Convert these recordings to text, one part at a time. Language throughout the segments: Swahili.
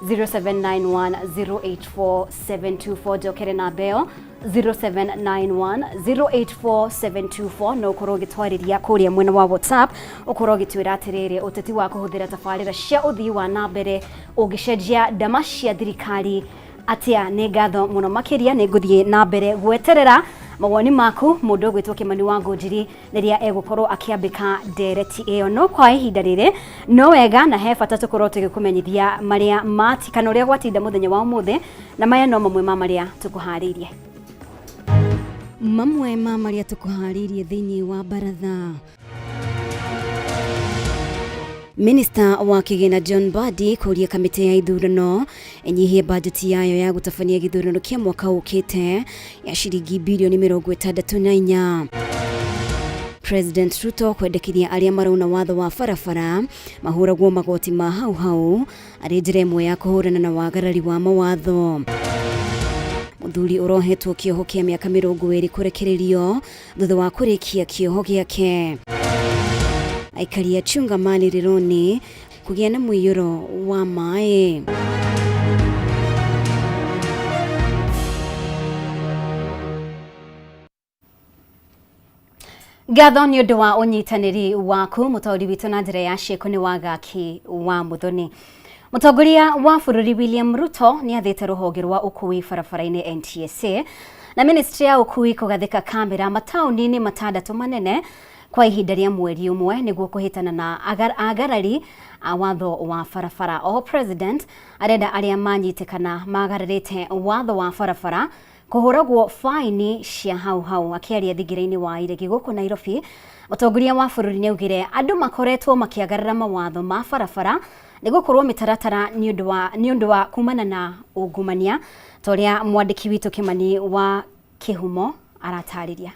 0791084724 jokere na beo 0791084724 no korogi twariria kuria mwena wa WhatsApp ukorogi twira atiriri uteti wa kuhuthira tafarira cia uthii wa na mbere ugicenjia ndama cia thirikari atia ni ngatho muno makiria ni nguthie na mbere gweterera mawoni maku mundu gwitwo Kimani wa Ngunjiri niria egukorwo akiambika ndereti iyo no kwa ihinda riri no wega na he bata tukorwo tugikumenyithia maria matikana uria gwatinda muthenya wa umuthi na maya no mamwe ma maria tukuharirie tukuharirie thiini wa baratha. Minister wa kigina John Mbadi kuria kamiti ya ithurano enyihie bajeti yayo ya gutafania githurano kia mwaka ukite ya shiringi bilioni 64. President Ruto kwendekithia aria marauna watho wa barabara mahuragwo magoti ma hau ari njira imwe ya kuhurana na wagarari wa mawatho. Muthuri urohetwo kioho kia miaka 20 kurekererio thutha wa kurikia kioho giake. Aikari a Chungamani Rironi kugia na muiyuro wa mai. Ngatho ni undu wa unyitaniri waku mutauri witu na njira ya cieko ni wagaki wa muthoni. Mutongoria wa bururi William Ruto ni athite ruhonge rwa ukui barabara-ini NTSA na ministry ya ukui kugathika kamera matauni-ini matandatu manene kwa ihinda ria mweri umwe niguo kuhitana na agarari a watho wa barabara. O president arenda aria manyitikana magararite watho wa barabara kuhuragwo faini cia hau akiaria thigiraini wa iregi guku Nairobi. Mutongoria wa bururi ni augire andu makoretwo makiagarara mawatho ma barabara nigukorwo mitaratara ni undu wa kumana na ungumania toria mwandiki witu Kimani wa Kihumo aratariria.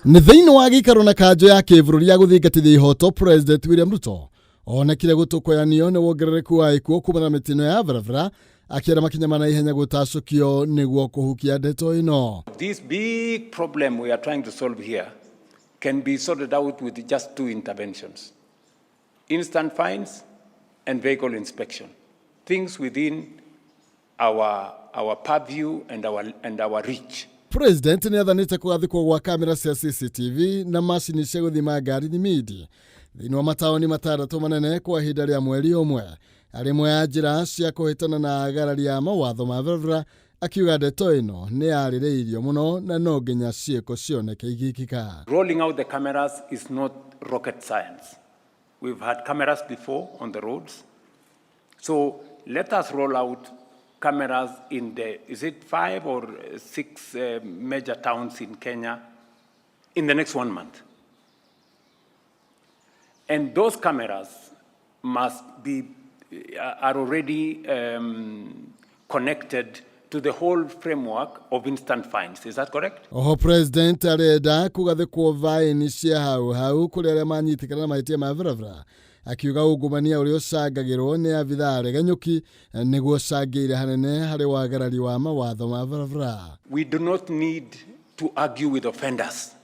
Nĩ thĩinĩ wa gĩikaro na kanjo ya kĩbũrũri ya gũthingatithia ihoto, President William Ruto onekire gũtũkoyanio nĩ wongerereku wa ikuũ kumana na mĩtino ya barabara akienda makinya mana ihenya gũtacũkio nĩguo kũhukia ndeto ĩno. This big problem we are trying to solve here can be sorted out with just two interventions: instant fines and vehicle inspection. Things within our purview and our reach. President ni athanite kugathikwo gwa kamera cia CCTV na mashini cia guthima ngari thimidi thĩinĩ wa mataoni matandatu manene kwa ihinda rĩa mweri umwe arĩ mwe ya njĩra cia kũhĩtana na agarari a mawatho ma barabara, akiuga ndeto ĩno nĩ yarĩrĩirio mũno na no nginya ciĩko cioneke igĩkĩka. Rolling out the cameras is not rocket science. We've had cameras before on the roads, so let us roll out cameras in the, is it 5 or 6 major towns in Kenya in the next 1 month. And those cameras must be, are already connected to the whole framework of instant fines. Is that correct? Oho President arenda kugathikwo faini cia hau kuri aria manyitikana na mahĩtia ma barabara, akiuga ungumania uria ucangagirwo ni abithaa aregenyuki niguo cangĩire hanene harĩ wagarari wa mawatho ma barabara. We do not need to argue with offenders.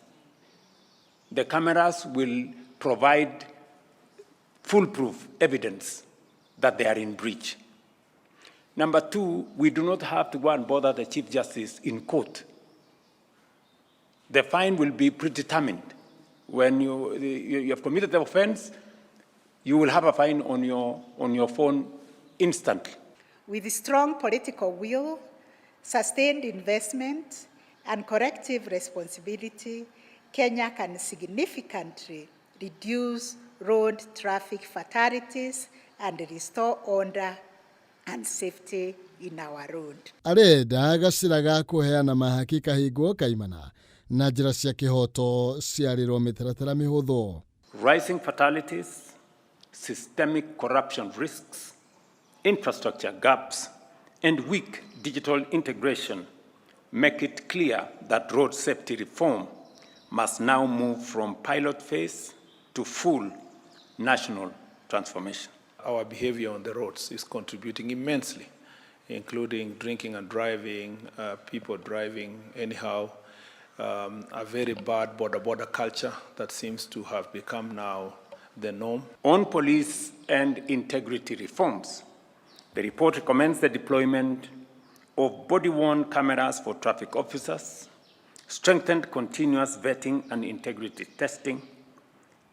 The cameras will provide foolproof evidence that they are in breach. Number two, we do not have to go and bother the Chief Justice in court. The fine will be predetermined. When you have committed the offense, you will have a fine on your phone instantly. With strong political will, sustained investment, and corrective responsibility, Kenya can significantly reduce road traffic fatalities and restore order and safety in our road. Arenda gacira ga kuheana mahaki kahingwo kaimana na njĩra cia kĩhoto ciarĩrwo mĩtaratara mĩhũthũ. Rising fatalities, systemic corruption risks, infrastructure gaps, and weak digital integration make it clear that road safety reform must now move from pilot phase to full national transformation. Our behavior on the roads is contributing immensely, including drinking and driving, people driving anyhow, a very bad border culture that seems to have become now the norm. On police and integrity reforms, the report recommends the deployment of body-worn cameras for traffic officers, strengthened continuous vetting and integrity testing,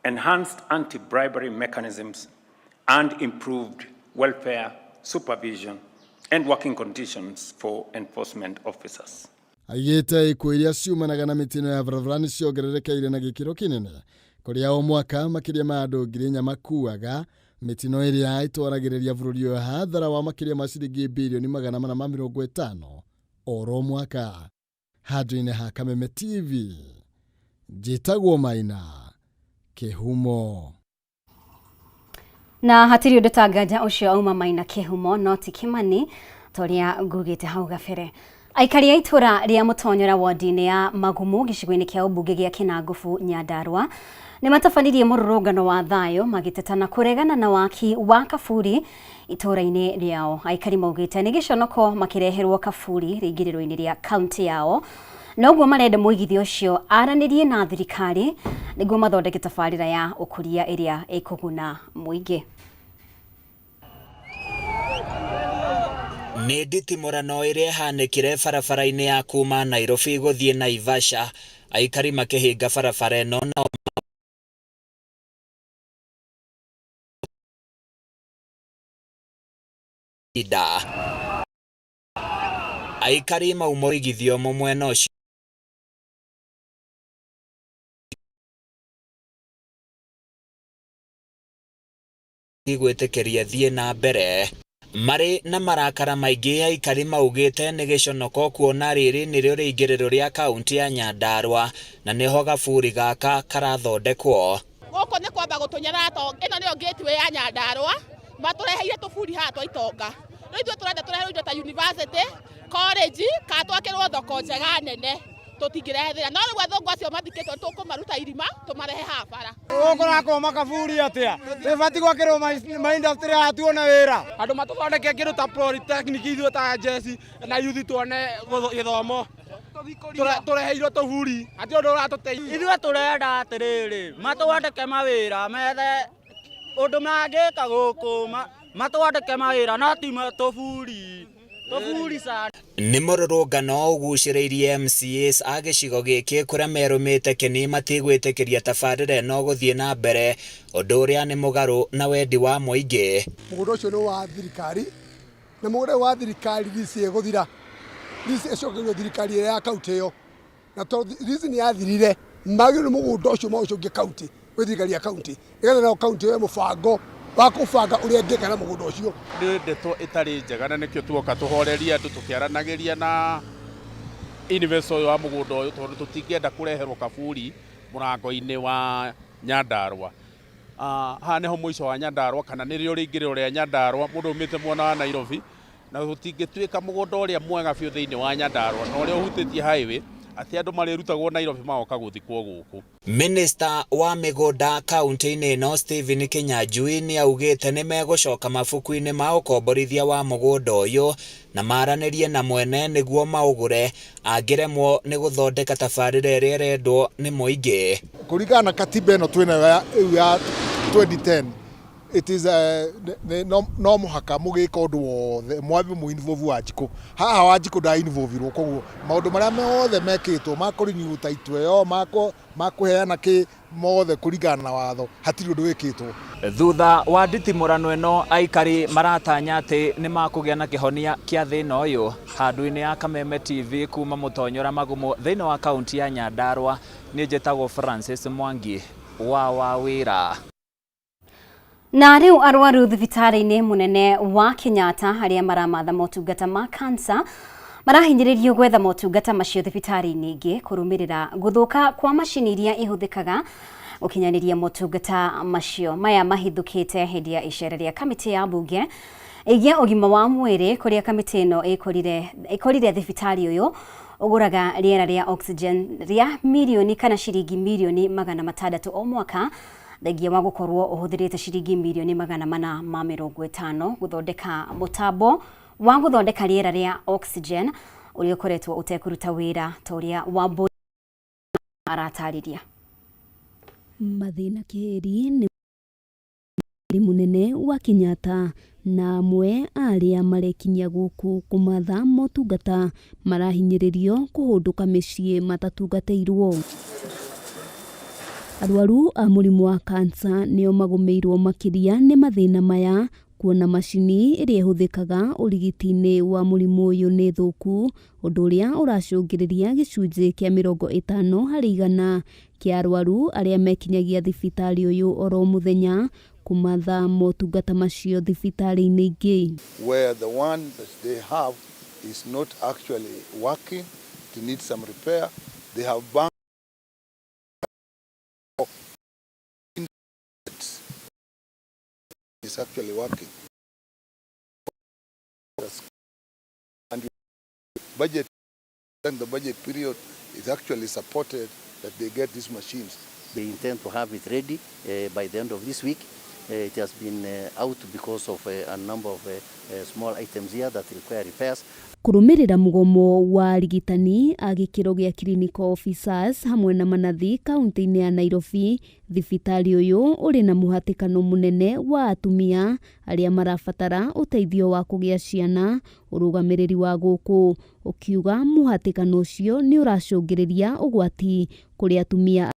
enhanced anti-bribery mechanisms, and improved welfare, supervision, and working conditions for enforcement officers. Aigĩte ikuũ iria ciumanaga na mĩtino ya barabara nĩ ciongererekeire na gĩkĩro kĩnene kũrĩa o mwaka makĩria ma andũ 4,000 makuaga mĩtino ĩrĩa ĩtwaragĩrĩria bũrũri ũyũ hathara wa makĩria ma ciringi bilioni 450 oro mwaka. Handũ-inĩ ha Kameme TV, njĩtagwo Maina Kĩhumo. Na hatirĩ ũndũ tangaja ũcio auma Maina Kĩhumo no ti Kĩmani torĩa ngugĩte hau gabere. Aikari a itũra rĩa Mũtonyora wodi-inĩ ya Magumu gĩcigo-inĩ kĩa ũmbunge gĩa Kinangofu Nyandarua nĩ matabanirie mũrũrũngano wa thayũ magĩtetana kũregana na waki wa kaburi itũra-inĩ rĩao. Aikari maugĩte nĩ gĩconoko makĩreherwo kaburi rĩingĩrĩro-inĩ rĩa kaunti yao, na ũguo marenda mũigithio ũcio aranĩrie na thirikari nĩguo mathondeke tabarĩra ya ũkũria ĩrĩa ĩkũguna mũingĩ. Nĩ nditimũrano ĩrĩa ĩhanĩkire barabara-inĩ ya kuma Nairobi gũthiĩ Naivasha, aikari makĩhinga barabara ĩno na aikari mauma mũigithio mwena ũcio gwĩtĩkĩria thiĩ na mbere. Marĩ na marakara maingĩ aikari maugĩte nĩ gĩconoko kuona rĩrĩ nĩrĩo rĩingĩrĩro rĩa kaunti ya Nyandarua na nĩho gaburi gaka karathondekwo. Gũkũ nĩ kwamba gũtũnyara tonga, ĩno nĩyo gateway ya Nyandarua, matũreheire tũburi haha twa itonga. Rĩu ithuĩ tũrenda tũreherwo indo ta university, college, kana twakĩrwo thoko njega nene tũtingĩrehethĩra. No rĩu athũngũ acio mathikĩtwo tũkũmaruta irima tũmarehe haha bara. Ũgũkorwo makaburi atĩa? Rĩbati gwakĩrwo ma industry atuona wĩra. Andũ matũthondeke kĩndũ ta polytechnic ithuĩ ta jesi na youth tuone gĩthomo. Tũreheirwo tũburi. Ati ũndũ ũratũteithia. Ithuĩ tũrenda atĩrĩrĩ, matũandĩke mawĩra methe ũndũ mangĩka gũkũ matũandĩke mawĩra no ti tũburi. Nĩ mũrũrũngano ũgucĩrĩirie MCAs a gĩcigo gĩkĩ kũrĩa merũmĩte kĩni matigwĩtĩkĩria tabarĩra ĩno gũthiĩ na mbere, ũndũ ũrĩa nĩ mũgarũ na wendi wa mũingĩ. Mũgũnda ũcio nĩ wa thirikari na mũgũnda wa thirikari rĩci gũthira, rĩci ĩcokerio thirikari ĩrĩa ya kaunti ĩyo, na rĩci nĩ yathirire magĩrĩirwo mũgũnda ũcio maũcokie kaunti gwĩ thirikari ya kaunti, nĩgetha nayo kaunti ĩyo mũbango wa kũbanga ũrĩa ngĩka na mũgũnda ũcio. Nĩ ndeto ĩtarĩ njega na nĩkĩo tuoka tũhoreria andũ tũkĩaranagĩria na investor wa mũgũnda ũyũ tondũ tũtingĩenda kũreherwo kaburi mũrango-inĩ wa Nyandarua. Haha nĩho mũico wa Nyandarua kana nĩrĩo rĩingĩrĩro rĩa Nyandarua, mũndũ umĩte mwena wa Nairobi, na tũtingĩtuĩka mũgũnda ũrĩa mwega biũ thĩinĩ wa Nyandarua na ũrĩa ũhutĩtie highway atĩ andũ marĩrutagwo Nairobi magoka gũthikwo gũkũ. Minister wa mĩgũnda kaunti-inĩ ĩno Stephen Kinyanjui nĩ augĩte nĩ megũcoka mabuku-inĩ ma ũkomborithia wa mũgũnda ũyũ na maranĩrie na mwene nĩguo maũgũre angĩremwo nĩ gũthondeka tabarĩra ĩrĩa ĩrendwo nĩ mũingĩ. Kũringana na katiba ĩno twĩnayo ya 2010, it is no mũhaka mũgĩka ũndũ wothe mwambe mũinvolve Wanjikũ. Haha Wanjikũ ndainvolvirwo, koguo maũndũ marĩa mothe mekĩtwo makũrenew title ĩyo makũheana kĩ mothe kũringana na watho hatirĩ ũndũ wĩkĩtwo. Thutha wa nditimũrano ĩno aikari maratanya atĩ nĩ makũgĩa na kĩhonia kĩa thĩna ũyũ. Handũ-inĩ ya Kameme TV kuma Mũtonyora Magumu thĩinĩ wa kaunti ya Nyandarua, nĩ njĩtagwo Francis Mwangi wa wĩra. Na rĩu arwaru thibitarĩ-inĩ mũnene wa Kenyatta harĩa maramatha motungata ma cancer marahinyĩrĩrio gwetha motungata macio thibitarĩ-inĩ ingĩ kũrũmĩrĩra gũthũka kwa macini iria ihũthĩkaga gũkinyanĩria motungata macio. Maya mahithũkĩte hĩndĩ ya icera rĩa kamĩtĩ ya mbunge ĩgiĩ ũgima wa mwĩrĩ, kũrĩa kamĩtĩ ĩno ĩkorire thibitarĩ ũyũ ũgũraga rĩera rĩa oxygen rĩa milioni kana ciringi milioni 600 o mwaka, thengia wa gũkorwo ũhũthĩrĩte ciringi milioni 450 gũthondeka mũtambo wa gũthondeka rĩera rĩa oxygen ũrĩa ũkoretwo ũtekũruta wĩra ta ũrĩa Wambui aratarĩria. Mathĩna kĩri munene wa Kenyatta na amwe aria marekinya guku kumatha motungata marahinyiririo kuhunduka micii matatungateirwo. Arwaru a murimu wa kansa nio magumeirwo makiria ni mathina maya, kuona macini iria ihuthikaga urigiti-ini wa murimu uyu ni thuku, undu uria uracungiriria gicunji kia 50% kia arwaru aria mekinyagia thibitari uyu oro muthenya kumatha motungata macio thibitari-ini ingi. Where the one that they have is not actually working, it needs some repair. They have bank is actually working. And budget, and the budget period is actually supported that they get these machines. They intend to have it ready by the end of this week. It has been out because of a number of small items here that require repairs. Kurumirira mugomo wa arigitani a gikiro gia clinical officers hamwe na manathi kaunti-ini ya Nairobi, thibitari uyu uri na muhatikano munene wa atumia aria marabatara uteithio wa kugia ciana. Urugamiriri wa guku ukiuga muhatikano ucio ni uracungiriria ugwati kuri atumia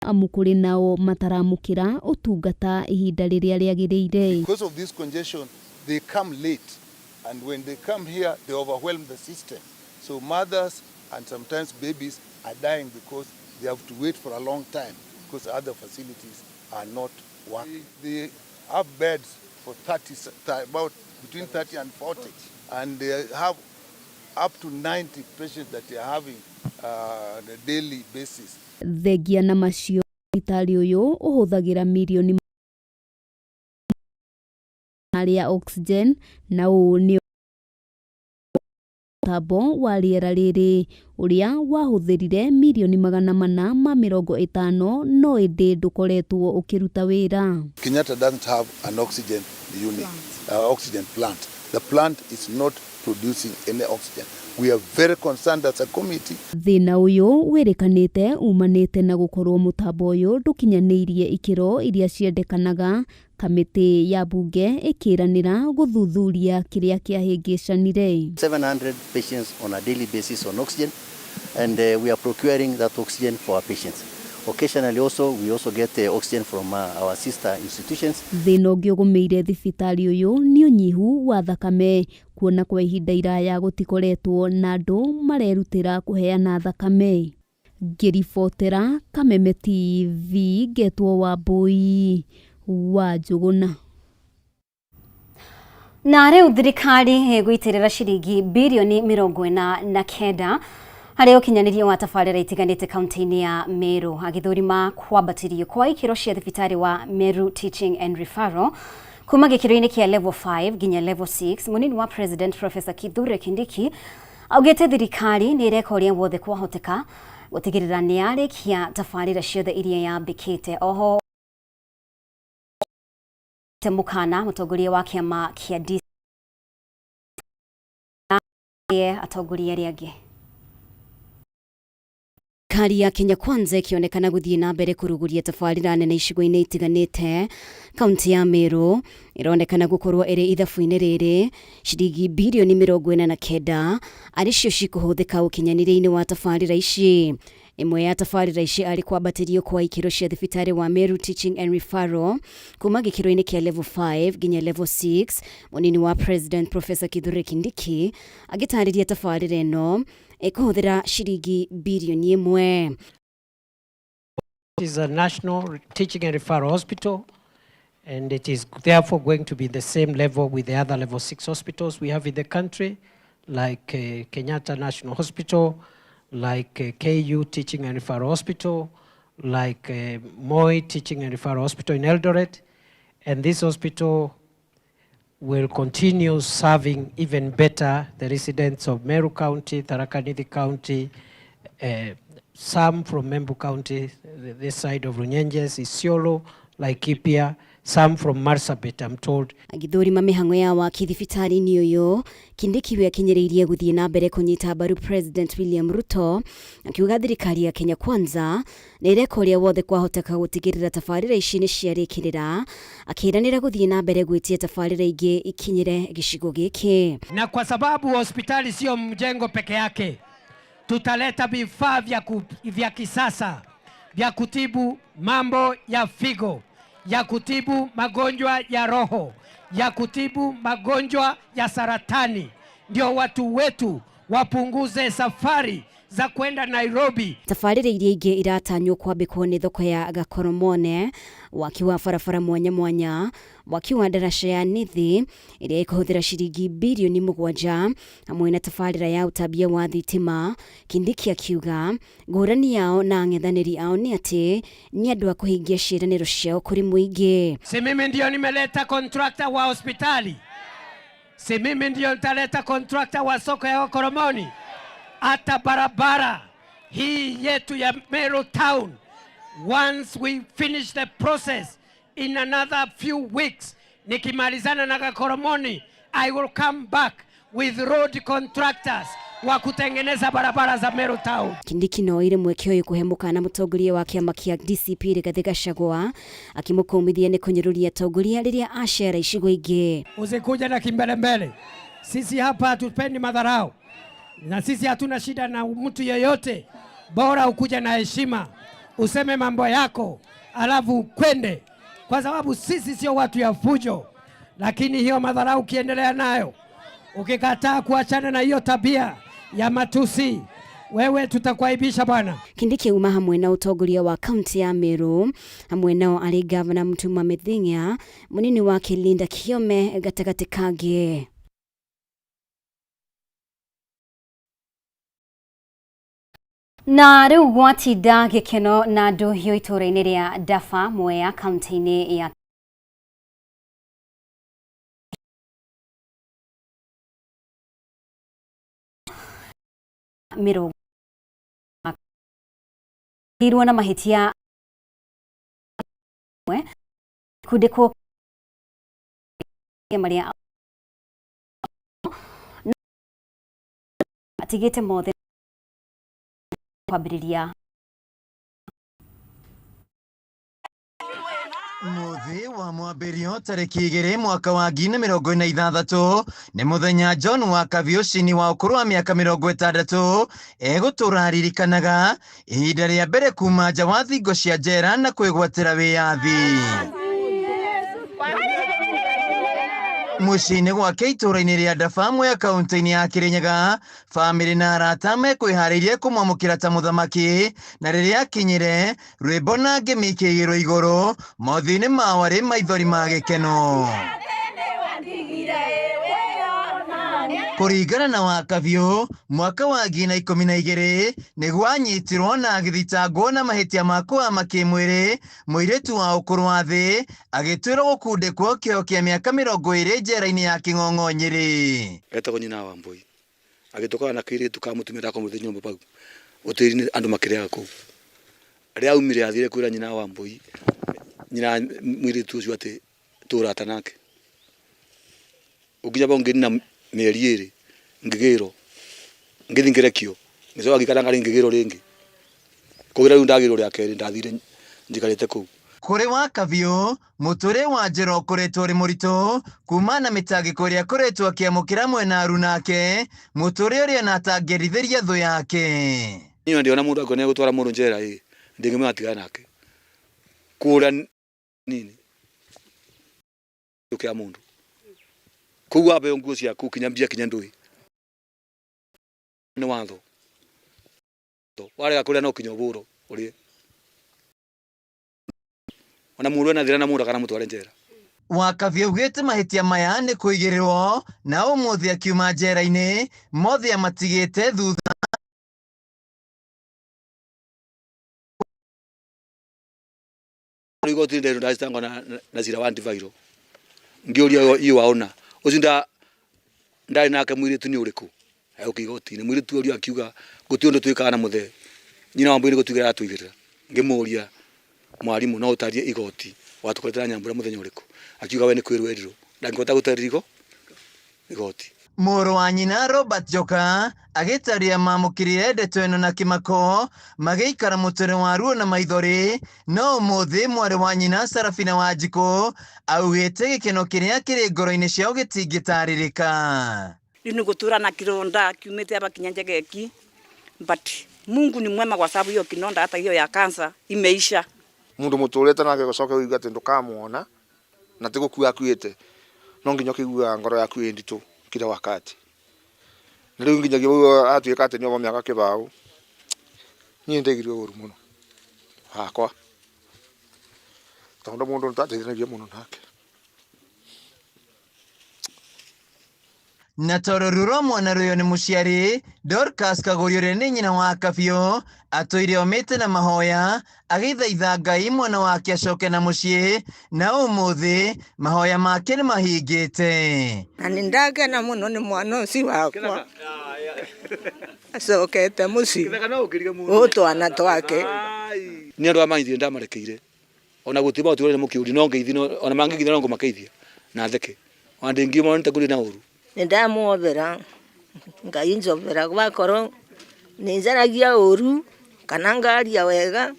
amukuri nao mataramukira utungata ihinda riria riagiriire. Because of this congestion, they come late, and when they come here, they overwhelm the system. So mothers and sometimes babies are dying because they have to wait for a long time because other facilities are not working. They have beds for about between 30 and 40, and they have up to 90 patients that they are having on a daily basis. Thegia na macio thibitari uyu uhuthagira milioni ya oxygen na ni tabo wa riera riri uria wahuthirire milioni 450 no indi ndukoretwo ukiruta wira. Kenyatta doesn't have an oxygen unit, oxygen plant. The plant is not producing any oxygen. We are very concerned as a committee. Thina uyu wirikanite umanite na gukorwo mutambo uyu ndukinyanirie ikiro iria ciendekanaga. Kamiti ya bunge ikiranira guthuthuria kiria kiahingicanire. 700 patients on a daily basis on oxygen, and we are procuring that oxygen for our patients. Occasionally we also get oxygen from our sister institutions. Thina ungi ugumeire thibitari uyu ni unyihu wa thakame, kuona kwa ihinda iraya gutikoretwo na andu marerutira kuheana thakame. Ngiribotera Kameme TV, Getwo Wambui wa Njuguna. Na riu thirikari igwitirira ciringi bilioni 49 hari ukinyaniria wa tabarĩra itiganĩte kaunti-inĩ ya Meru, agithũrima kwambatirio kwa ikiro cia thibitari wa Meru Teaching and Referral kuma gikiro-inĩ kia level 5 nginya level 6. Munini wa President Professor Kithure Kindiki augĩte thirikari nĩ ireka ũrĩa wothe kwahoteka gutigĩrĩra nĩ yarĩkia tabarĩra ciothe iria yambĩkĩte. Oho temukana mutongoria wa kiama kia DC atongoria aria angĩ. Thirikari ya Kenya Kwanza ikionekana guthii na mbere kuruguria tabarĩra nene icigo-inĩ itiganĩte. Kaunti ya Meru ironekana gukorwo iri ithabu-inĩ rĩrĩ ciringi bilioni 49 aricio cikuhuthika ukinyanĩria-inĩ wa tabarĩra ici. Imwe ya tabarĩra ici ari kwambatirio kwa ikiro cia thibitari wa Meru Teaching and Referral kuma gikiro-inĩ kia level 5 nginya level 6. Munini wa President Professor Kithure Kindiki agĩtarĩria tabarĩra ĩno ikuhuthira ciringi bilioni 1. It is a national teaching and referral hospital, and it is therefore going to be the same level with the other level 6 hospitals we have in the country, like Kenyatta National Hospital, like KU Teaching and Referral Hospital, like Moi Teaching and Referral Hospital in Eldoret. And this hospital will continue serving even better the residents of Meru County, Tharaka Nithi County, some from Membu County, this side of Runyenjes, Isiolo, Laikipia, some from Marsabit, I'm told. Agithurima mihango ya waki thibitari-ini uyu Kindiki we akinyereirie guthie na mbere kunyita mbaru President William Ruto akiuga thirikari ya Kenya Kwanza ni irekoria wothe kwahoteka gutigirira tabarira ici ni ciarikirira akiranira guthie na mbere gwitia tabarira ingi ikinyire gicigo giki. Na kwa sababu hospitali sio mjengo peke yake, tutaleta vifaa vya kisasa vya kutibu mambo ya figo, ya kutibu magonjwa ya roho, ya kutibu magonjwa ya saratani, ndio watu wetu wapunguze safari za kwenda Nairobi. Tabarira iria ingi iratanywo kwambikwo ni thoko ya Gakoromone, waki wa barabara mwanya mwanya, waki wa ndaraca ya Nithi iria ikuhuthira ciringi bilioni 7 hamwe na tabarira ya utambia wa thitima. Kindiki akiuga ngurani yao na ang'ethaniri ao ni ati ni andu a kuhingia ciiraniro ciao kuri muingi. Si mimi ndio nimeleta contractor wa hospitali, si mimi ndio nitaleta contractor wa soko ya Gakoromoni. Hata barabara hii yetu ya Meru Town, once we finish the process in another few weeks, nikimalizana na Gakoromoni, I will come back with road contractors wa kutengeneza barabara za Meru Town. Kindiki no ire mweke uyu kuhemuka na mutongoria wa kiama kia DCP Rigathi Gachagua akimukumithia ni kunyiruria tongoria riria acera icigo ingi. Usikuja na kimbelembele, sisi hapa hatupendi madharau na sisi hatuna shida na mtu yeyote, bora ukuja na heshima useme mambo yako alafu kwende, kwa sababu sisi sio watu ya fujo. Lakini hiyo madharau ukiendelea nayo, ukikataa kuachana na hiyo tabia ya matusi, wewe tutakuaibisha bwana. Kindiki uma hamwe na utongoria wa kaunti ya Meru, hamwe nao ari Governor Mutuma Mething'a, munini wake Linda Kiome gatagati kage. Na riu gwatinda gikeno na nduhio itura-ini ria Dafa Mwea kaunti-ini ya Meru irwo na mahitia kudeko maria atigite mothe kwambiriria Muthi wa mwambirio tariki 2 mwaka wa 2026 ni muthenya John wa Kaviucini wa ukuru wa miaka 60 egutura aririkanaga ihinda ria mbere kuma nja wa thingo cia njera na kwigwatira wiyathi. Muciini gwake itura-ini ria Dafa Mwea kaunti-ini ya Kirinyaga, family na arata mekwihariirie kumwamukira ta muthamaki, na riria akinyire rwimbo na ngemi ikigirwo iguru mothi-ini mao ari maithori ma gikeno. Kuringana na Wakaviu, mwaka wa 2012 niguo anyitirwo na agithitangwo na mahitia ma kuhama kimwiri muiritu wa ukuru wa thi agitwirwo gukundikwo kio kia miaka 20 njera-ini ya King'ong'o Nyeri. Etagwo nyina wa Wambui agituka na kiritu ka mutumira ko muthi nyomba pau utiri andu makiriaga ku ria umire athire kwira nyina wa Wambui nyina muiritu ucio ati turata nake uginya bonge na mieri iri ngigiro ngithingirekio nizo agikana ngari ngigiro ringi kugira ndagiro ria keri ndathire njikarite ku. Kuri Wakaviu muture wa njera ukoretwo ri murito kuma na mitangiko ria koretwo akiamukira mwena runake muture uria natangerithiria thu yake. Niyo ndiona mundu akone gutwara mundu njera ndingimatiga nake kura nini ukia mundu kuwa abe nguo ciaku kinyambia kinyandui ni watho warega kuria no kinyoburo uri ona mundu na thira na mundu kana mutware njera. Wakaviu augite mahitia maya ni kuigirirwo na umuthi akiuma njera-ini mothi amatigite thutha igoti ndero ndacitangwa na cira wa antiviral ngiuria iyo waona ucinda ndari nake mwiritu ni uriku ukigoti-ini mwiritu uria akiuga guti undu twikaga na muthe nyina wa Wambui ni gutugera atwigirira ngimuria mwarimu no utarie igoti watukoretera Nyambura muthenya uriku akiuga we ni kwirwerirwo ndangihota gutaririgo igoti. Mũrũ wa nyina Robert Joka agĩtaria mamũkĩrire ndeto ĩno na kĩmako magĩikara mũtũrĩ wa ruo na maithori, no ũmũthĩ mwarĩ wa nyina Sarafina Wanjikũ augĩte gĩkeno kĩrĩa kĩrĩ ngoro-inĩ ciao gĩtingĩtarĩrĩka. Rĩu nĩ gũtũra na kĩronda kiumĩte hapa Kinyanjegeki, but Mungu ni mwema kwa sababu hiyo kinonda hata hiyo ya kansa imeisha. Mundu mũtũrĩte nake gũcoka uiga atĩ ndũkamuona na tigũkua akuĩte no nginya ũkĩigua ngoro yaku ĩ nditũ kila wakati. Nĩrĩu nginyagia atuĩka atĩ nĩomo mĩaka kĩbaũ niĩ ndegirwo ũru mũno hakwa tondũ mũndũ nĩtateithanagia mũno nake. Na toro rũrwo mwana rũyo nĩ mũciari Dorcas Kagũri ũrĩa nĩ nyina wa Kabio atũire omĩte na mahoya agĩthaitha Ngai mwana wake acoke na mũciĩ, na ũmũthĩ mahoya make nĩ mahingĩte. Na nĩndakena mũno nĩ mwana ũcio wakwa acokete mũciĩ ũtwana twake. Nĩ andũ amaithie ndamarekeire ona gũtima ũtũre nĩ mũkĩũri no ngeithio ona mangĩgithia no ngũmakeithia na theke ona ndĩngiuma nĩtakũrĩ na ũru. Nĩndamwobera Ngai njobera gwakorwo nĩnjaragia ũru kana ngaria wega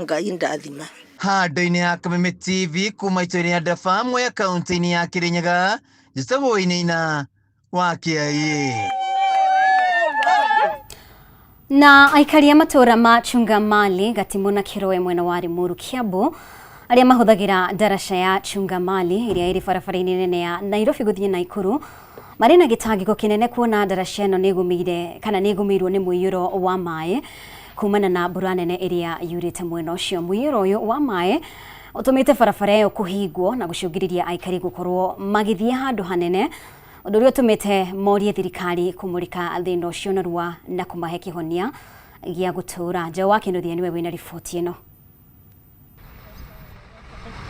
Ngai ndathima. Handũ-inĩ ya Kameme TV kuma itũra-inĩ ya Ndabamwe ya kaunti-inĩ ya Kirinyaga, njĩtagwo Wainaina wa Kĩai. Na aikari a matũra ma Chungamali, Gatimu na Kirowe mwena wa Limuru, Kiambu arĩa mahũthagĩra ndaraca ya Chungamali ĩrĩa ĩrĩ barabara-inĩ nene ya Nairobi gũthiĩ Naikuru marĩ na gĩtangĩko kĩnene kuona ndaraca ĩno nĩĩgũmĩirwo nĩ mũiyũro wa maĩ kumana na mbura nene ĩrĩa yurĩte mwena ũcio. Mũiyũro ũyũ wa maĩ ũtũmĩte barabara ĩyo kũhingwo na gũcũngĩrĩria aikari gũkorwo magĩthiĩ handũ hanene, ũndũ ũrĩa ũtũmĩte morie thirikari kũmũrĩka thĩna ũcio narua na kũmahe kĩhonia gĩa gũtũra. Njaũ wa Kĩnũthia nĩwe wĩna riboti ĩno.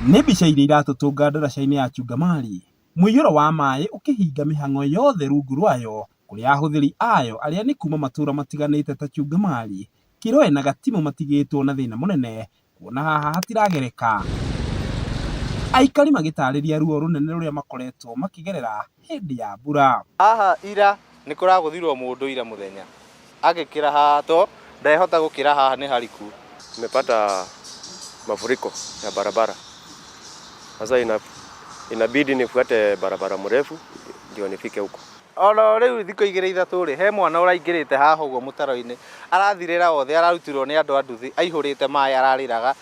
Nĩ mbica iria iratũtũnga ndaraca-inĩ ya Chungamali, mũiyũro wa maĩ ũkĩhinga mĩhang'o yothe rungu rwayo, kũrĩa ahũthĩri ayo arĩa nĩ kuma matũra matiganĩte ta Chungamali, Kirowe na Gatimu matigĩtwo na thĩna mũnene kuona haha hatiragereka. Aikari magĩtarĩria ruo rũnene rũrĩa makoretwo makĩgerera hĩndĩ ya mbura. Haha ira nĩ kũragũthirwo mũndũ ira mũthenya agĩkĩra haha to ndahota gũkĩra haha nĩ hariku. Nimepata mafuriko ya barabara. Sasa inabidi nifuate barabara mrefu ndio nifike huko. Ona rĩu thikũ igĩrĩ ithatũ rĩ he mwana ũraingĩrĩte haha ũguo mũtaro-inĩ arathirĩra othe ararutirwo nĩ andũ a nduthi aihũrĩte maĩ ararĩraga.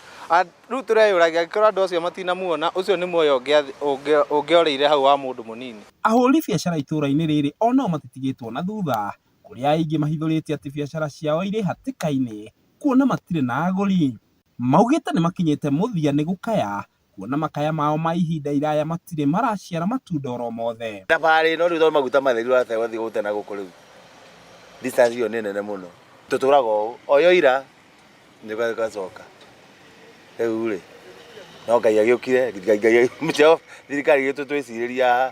Rĩu tũreyũragia angĩkorwo andũ acio matinamuona ũcio nĩ muoyo ũngĩorĩire hau wa mũndũ mũnini. Ahũri biacara itũra-inĩ rĩrĩ onao matitigĩtwo na thutha, kũrĩa aingĩ mahithũrĩtie atĩ biacara ciao irĩ hatĩka-inĩ kuona matirĩ na agũri. Maugĩte nĩ makinyĩte mũthia nĩ gũkaya kuona makaya mao ma ihinda iraya matirĩ maraciara matunda oro mothe. Thabarĩ ĩno rĩu to maguta matheru ategwa thiĩ gũtena gũkũ rĩu distance iyo nĩ nene mũno tũtũraga ũũ oyo ira nĩ gacoka rĩu rĩ no Ngai agĩũkire Ngai mĩteo thirikari itũ twĩcirĩria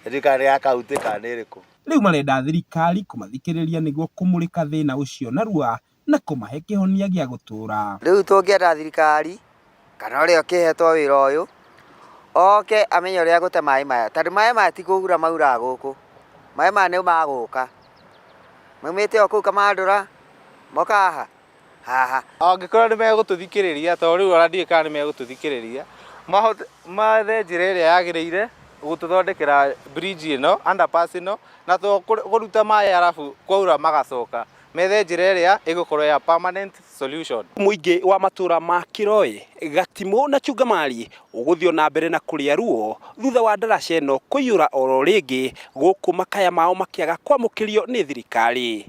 thirikari ya kaunti kana ĩrĩkũ. Rĩu marenda thirikari kũmathikĩrĩria nĩguo kũmũrĩka thĩna ũcio narua na kũmahe kĩhonia gĩa gũtũra. Rĩu tũngĩenda thirikari kana ũrĩa ũkĩhetwo wĩra ũyũ oke amenye ũrĩa gũte maĩ maya tondũ maĩ maya ti kũura mauraga gũkũ, maĩ maya nĩ magũka maumĩte o kũu Kamandũra moka haha. Angĩkorwo nĩ megũtũthikĩrĩria tondũ rĩu ona ndiũĩ kana nĩ megũtũthikĩrĩria mathe njĩra ĩrĩa yagĩrĩire gũtũthondekera bridge ĩno underpass ĩno na kũruta maĩ arabu kwaura magacoka methe njĩra ĩrĩa ĩgũkorwo ya permanent solution. Mũingĩ wa matũra ma Kirowe, Gatimu na Chungamali ũgũthio na mbere na kũrĩa ruo thutha wa ndaraca ĩno kũiyũra oro rĩngĩ gũkũ makaya mao makĩaga kwamũkĩrio nĩ thirikari.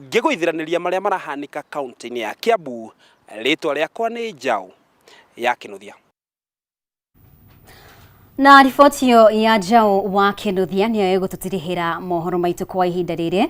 Ngĩgũithiranĩria marĩa marahanĩka kaunti-inĩ ya Kiambu, rĩtwa rĩakwa nĩ Njaũ ya Kĩnũthia. Na riboti yo ya Njaũ wa Kĩnũthia nĩyo ĩgũtũtirihĩra mohoro maitũ kwa ihinda rĩrĩ.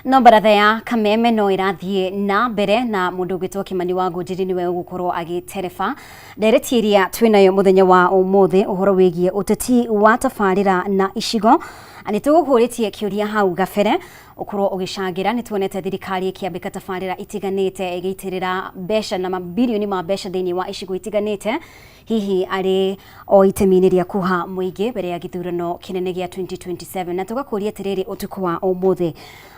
No baratha ya Kameme no irathiĩ na mbere na mũndũ ũgwĩtwo Kimani wa Ngunjiri nĩwe ũgũkorwo agĩtereba. Ndereti ĩrĩa twĩnayo mũthenya wa ũmũthĩ ũhoro wĩgiĩ ũteti wa tabarĩra na icigo. Nĩ tũgũkũrĩtie kĩũria hau gabere ukorwo ugicangira ni tuonete thirikari ikiambika tabarira itiganite igeitirira besha na mabilioni ma besha thini wa icigo itiganite hihi ari o itemini ria kuha muingi mbere ya githurano kinene gia 2027 na tugakuria tiriri utuku wa umuthi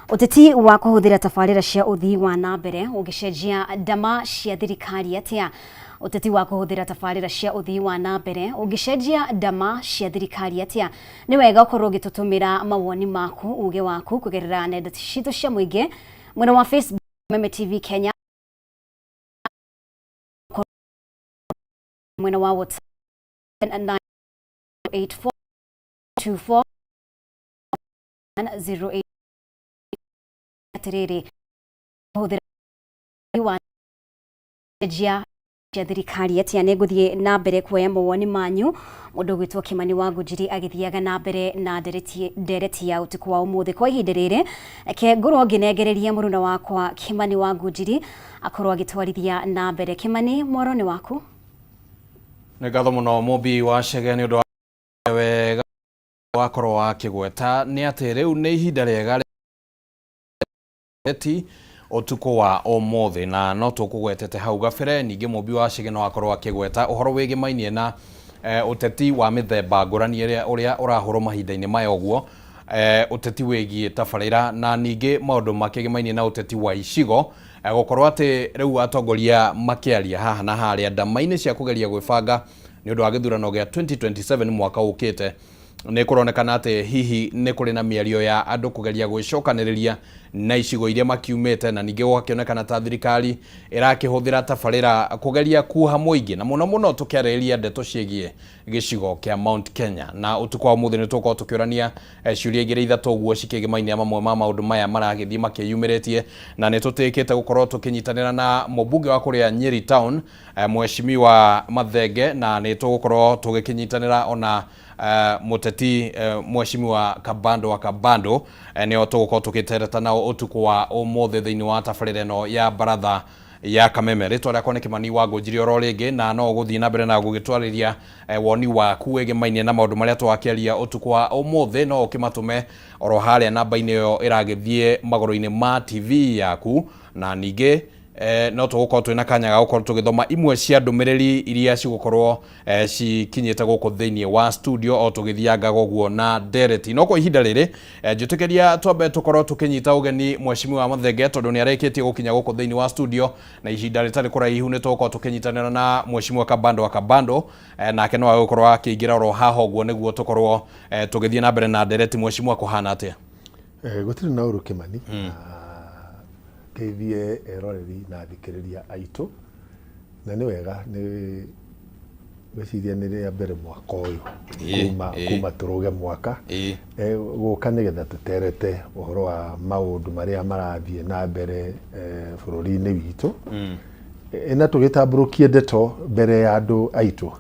uteti wa kuhuthira tabarira cia uthii wa nambere ugicenjia ndama cia thirikari atia uteti wa kuhuthira tabarira cia uthii wa nambere ugicenjia ndama cia thirikari atia ni wega ukorwo gitutumira mawoni maku uge waku kugerera nenda citu cia muingi mwena wa Facebook Meme TV Kenya mwena wa WhatsApp 9842408 tiriri kuhuthira wa cia thirikari atia ne guthie na mbere kuoya mawoni manyu mundu gwitwo Kimani wa Ngujiri agithiaga na mbere na ndereti ya utuku wa umuthi kwa ihinda riri ke ngorwo nginegereria muruna wakwa Kimani wa Ngujiri akorwo agitwarithia na mbere. Kimani, moroni waku? Nĩ ngatho mũno mũmbi wa Chege nĩ ũndũ wa wega wakorwo wakĩgweta nĩ atĩ rĩu nĩ ihinda rĩega eti utuku wa umuthi na no tukugwetete hau gabere ningi mũmbi wa Chege no akorwo akĩgweta uhoro wĩgĩmainie na uteti wa mĩthemba ngũrani ũrĩa ũrahũrwo mahinda-inĩ maya ũguo uteti wĩgiĩ tabarĩra na ningĩ maũndũ makĩgĩmainie na uteti wa icigo gũkorwo atĩ rĩu atongoria makĩaria haha na harĩa ndama-inĩ cia kũgeria gwĩbanga nĩ ũndũ wa gĩthurano gĩa 2027 mwaka ũkĩte. Nĩ kũronekana atĩ hihi nĩ kũrĩ na mĩario ya andũ kũgeria gwĩcokanĩrĩria na icigo iria makiumĩte na ningĩ gũkĩonekana ta thirikari ĩrakĩhũthĩra tabarĩra kũgeria kuha mũingĩ na mũno mũno tũkĩarĩrĩria ndeto ciĩgiĩ gĩcigo kĩa Mount Kenya na utuku wa mũthĩ nĩ tũkorwo tũkĩũrania ciũria igĩrĩ ithatũ ũguo cikĩgĩmainia mamwe ma maũndũ maya maragĩthiĩ makĩyumĩrĩtie na nĩ tũtĩkĩte gũkorwo tũkĩnyitanĩra na mũmbunge wa kũrĩa Nyeri Town Mheshimiwa Mathenge na nĩ tũgũkorwo tũgĩkĩnyitanĩra ona muteti Mheshimiwa Kabando wa Kabando nĩo tũgũkorwo tũgĩtereta nao utuku wa ũmũthĩ thĩinĩ wa tabarĩra ĩno ya baratha ya Kameme. Rĩtwa rĩakwa nĩ Kimani wa Ngujiri oro rĩngĩ na no gũthiĩ na mbere na gũgĩtwarĩria woni waku wĩgĩmainie na maũndũ marĩa twakĩaria utuku wa ũmũthĩ no ũkĩmatũme oro harĩa namba-inĩ ĩyo ĩragĩthiĩ magũrũ-inĩ ma TV yaku na ningĩ no tũgũkorwo twĩna kanya ga gũkorwo tũgĩthoma imwe cia ndũmĩrĩri iria cigũkorwo cikinyĩte gũkũ thĩinĩ wa studio o tũgĩthianga ũguo na ndereti. No kwa ihinda rĩrĩ njĩtĩkĩria twambe tũkorwo tũkĩnyita ũgeni Mheshimiwa Mathenge tondũ nĩ arĩkĩtie gũkinya gũkũ thĩinĩ wa studio na ihinda rĩtarĩ kũraihu nĩ tũgũkorwo tũkĩnyitanĩra na Mheshimiwa Kabando wa Kabando nake no agũkorwo akĩingĩra oro haha ũguo nĩguo tũkorwo tũgĩthiĩ na mbere na ndereti. Mheshimiwa kũhana atĩa? Gũtirĩ na ũru Kimani teithie eroreri na thikĩrĩria aitũ na nĩ wega nĩ gwĩciria nĩ rĩa mbere mwaka ũyũ kuma tũrũge mwaka gũka nĩgetha tũterete ũhoro wa maũndũ marĩa marathiĩ na mbere bũrũri-inĩ witũ na tũgĩtambũrũkie ndeto mbere ya andũ aitũ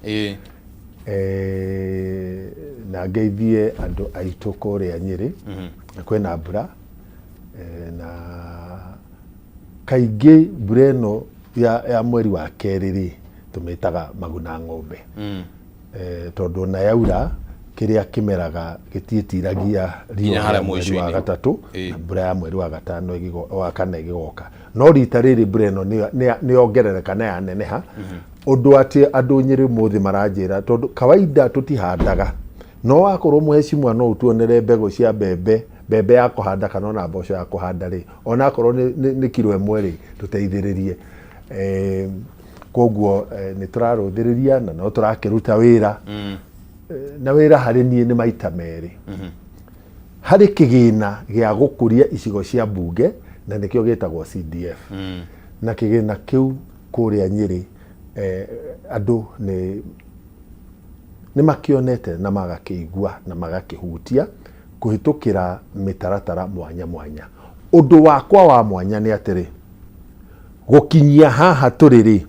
na ngeithie andũ aitũ kũrĩa Nyeri kwĩna mbura na kaingĩ mbura ĩno ya mweri wa kerĩ rĩ tũmĩtaga maguna ng'ombe tondũ na yaura kĩrĩa kĩmeraga gĩtiĩtiragia riũa mweri wa gatatũ na mbura ya mweri wa gatano wa kana ĩgĩgoka no rita rĩrĩ mbura ĩno nĩ yongerereka na yaneneha ũndũ atĩ andũ Nyeri mũthĩ maranjĩra tondũ kawaida tũtihandaga no wakorwo Mheshimiwa no ũtuonere mbegũ cia mbembe ya kũhanda kana ona mboco ya kũhanda rĩ ona akorwo nĩ kilo ĩmwe rĩ tũteithĩrĩrie koguo nĩ tũrarũthĩrĩria na no tũrakĩruta wĩra na wĩra harĩ niĩ nĩ maita merĩ harĩ kĩgĩna gĩa gũkũria icigo cia mbunge na nĩkĩo gĩtagwo CDF na kĩgĩna kĩu kũrĩa Nyeri andũ nĩ makĩonete na magakĩigua na magakĩhutia kũhĩtũkĩra mĩtaratara mwanya mwanya. Ũndũ wakwa wa mwanya nĩ atĩrĩ gũkinyia haha tũrĩ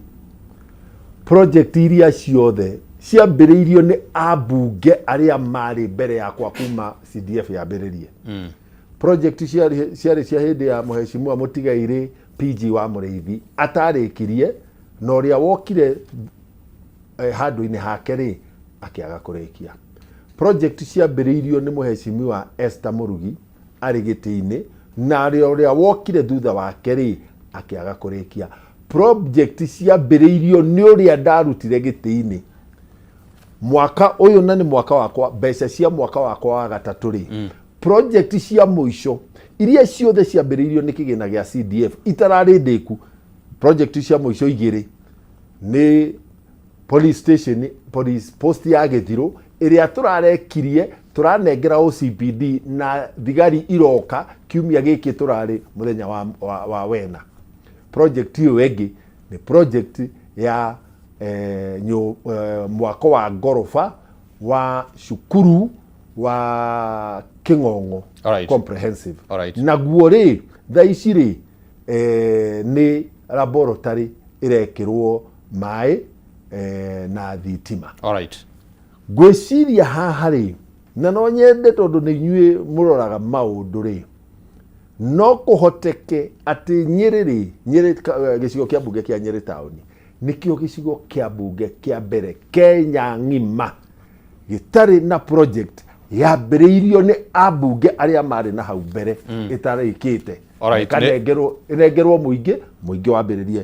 project iria ciothe ciambĩrĩirio nĩ ambunge arĩa marĩ mbere yakwa kuma CDF yambĩrĩrie project ciarĩ cia hĩndĩ ya Mheshimiwa Mũtigairĩ PG wa Mũrĩithi atarĩkirie na ũrĩa wokire handũ-inĩ hake rĩ akĩaga kũrĩkia project ciambĩrĩirio nĩ Mheshimiwa Esther Mũrugi arĩ gĩtĩ-inĩ na ũrĩa wokire thutha wake rĩ akĩaga kũrĩkia. Project ciambĩrĩirio nĩ ũrĩa ndarutire gĩtĩ-inĩ mwaka ũyũ, na nĩ mwaka wakwa, mbeca cia mwaka wakwa wa gatatũ rĩ. Project cia mũico iria ciothe ciambĩrĩirio nĩ kĩgĩna gĩa CDF itararĩ ndĩku. Project cia mũico igĩrĩ nĩ police station, police post ya Gĩthirũ ĩrĩa tũrarekirie, tũranengera OCPD na thigari iroka kiumia gĩkĩ tũrarĩ mũthenya wa wena. Project hiyo ĩngĩ ni project ya mwako wa ngorofa wa shukuru wa King'ong'o comprehensive. Naguo rĩ thaa ici rĩ ni laboratory irekĩrwo maĩ na thitima. Ngwĩciria haha rĩ, na no nyende tondũ nĩ inyuĩ mũroraga maũndũ rĩ, no kũhoteke atĩ Nyĩrĩ rĩ, Nyĩrĩ gĩcigo kĩa mbunge kĩa Nyĩrĩ taũni nĩkĩo gĩcigo kĩa mbunge kĩa mbere Kenya ng'ima gĩtarĩ na project yambĩrĩirio nĩ ambunge arĩa marĩ na hau mbere ĩtarĩkĩte, ĩnengerwo mũingĩ wambĩrĩrie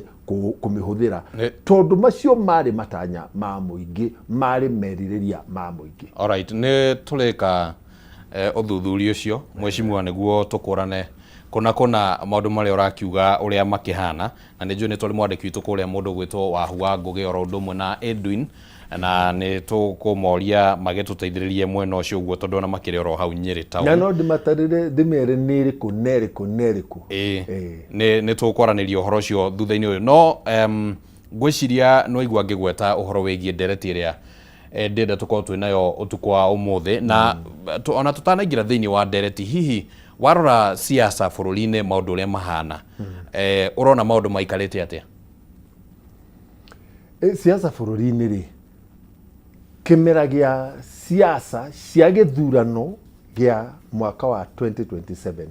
kũmĩhũthĩra tondũ macio marĩ matanya ma mũingĩ, marĩ merirĩria ma mũingĩ. Nĩ tũrĩka ũthuthuria ũcio mheshimiwa nĩguo tũkũrane kuna maũndũ marĩa ũrakiuga ũrĩa makĩhana, na nĩ njũĩ nĩ tũrĩ mwandĩki witũ kũrĩa mũndũ gwĩtwo Wahua Ngũgĩ oro ũndũ ũmwe na Edwin, na nĩ tũkũmoria magĩtũteithĩrĩrie mwena ũcio ũguo tondũ ona makĩrĩ oro hau Nyĩrĩ town. Na no ndĩmatarĩre ndĩmere nĩ ĩrĩkũ. Nĩ tũkwaranĩria ũhoro ũcio thutha-inĩ ũyũ. No ngwĩciria no igua ngĩgweta ũhoro wĩgiĩ ndereti ĩrĩa ndĩrenda tũkorwo twĩ nayo ũtukũ wa ũmũthĩ, na ona tũtanaingĩra thĩinĩ wa ndereti, hihi warora siasa bũrũri-inĩ maũndũ ũrĩa mahana, ũrona maũndũ maikarĩte atĩa? Siasa bũrũri-inĩ rĩ, kĩmera gĩa siasa cia gĩthurano gĩa mwaka wa 2027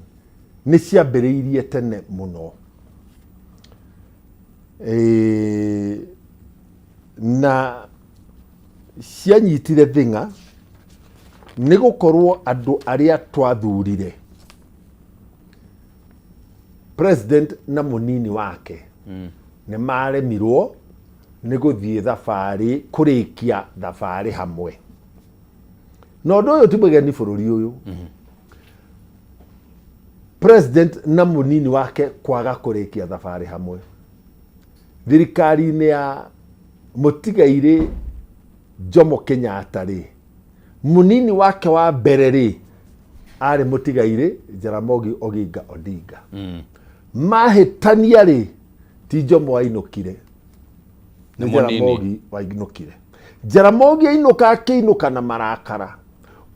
nĩ ciambĩrĩirie tene mũno, na cianyitire thĩng'a nĩ gũkorwo andũ arĩa twathurire president na mũnini wake nĩ maremirwo nĩ gũthiĩ thabarĩ, kũrĩkia thabarĩ hamwe. Na ũndũ ũyũ ti mũgeni bũrũri ũyũ. President na mũnini wake kwaga kũrĩkia thabarĩ hamwe. Thirikari-inĩ ya mũtigairĩ Jomo Kenyatta rĩ, mũnini wake wa mbere rĩ arĩ mũtigairĩ Jaramogi Oginga Odinga. Mahĩtania rĩ ti Jomo ainũkire, nĩ Jaramogi wainũkire. Jaramogi akĩinũka na marakara,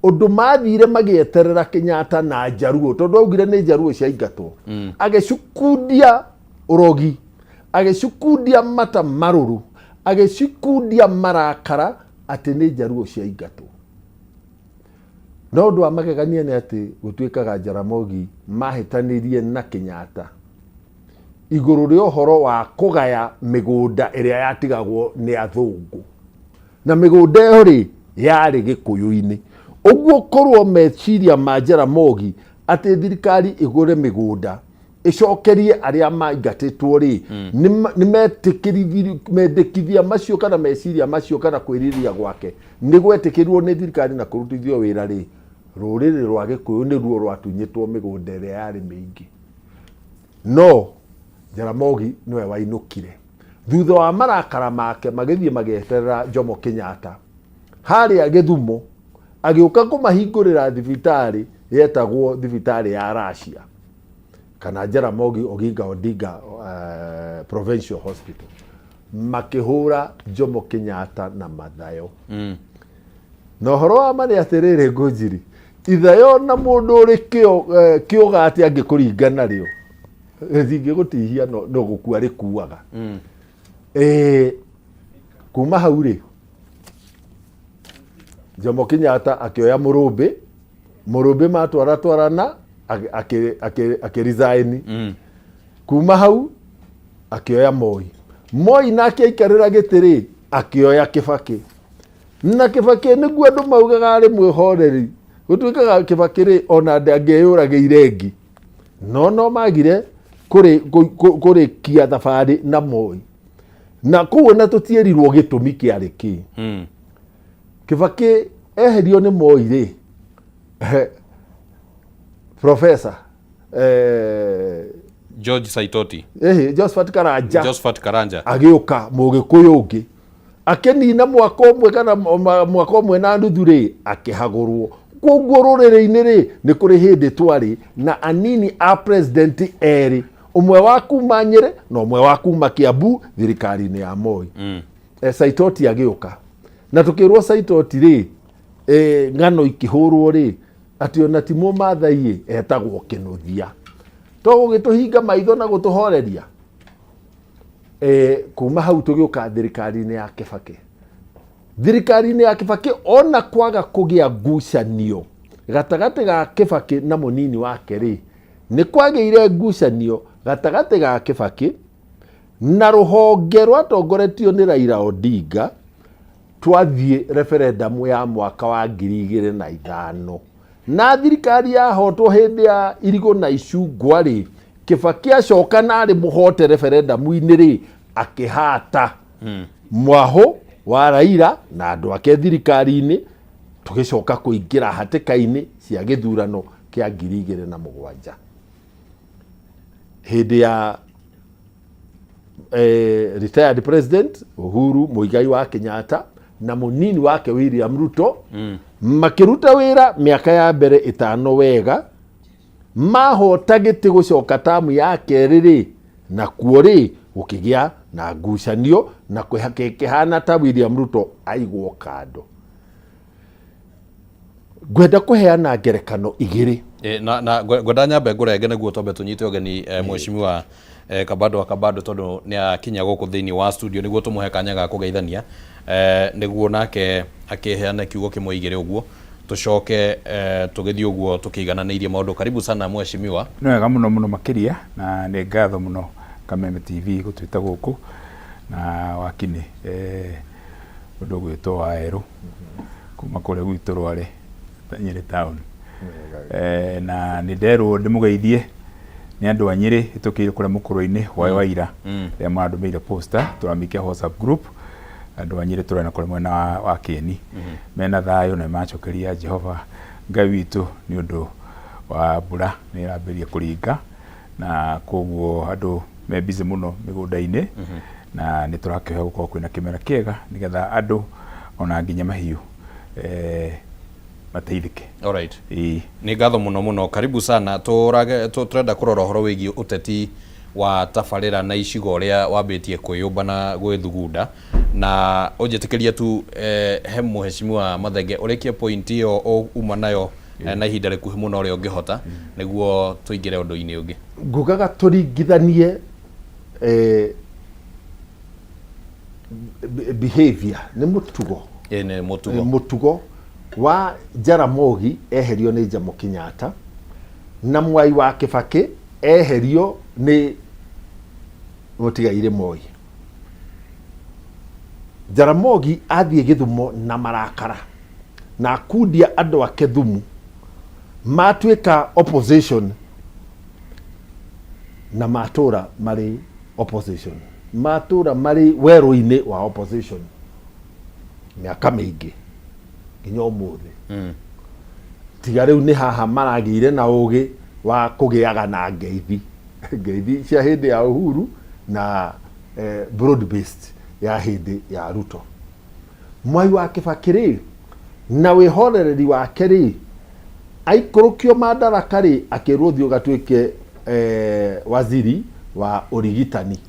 ũndũ mathire magĩeterera Kenyatta na Njaruo, tondũ augire nĩ Njaruo ciaingatwo, agĩcukundia ũrogi, agĩcukundia mata marũrũ, agĩcukundia marakara atĩ nĩ Njaruo ciaingatwo. No ũndũ wa magegania nĩ atĩ gũtuĩkaga Jaramogi mahĩtanĩrie na Kenyatta igũrũ rĩa ũhoro wa kũgaya mĩgũnda ĩrĩa yatigagwo nĩ athũngũ, na mĩgũnda ĩyo rĩ yarĩ Gĩkũyũ-inĩ. Ũguo korwo meciria ma Jaramogi atĩ thirikari ĩgũre mĩgũnda ĩcokerie arĩa maingatĩtwo rĩ, nĩ mendekithia macio kana meciria macio kana kwĩrirĩria gwake nĩ gwetĩkĩrwo nĩ thirikari na kũrutithio wĩra rĩ, rũrĩrĩ rwa Gĩkũyũ nĩruo rwatunyĩtwo mĩgũnda ĩrĩa yarĩ mĩingĩ. No Jaramogi nĩwe wainũkire thutha wa marakara make magĩthiĩ magĩeterera Jomo Kenyatta harĩa Gĩthumo, agĩũka kũmahingũrĩra thibitarĩ yetagwo thibitarĩ ya Russia kana Jaramogi Oginga Odinga Provincial Hospital, makĩhũra Jomo Kenyatta na mathayo. Na ũhoro wa marĩ atĩrĩrĩ Ngũnjiri, ithayo na mũndũ ũrĩ kĩũga atĩ angĩkũringana rĩo thingĩgũtihia no gũkua rĩkuaga. Kuma hau rĩ Jomo Kenyatta akĩoya mũrũmbĩ matwaratwarana akĩresign. Kuma hau akĩoya Moi nake aikarĩra gĩtĩ rĩ akĩoya Kĩbakĩ, na Kĩbakĩ nĩguo andũ maugaga arĩ mwĩhoreri, gũtuĩkaga Kĩbakĩ rĩ ona ndangĩyũragĩire ngi, no magire kuri kia thabari na Moi na kuona tutierirwo gitumi kiari ki Kibaki eherio ni Moi ri Professor George Saitoti Josephat Karanja agiuka mugikuyu ungi akenina mwaka umwe kana mwaka umwe na nuthu ri akihagurwo koguo ruriri-ini ri ni kuri hindi twari na anini a president eri umwe wa kuma Nyeri na umwe wa kuma Kiambu thirikari-ini ya Moi Saitoti agiuka na tukirwo Saitoti ri ngano ikihurwo ri ati ona ti Mumathai etagwo Kinuthia to gugituhinga maitho na gutuhoreria kuma hau tugiuka thirikari-ini ya Kibaki. Thirikari-ini ya Kibaki ona kwaga kugia ngucanio gatagati ga Kibaki na munini wake ri ni kwageire ngucanio gatagati ga Kibaki na ruhonge rwatongoretio ni Raila Odinga twathie referendum ya mwaka wa 2005 na thirikari yahotwo hindi ya Irigo na Icungwa ri Kibaki acoka na ari muhote referendum-ini ri akihata mwaho wa Raila na andu ake thirikari-ini tugicoka kuingira hatika-ini cia githurano kia 2007 hindi ya retired president Uhuru Muigai wa Kenyatta na munini wake William Ruto makiruta wira miaka ya mbere 5 wega mahota giti gucoka tamu ya keriri na kuori ukigia na ngucanio na kwihana ta William Ruto aigwo kando. Gwenda kuheana ngerekano igiri na gwenda nyambe ngurenge niguo tombe tunyite ogeni mheshimiwa Kabado tondu ni akinya guku thiini wa studio niguo tumuhe kanya ga kugeithania niguo nake akiheana kiugo kimwe igiri uguo tucoke tugithii uguo tukigananirie maundu. Karibu sana mheshimiwa. No wega muno makiria na ni ngatho muno Kameme TV gutwita guku na wakini undu gwitwo wa Eru kuma kure gwitu Rware Nyeri town na ni nderwo ndimugeithie ni andu a Nyeri itukire kure mukuru-ini wa ira ya mandu meire poster turamikia WhatsApp group andu a Nyeri turena kure mwena wa Kieni mena thayo na machokeria Jehova Ngai witu ni undu wa mbura ni rambirie kuringa na koguo andu me busy muno migunda-ini na ni turakihoya gukorwo kwina kimera kiega nigetha andu ona nginya mahiu mateithike. Alright. Ni ngatho muno karibu sana turenda kurora horo wigi uteti wa tabarira na icigo ria wambitie kwiyumba na gwithugunda na unjitikiria tu he mheshimiwa Mathenge urekie point iyo uma nayo na ihinda rikuhi muno ria ungihota niguo tuingire undu-ini ungi. Ngugaga turingithanie behavior ni mutugo ni mutugo wa Jaramogi eherio ni Jomo Kenyatta na Mwai wa Kibaki eherio ni Mutigaire Moi. Jaramogi athie Githumo na marakara na kundia andu ake Thumu matwika opposition na matura mari opposition matura mari weru-ini wa opposition miaka mingi nginya umuthi tiga riu ni haha maragire na ugi wa kugiaga na ngeithi cia hindi ya Uhuru na broad based ya hindi ya Ruto. Mwai wa Kibaki ri na wihorereri wake ri aikurukio madaraka ri akirwo thio gatwike waziri wa urigitani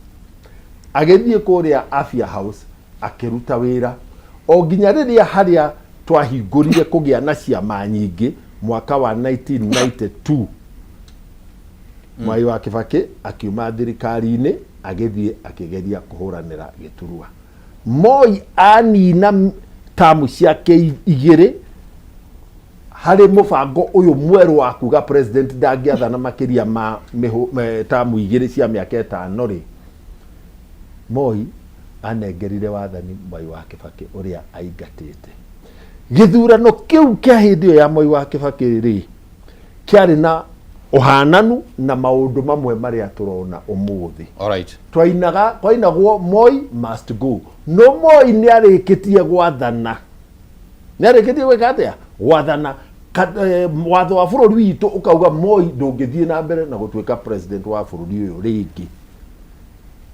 agithie kuria Afya House akiruta wira o nginya riria haria twahingurire kugia na ciama nyingi mwaka wa 1992 Mwai wa Kibaki akiuma thirikari-ini agithie akigeria kuhuranira giturua. Moi anina tamu ciake igiri hari mubango uyu mweru wa kuga president ndangiathana makiria ma tamu igiri cia miaka 5 ri Moi anengerire wathani Mwai wa Kibaki uria aingatite. Githurano kiu kia hindi ya Mwai wa Kibaki ri kiari na uhananu na maundu mamwe maria turona umuthi. Alright. Twainagwo Moi must go. No Moi ni arikitie gwathana. Ni arikitie gwikatia gwathana. Watho wa bururi witu ukauga Moi ndungithie na mbere na gutuika president wa bururi uyu ringi.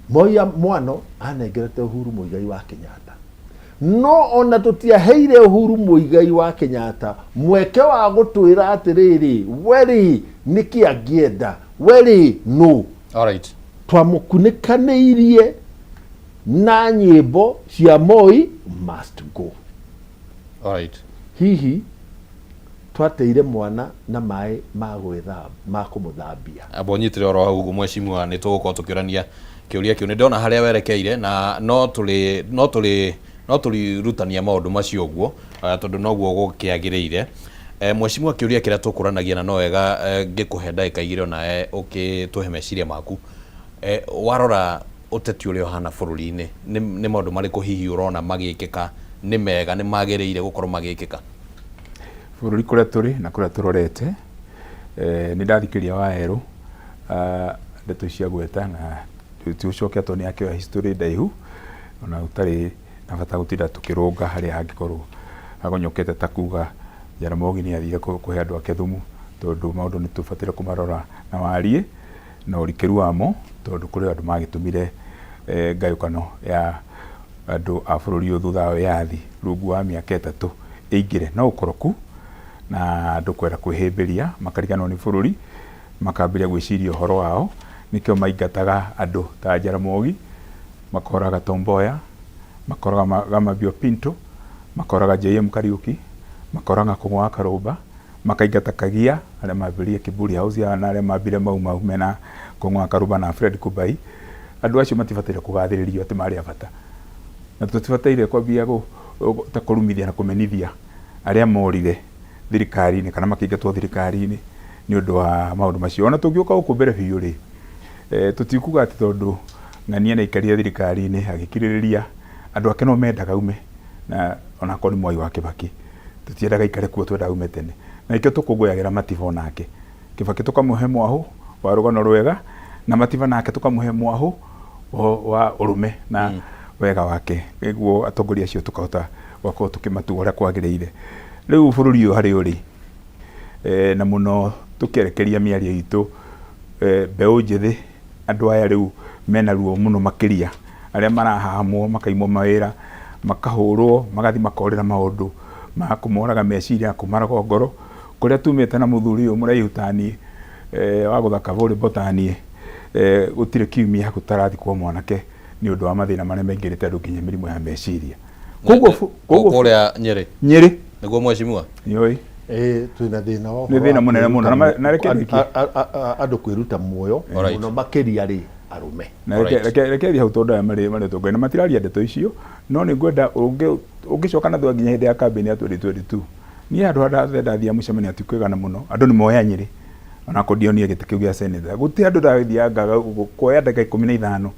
Moi mwano anengerete Uhuru Muigai wa Kenyatta. No ona tutiaheire Uhuru Muigai wa Kenyatta mweke wa gutwira atiriri weri niki angienda weri no. Alright. Twamukunikanirie na nyimbo cia Moi must go. Alright. Hihi twateire mwana na mai ma gwithamba ma kumuthambia. Abonyitire oro hau mweshimwa ni tugukorwo tukiurania kiuria kiu ni ndona haria werekeire na no tuli rutania maundu macio guo tondu noguo gukiagiriire. Mweshimwa kiuria kiria tukuranagia na no wega ngikuhe ndagika igire ona ukituhe meciria maku. Warora uteti uria hana bururi-ini ni maundu mariku hihi urona magikika ni mega ni magiriire gukorwo magikika bururi kuria turi na kuria turorete? Ni ndathikiria Waweru ndeto cia gweta na tucokia toni yake ya history ndaihu ona utari na bata gutinda tukirunga haria hangikorwo agonyokete ta kuga Jaramogi ni athire kuhe andu ake thumu tondu maundu ni tubatire kumarora na warie na urikiru wamo tondu kuri andu magitumire ngayukano ya andu a bururi uyu thutha wa yathi rungu wa miaka 3 ingire na ukoroku na andu kwenda kwihimbiria makariganwo ni bururi makambiria gwiciria uhoro wao nikio maingataga andu ta Jaramogi makoraga Tom Mboya makoraga Mabio Pinto makoraga JM Kariuki makoraga Kung'wa Karumba makaingatakagia aria mambirie Kiburi House ya na aria mambire mau mena Kung'wa Karumba na Fred Kubai. Andu acio matibatire kugathiririo ati mari abata na tutibataire kwambia ta kurumithia na kumenithia aria morire thirikari-ini kana makiingatwo thirikari-ini ni undu wa maundu macio. Ona tungiuka guku mbere biu ri tutikuga ati tondu ng'ania na ikaria thirikari-ini agikiririria andu ake no mendaga ume na ona ko ni Mwai wa Kibaki tutiendaga ikare kuo twenda ume tene na ikio tukunguyagira Matiba nake Kibaki tukamuhe mwahu wa rugano rwega na Matiba nake tukamuhe mwahu wa urume na wega wake niguo atongoria acio tukahota wakorwo tukimatu uria kwagiriire. Riu bururi uyu hari uri na muno tukierekeria miario itu mbeu njithi andu aya riu mena ruo muno makiria aria marahamwo makaimwo mawira makahurwo magathi makorera maundu ma kumoraga meciria kumaraga ngoro kuria tumite na muthuri uyu muraihu tani wa guthaka volleyball tani gutire kiumia gutarathi kwa mwanake ni undu wa mathina maria maingirite andu nginya mirimu ya meciria koguo kuria Nyeri niguo mweshimwa nioi twina thina wa ni thina munene muno na reke andu kwiruta muoyo muno makiria ri arume na reke hau tondu aya mari tongo na matiraria ndeto icio no ni ngwenda ungicoka na thwa nginya hindi ya campaign ya 2022 ni andu ndathia mucemania atikwigana muno andu ni moya Nyeri ona kodionia giti kiu gia senator guti andu ndathianga kuoya ndagika 15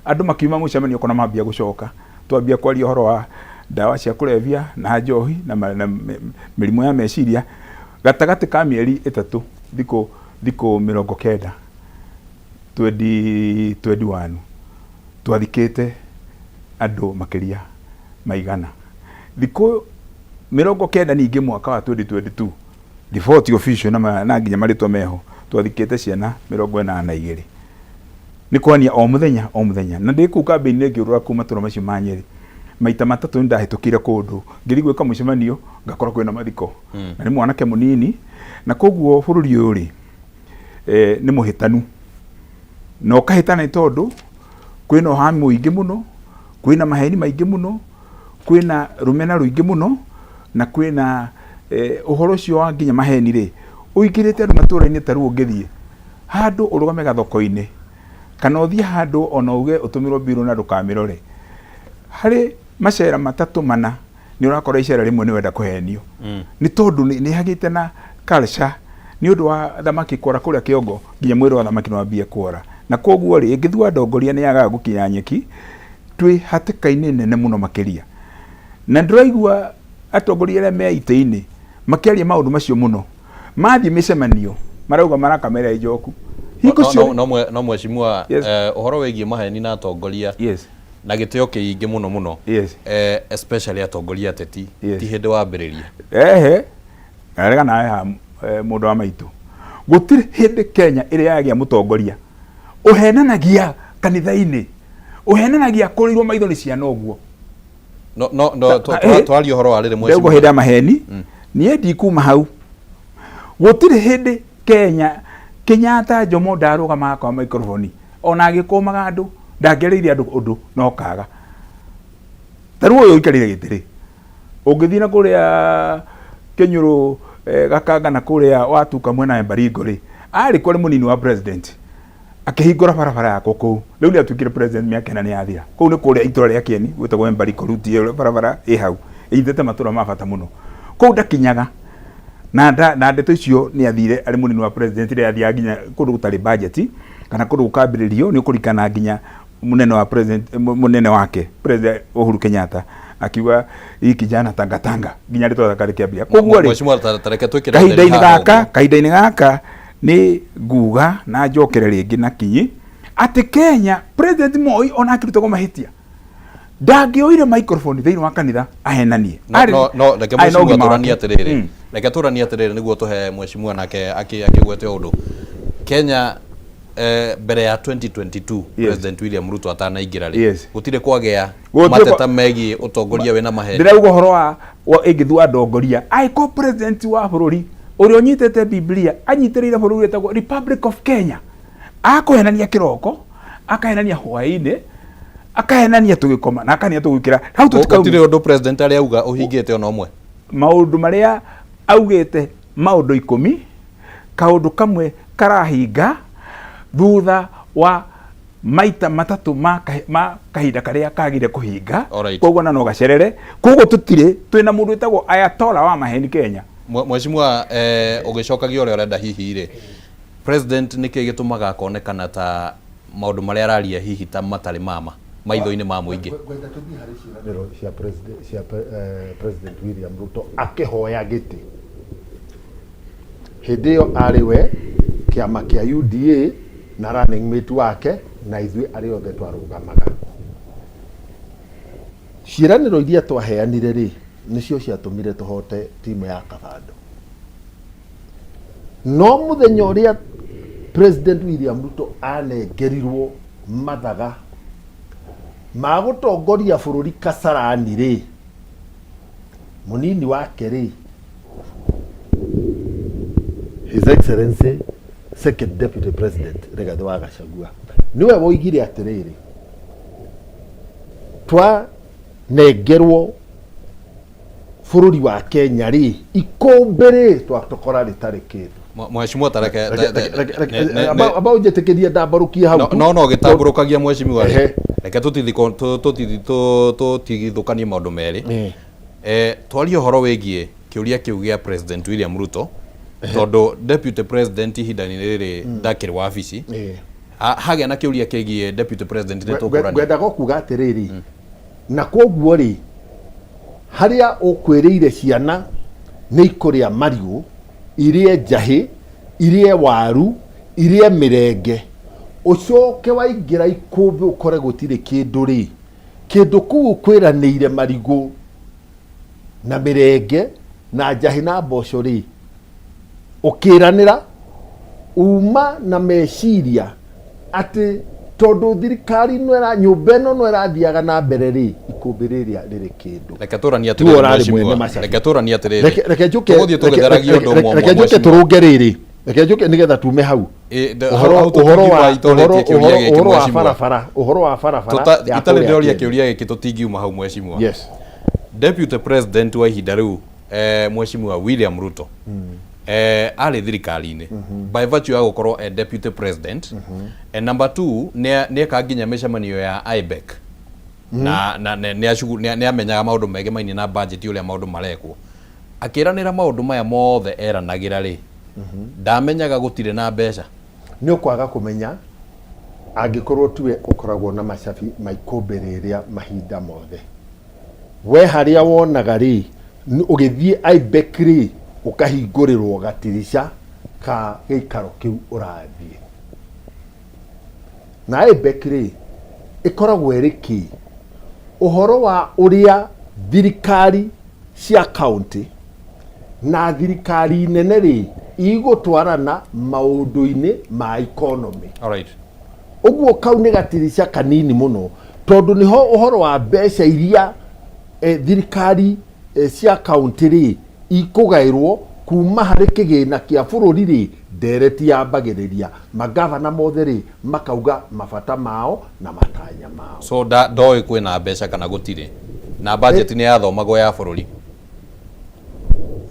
andu makiuma mucemania kona mambia gucoka twambia kwaria horo wa dawa cia kulevya na njohi na mirimu ya meciria gatagati ka mieri 3 thiko 90 2021 twathikite andu makiria maigana thiko 90 ningi mwaka wa 2022 report official na nginya maritwa meho twathikite ciana 42 ni kwania o muthenya na ndiku campaign ngiurura kuma turo macio ma Nyeri maita matatu ndahitukire kundu ngirigweka mucemanio ngakora kwina mathiko na ni mwanake munini na koguo bururi uyu ri ni muhitanu no kahitana tondu kwina uhami muingi muno kwina maheni maingi muno kwina rumena ruingi muno na kwina uhoro cio wa nginya maheni ri uigirite andu matura-ini taru ngithie handu urugame gathoko-ini kana uthie handu ona uge utumirwo biro na ndukamirore hari macera matatu mana ni urakora icera rimwe ni wenda kuhenio ni tondu ni hagite na culture ni undu wa thamaki kwora kuria kiongo nginya mwiri wa thamaki no ambie kwora na koguo ri ngithua ndongoria ni yaga gukinya nyeki twi hatikaini nene muno makiria na ndiraigua atongoria aria me ite-ini makiaria maundu macio muno mathie micemanio marauga marakamera ijoku no mweshimua uhoro wegie maheni na atongoria na gitio kiingi muno especially atongoria ateti ti hindi wambiriria arega nawe mundu wa maitu gutiri hindi Kenya iri yagia mutongoria uhenanagia kanitha-ini uhenanagia kurirwo maitho ni ciana uguo twari uhoro wa riri mweshimua hindi maheni nie ndikuma hau gutiri hindi Kenya Kenyatta Jomo ndarugama kwa microphone ona agikumaga andu ndangeriithia andu undu no kaga taru uyu ikarire gitiri ungithina kuria Kenyuru gakanga na kuria watuka mwena Baringo ri ari kuri munini wa president akihingura barabara yako kuu riu ni atukire president miaka ina ni yathira kuu ni kuria itura ria Kieni gwitagwo Baringo ruti barabara i hau ithete matura mabata muno kuu ndakinyaga na ndeto icio ni athire ari munini wa president ria athia nginya kundu gutari budget kana kundu gukambiririo ni kurikana nginya munene wa president munene wake president Uhuru Kenyatta akiwa hii kijana tangatanga nginya rito thakarikia bia koguo ri kahinda-ini gaka ni nguga na njokere ringi na kinyi ati Kenya president Moi ona akirutagwo mahitia ndangioire microphone thiini wa kanitha ahenanie no reke mweshimua turania atiriri reke turania atiriri niguo tuhe mweshimua nake akigwete undu Kenya mbere ya 2022 President William Ruto atanaingira ri gutire kwagea mateta megi utongoria wena maheni ndirauga horo wa ingithua ndongoria aiko president wa bururi uri onyitete Biblia anyitirire bururi etagwo Republic of Kenya akohenania kiroko akahenania hwaini akahenania tugikoma na akania tugikira hau tutikauga undu president ari auga uhingite ona umwe maundu maria augite maundu 10 kaundu kamwe karahinga thutha wa maita matatu ma kahinda karia kagire kuhinga koguo na no gacerere koguo tutire twina mundu etagwo Ayatollah wa maheni Kenya mweshimua ugicokagia uri urenda hihi ri president niki gitumaga konekana ta maundu maria araria hihi ta matari mama maitho-ini ma muingi gwenda tuthii hari ciraniro cia president William Ruto akihoya giti hindi iyo ariwe kiama kia UDA na running mate wake na ithui ari othe twarugamaga ciraniro iria twaheanire ri nicio ciatumire tuhote timu ya Kabando no muthenya uria president William Ruto anengerirwo mathaga ma gutongoria bururi Kasarani ri munini wake ri His Excellency Second Deputy President Rigathi wa Gachagua niwe woigire atiriri twa nengerwo bururi wa Kenya ri ikumbiri twatokora ritari kindu mweshimua tareke aba njetikirie ndambarukie hau no gitamburukagia mweshimua reke tutithukanie maundu meri twarie horo wigie kiuria kiu gia President William Ruto tondu deputy president hindani riri ndakiri wabici hagia na kiuria kigie deputy president nitukurania gwendaga kuga atiriri na koguo ri haria ukwiriire ciana ni ikuria marigu irie njahi irie waru irie mirenge ucoke waingira ikumbi ukore gutire kindu ri kindu kuu kwiraniire marigu na mirenge na njahi na mboco ri ukiranira uma na meciria ati tondu thirikari no era nyumba ino no irathiaga na mbere ri ikumbi riria riri kindu reke turania atiriri reke njuke turunge riri reke njuke nigetha tume hau uhoro wa barabara itari ndoria kiuria giki tutingiuma hau mweshimua deputy president wa ihinda riu mweshimua William Ruto ari thirikari-ini by virtue ya gukorwo deputy president and number 2 ni kanginya micemanio ya IBEC na ni amenyaga maundu mege maini na budget uria maundu marekwo akiranira maundu maya mothe eranagira ri ndamenyaga gutire na mbeca ni ukwaga kumenya angikorwo tuwe ukoragwo na macabi maikumbiriria mahinda mothe we haria wonaga ri ugithie IBEC ri ukahingurirwo gatirisha ka gĩikaro kĩu ũrathiĩ. Na IBEC rĩ ĩkoragwo ĩrĩ kĩ ũhoro wa ũrĩa thirikari cia kaunti na thirikari nene rĩ igũtwarana maũndũ-inĩ ma economy. Alright. Ũguo kau nĩ gatirica kanini mũno tondũ nĩho ũhoro wa mbeca iria thirikari cia kaunti rĩ ikũgaĩrwo kuma harĩ kĩgĩna kĩa bũrũri rĩ ndereti yambagĩrĩria magavana mothe rĩ makauga mabata mao na matanya mao. So ndoĩ kwĩna mbeca kana gũtirĩ na budget nĩ yathomagwo ya bũrũri.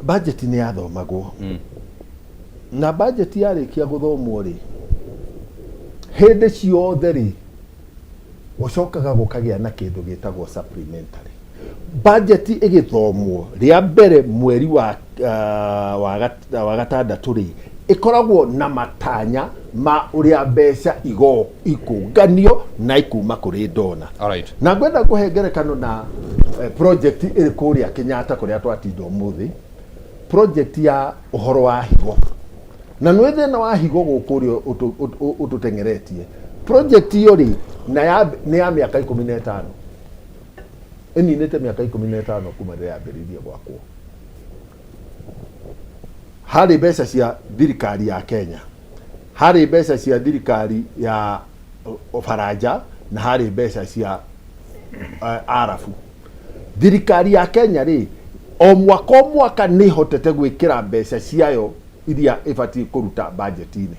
Budget nĩ yathomagwo na budget yarĩkia gũthomwo rĩ hĩndĩ ciothe rĩ gũcokaga gũkagĩa na kĩndũ gĩtagwo supplementary. Budget ĩgĩthomwo rĩa mbere mweri wa gatandatũ rĩ ĩkoragwo na matanya ma ũrĩa mbeca ikũnganio na ikuma kũrĩ ndona. Alright. Na ngwenda kũhe ngerekano na project ĩrĩ kũrĩa Kenyatta kũrĩa twatinda ũmũthĩ, project ya ũhoro wa higo. Na nĩ thĩna wa higo gũkũ rĩo ũtũtengeretie. Project iyo rĩ nĩ ya mĩaka 15. Ĩninĩte mĩaka 15 kuma rĩrĩa yambĩrĩirie gwakwo. Harĩ mbeca cia thirikari ya Kenya, harĩ mbeca cia thirikari ya Faranja na harĩ mbeca cia Arabu. Thirikari ya Kenya rĩ o mwaka nĩ hotete gwĩkĩra mbeca ciayo iria ĩbatiĩ kũruta budget-inĩ.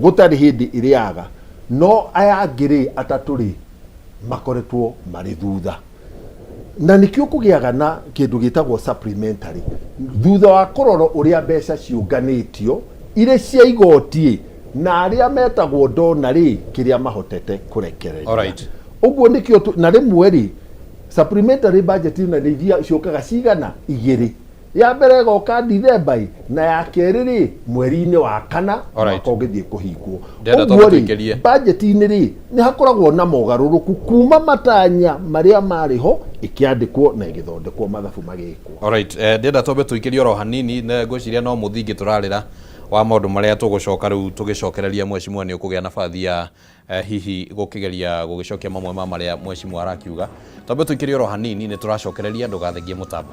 Gũtarĩ hĩndĩ ĩrĩaga no aya angĩ atatũ rĩ makoretwo marĩ thutha. Na nĩkĩo kũgĩaga na kĩndũ gĩtagwo supplementary thutha wa kũrorwo ũrĩa mbeca ciũnganĩtio irĩ cia igoti na arĩa metagwo ndona rĩ kĩrĩa mahotete kũrekereria. Alright. Ũguo nĩkĩo na rĩmwe rĩ supplementary budget na nĩ iria ciũkaga cigana igĩrĩ. Ya mbere goka December na ya kerĩ rĩ mweri-inĩ wa kana mwaka ũgĩthiĩ kũhingwo. Ũguo rĩ budget-inĩ rĩ nĩ hakoragwo na mogarũrũku kuma matanya marĩa marĩho ikiandikwo na igithondekwo mathabu magĩkwo. Alright, ndenda tobe tuikirie oro hanini na ngwiciria no muthingi turarira wa maundu maria tugucoka riu tugicokereria mweshimwa ni ukugea nabathi ya hihi gukigeria gugicokia mamwe ma maria mweshimwa arakiuga. Tobe tuikirie oro hanini ni turacokereria ndugathengie mutambo.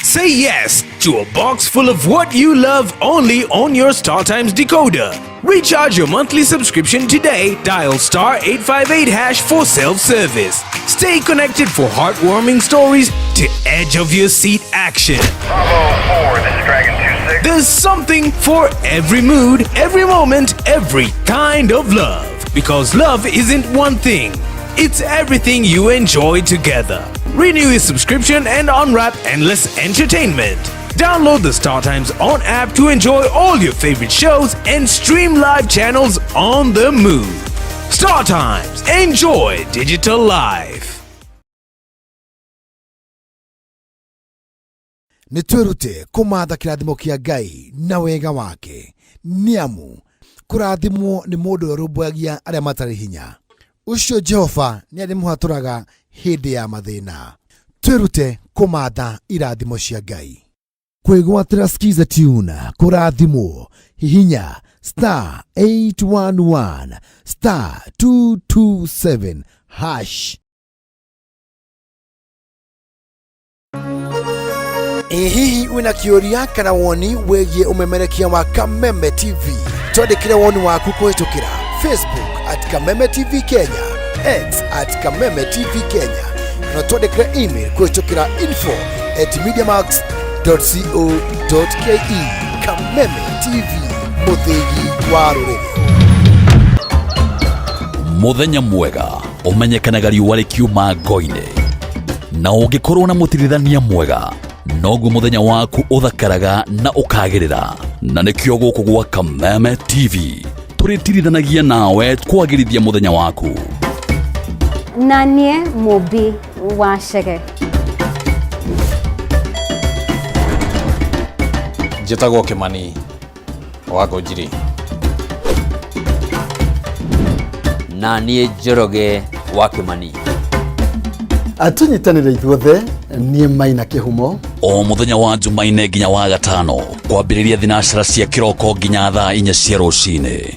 Say yes to a box full of what you love only on your StarTimes decoder. Recharge your monthly subscription today. Dial *858# for self-service. Stay connected for heartwarming stories to edge of your seat action. Bravo 4, this is Dragon 26. There's something for every mood, every moment, every kind of love. Because love isn't one thing. It's everything you enjoy together. Renew your subscription and unwrap endless entertainment. Download the StarTimes On app to enjoy all your favorite shows and stream live channels on the move. StarTimes. Enjoy digital life. Nitwerute kumatha kirathimo kia Ngai na wega wake. Niamu kurathimwo ni mundu urumbuagia aria matari hinya. Ucio Jehova ni arimuhaturaga hindi ya mathina. Twerute kumatha irathimo cia Ngai. Kwigwatira skiza tune kurathimwo hihinya *811 *227#. Hihi wina kĩũria kana woni wĩgiĩ umemerekia wa Kameme TV, twandĩkĩre woni waku kũhĩtũkĩra Facebook @Kameme TV Kenya, X @Kameme TV Kenya, na twandĩkĩre email kũhĩtũkĩra info@mediamax.co.ke. Kameme TV, mũthĩgi wa rũrĩrĩ. Muthenya mwega umenyekanaga riũa rĩkiuma ngo-inĩ, na ũngĩkorwo na mũtirithania mwega noguo muthenya waku uthakaraga na ukagirira. na nĩkĩo gũkũ gwa Kameme TV tũrĩtirithanagia nawe kwagĩrithia mũthenya waku. Na niĩ Mũmbi wa Chege. Njĩtagwo Kĩmani wa Ngũnjiri. Na niĩ Njoroge wa Kĩmani. Atunyitanĩre ithuothe niĩ Maina Kĩhumo. O mũthenya wa Jumaine nginya wa Gatano kwambĩrĩria thinacara cia kĩroko nginya thaa 4 cia rũcinĩ.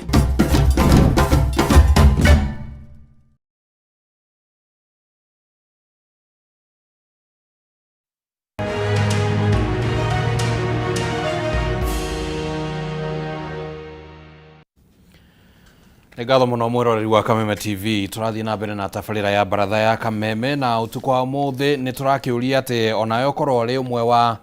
Ngatho muno mwiroreri wa Kameme TV. Turathii na mbere na tabarĩra ya baratha ya Kameme, na utuko wa mũthĩ nĩ tũrakĩũria atĩ onayo korwo rĩ ũmwe wa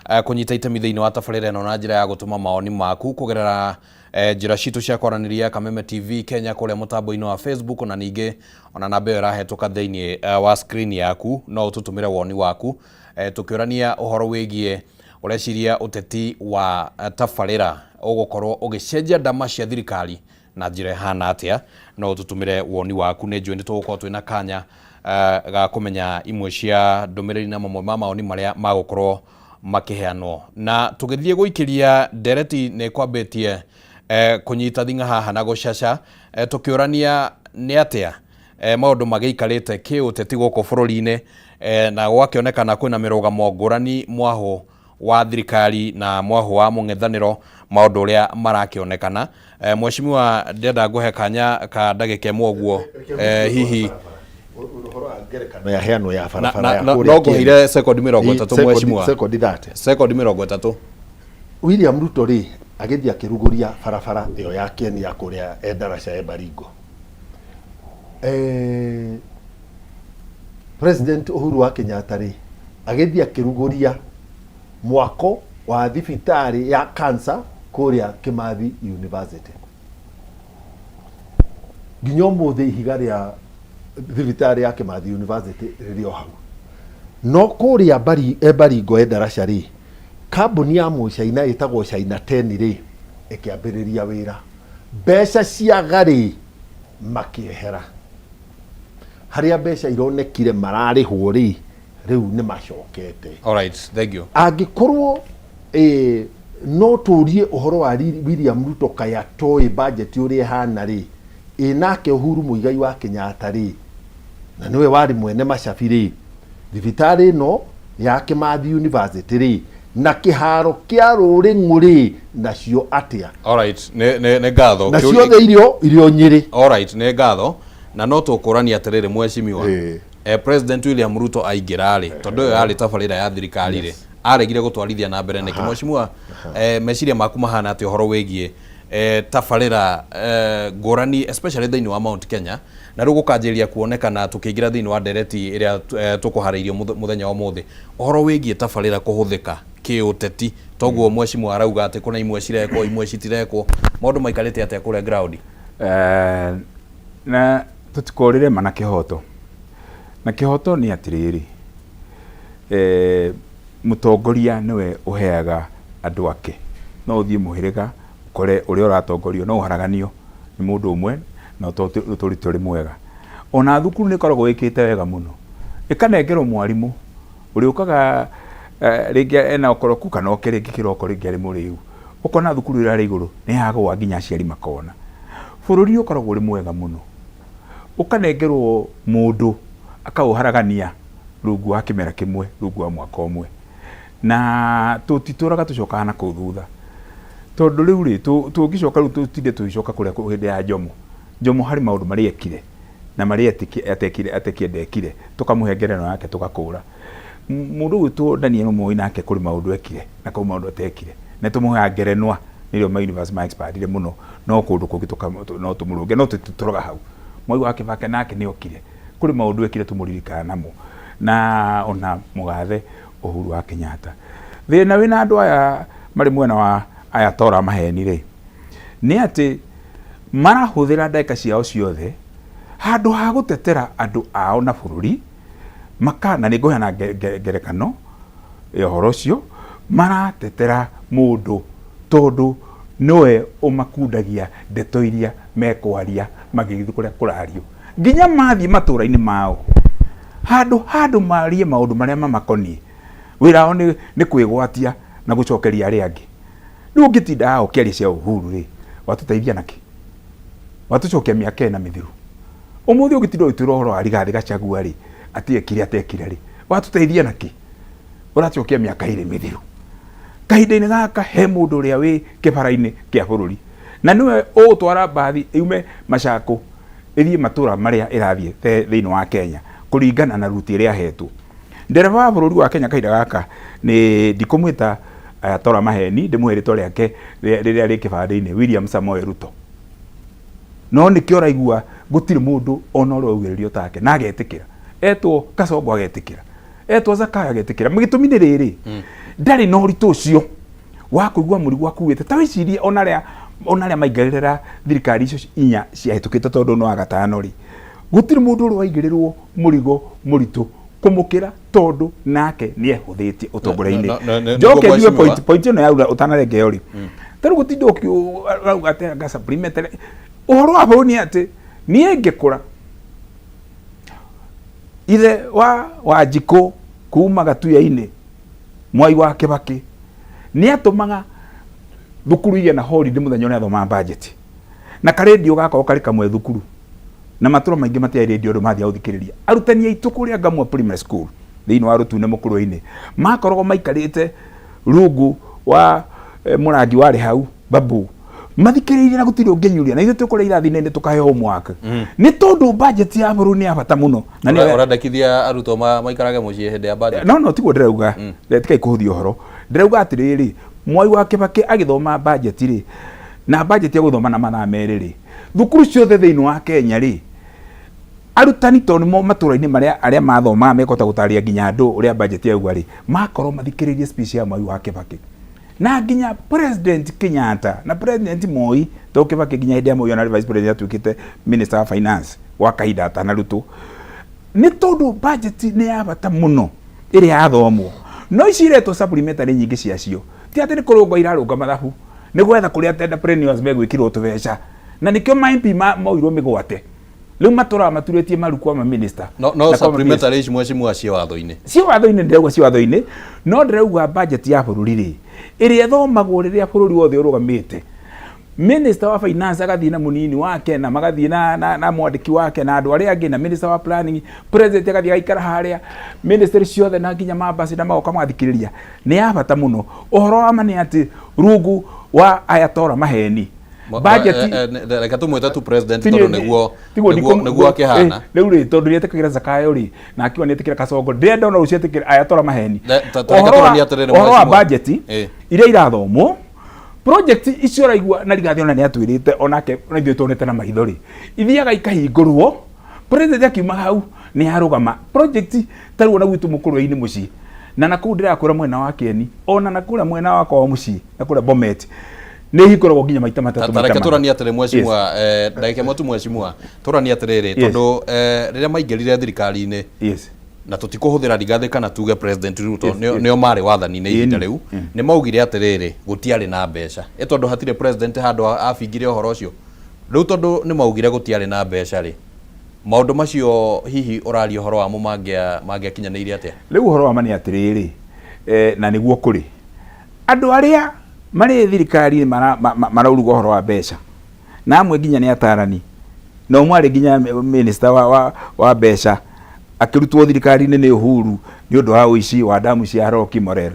kũnyita itemi thĩinĩ wa tabarĩra ĩno na njĩra ya gũtũma maoni maku kũgerera njĩra citũ cia kwaranĩria Kameme TV Kenya kũrĩa mũtambo-inĩ wa Facebook, na ningĩ ona namba ĩyo ĩrahetũka thĩinĩ wa screen yaku no ũtũtũmĩre woni waku tũkĩũrania ũhoro wĩgiĩ ũreciria ũteti wa tabarĩra ũgũkorwo ũgĩcenjia ndama cia thirikari na njĩra hana atia. No tutumire woni waku. Nĩ njũĩ nĩ tũgũkorwo twĩna kanya ga kũmenya imwe cia ndũmĩrĩri na mamwe ma maoni marĩa magũkorwo makĩheanwo, na tũgĩthiĩ gũikĩria ndereti nĩ kwambĩtie kũnyita thing'a haha na gũcaca tũkĩũrania nĩ atĩa maũndũ magĩikarĩte kĩũteti gũkũ bũrũri-inĩ na gwakĩonekana kwĩna mĩrũgamo ngũrani mwaho wa thirikari na mwaho wa mũng'ethanĩro maũndũ ũrĩa marakĩonekana. Mheshimiwa ndenda ngũhe kanya ka ndagĩka ĩmwe ũguo hihi ya heano ya barabara ya kũrĩa no ngũheire sekondi 30 mheshimiwa, sekondi 30 sekondi 30. William Ruto rĩ agĩthiĩ akĩrugũria barabara ĩyo ya Kenya kũrĩa Endaraca Baringo. President Uhuru wa Kenyatta rĩ agĩthiĩ akĩrugũria mwako wa thibitarĩ ya cancer kũrĩa Kimathi University. Nginya ũmũthĩ ihiga rĩa thibitarĩ ya Kimathi University rĩrĩ o hau. No kũrĩa Baringo Endaraca rĩ kambuni ya mũcaina ĩtagwo China 10 rĩ ĩkĩambĩrĩria wĩra, mbeca cia gari makĩehera. Harĩa mbeca ironekire mararĩhwo rĩ rĩu nĩ macokete. All right, thank you. Angĩkorwo no tũrie ũhoro wa William Ruto kaya toĩ budget ũrĩa hana rĩ nake Uhuru Muigai wa Kenyatta rĩ na niwe wari mwene macabi rĩ thibitarĩ no ya Kimathi University rĩ na kĩharo kĩa Rũrĩng'ũ rĩ nacio atĩa. All right, nĩ ngatho na ciothe irio Nyĩrĩ. All right, nĩ ngatho na no tũkũrania atĩrĩrĩ mheshimiwa. President William Ruto aingĩra rĩ tondũ ĩyo yarĩ tabarĩra ya thirikari rĩ aregire gũtwarithia na mbere nĩkĩ mheshimiwa meciria maku mahana atĩ ũhoro wĩgiĩ tabarĩra ngũrani especially thĩinĩ wa Mount Kenya na rĩu gũkanjĩrĩria kuonekana tũkĩingĩra thĩinĩ wa ndereti ĩrĩa tũkũharĩirio mũthenya wa ũmũthĩ ũhoro wĩgiĩ tabarĩra kũhũthĩka kĩũteti toguo mheshimiwa arauga atĩ kuna imwe cirekwo imwe citirekwo maũndũ maikarĩte atĩa kũrĩa ground. Na tũtikorĩre mana kĩhoto na kĩhoto nĩ atĩrĩrĩ mũtongoria nĩwe ũheaga andũ ake. No ũthiĩ mũhĩrĩga ũkore ũrĩa ũratongorio no ũharaganio nĩ mũndũ ũmwe na ũtũrĩte ũrĩ mwega. Ona thukuru nĩ koragwo ĩkĩte wega mũno ĩkanengerwo mwarimũ ũrĩa ũkaga rĩngĩ ena ũkoroku kana oke rĩngĩ kĩroko rĩngĩ arĩ mũrĩu ũkona thukuru ĩrarĩ igũrũ nĩ yagwa nginya aciari makona. Bũrũri ũkoragwo ũrĩ mwega mũno ũkanengerwo mũndũ akaũharagania rungu wa kĩmera kĩmwe rungu wa mwaka ũmwe na tũtitũraga tũcokaga na kũu thutha tondũ rĩu rĩ tũngĩcoka rĩu tũtinde tũgĩcoka kũrĩa hĩndĩ ya Jomo harĩ maũndũ marĩa ekire na marĩa atekire tũkamũhe ngerenwa yake tũgakũra. Mũndũ witũ Daniel Moi nake kũrĩ maũndũ ekire na kũrĩ maũndũ atekire na tũmũhe ngerenwa nĩrĩo ma universe ma expired mũno no kũndũ kũngĩ no tũmũrũnge no tũtũraga hau. Mwai wa Kibaki nake nĩ okire kũrĩ maũndũ ekire tũmũririkana namo na ona mũgathe Uhuru wa Kenyatta. Thĩna wĩna andũ aya marĩ mwena wa aya tora maheni rĩ nĩ atĩ marahũthĩra ndagĩka ciao ciothe handũ ha gũtetera andũ ao na bũrũri makana nĩ ngũheana ngerekano ũhoro ũcio maratetera mũndũ tondu noe umakundagia ndeto iria mekwaria magithu kuria kurario nginya mathie matura-ini mao handu marie maundu maria mamakoni wira ni kwigwatia na gucokeria aria angi riu ngitinda hao kiaria cia uhuru ri watuteithia naki watucokia miaka na mithiru umuthi ugitinda uitura horo wa Rigathi Gachagua ri atiekire atekire ri watuteithia naki uracokia miaka iri mithiru kahinda-ini gaka he mundu uria wi kibara-ini kia bururi na niwe utwara mbathi iume Macako ithie matura maria irathie thiini wa Kenya kuringana na ruti iria hetwo ndereva wa bururi wa Kenya kahinda gaka ni ndikumwita Tora Maheni ndimuhe ritwa riake riria ri kibanda-ini William Samoei Ruto no nikio raigua gutiri mundu ona uri augiririo take na agetikira etwo Kasongo agetikira etwo Zakayo agetikira mugitumi ni riri ndari no ritu ucio wa kuigua murigu akuite ta wicirie onaria maigarira thirikari icio inya ciahitukite tondu no agatano ri gutiri mundu uri waigirirwo murigo muritu kumukira tondu nake ni ehuthitie utongoria-ini njoke ngiwe point ino yauga utanarengeo ri taru gutindo rauga ate supplementary uhoro wa bau ni ati ni engekura ithe wa Njiko kuma Gatuya-ini Mwai wa Kibaki ni atumaga thukuru iria na holiday muthenya uria athoma budget na karedio gako kari kamwe thukuru na matura maingi matia radio ndo mathia uthikiriria arutani aitu kuria Ngamwa primary school thiini wa Rutune Mukuru-ini makoragwo maikarite rungu wa murangi wari hau babu mathikiriria na gutiri ungenyuria na ithu tukore irathi nene tukahe homework ni tondu budget ya buru ni abata muno na ni urandakithia arutwo maikarage mucii hindi ya budget no tiguo ndirauga tikai kuhuthia uhoro ndirauga atiriri Mwai wa Kibaki agithoma budget ri na budget ya guthoma na mathaa meri ri thukuru ciothe thiini wa Kenya ri arutani tondu mo matura-ini maria aria mathoma mekota gutaria nginya andu uria budget yaugwa ri makorwo mathikiririe speech ya Mwai wa Kibaki na nginya President Kenyatta na President Moi to Kibaki nginya hindi ya Moi na Vice President atuikite Minister of Finance wa kahinda atanarutu ni tondu budget ni yabata muno iri yathomwo no iciretwo supplementary nyingi ciacio ti ati ni kurungwa irarunga mathabu ni gwetha kuria entrepreneurs megwikirwo tubeca na nikio MP moirwo migwate riu matura maturitie maruku ma minister no supplementary ici mweci mwacio watho-ini cio watho-ini ndirauga cio watho-ini no ndirauga budget ya bururi ri iri ethomagwo riria bururi wothe urugamite Minister wa Finance agathie na munini wake na magathie na mwandiki wake na andu aria angi na Minister wa Planning President agathie gaikara haria ministry ciothe na nginya mabasi na magoka magathikiriria ni abata muno uhoro wa mani ati rungu wa aya Tora Maheni budget reka tumwite tu president tondu niguo akihana riu ri tondu ni etikira Zakayo ri na akiwa ni etikira Kasongo ndirenda ona ucio etikira aya Tora Maheni uhoro wa budget iria irathomwo project icio raigua na Rigathi ona ni atwirite onake na ithuĩ tuonete na maithori ithiaga ikahingũrwo president akiuma hau ni arugama project taruo na gwitu Mukuru-ini mucii na nakuu ndirakwira mwena wa Kieni ona nakura mwena wa kwa mucii nakura Bomet ni hikoragwo nginya maita matatu tareke turania atire mwecimwa ndagike motu mwecimwa turania atiriri tondu riria maingirire thirikari-ini na tutikuhuthira Rigathi kana tuge President Ruto nio mari wathani-ini ihinda riu ni maugire atiriri gutiari na mbeca tondu hatire president handu abingire uhoro ucio riu tondu ni maugire gutiari na mbeca ri maundu macio hihi urario uhoro wamo mangiakinyaniire atia riu uhoro wa mani atiriri na niguo kuri andu aria mari thirikari marauruga uhoro wa mbeca na amwe nginya ni atarani no mwari nginya minister wa mbeca akirutwo thirikari-ini ni Uhuru ni undu wa uici wa damu cia Rocky Morel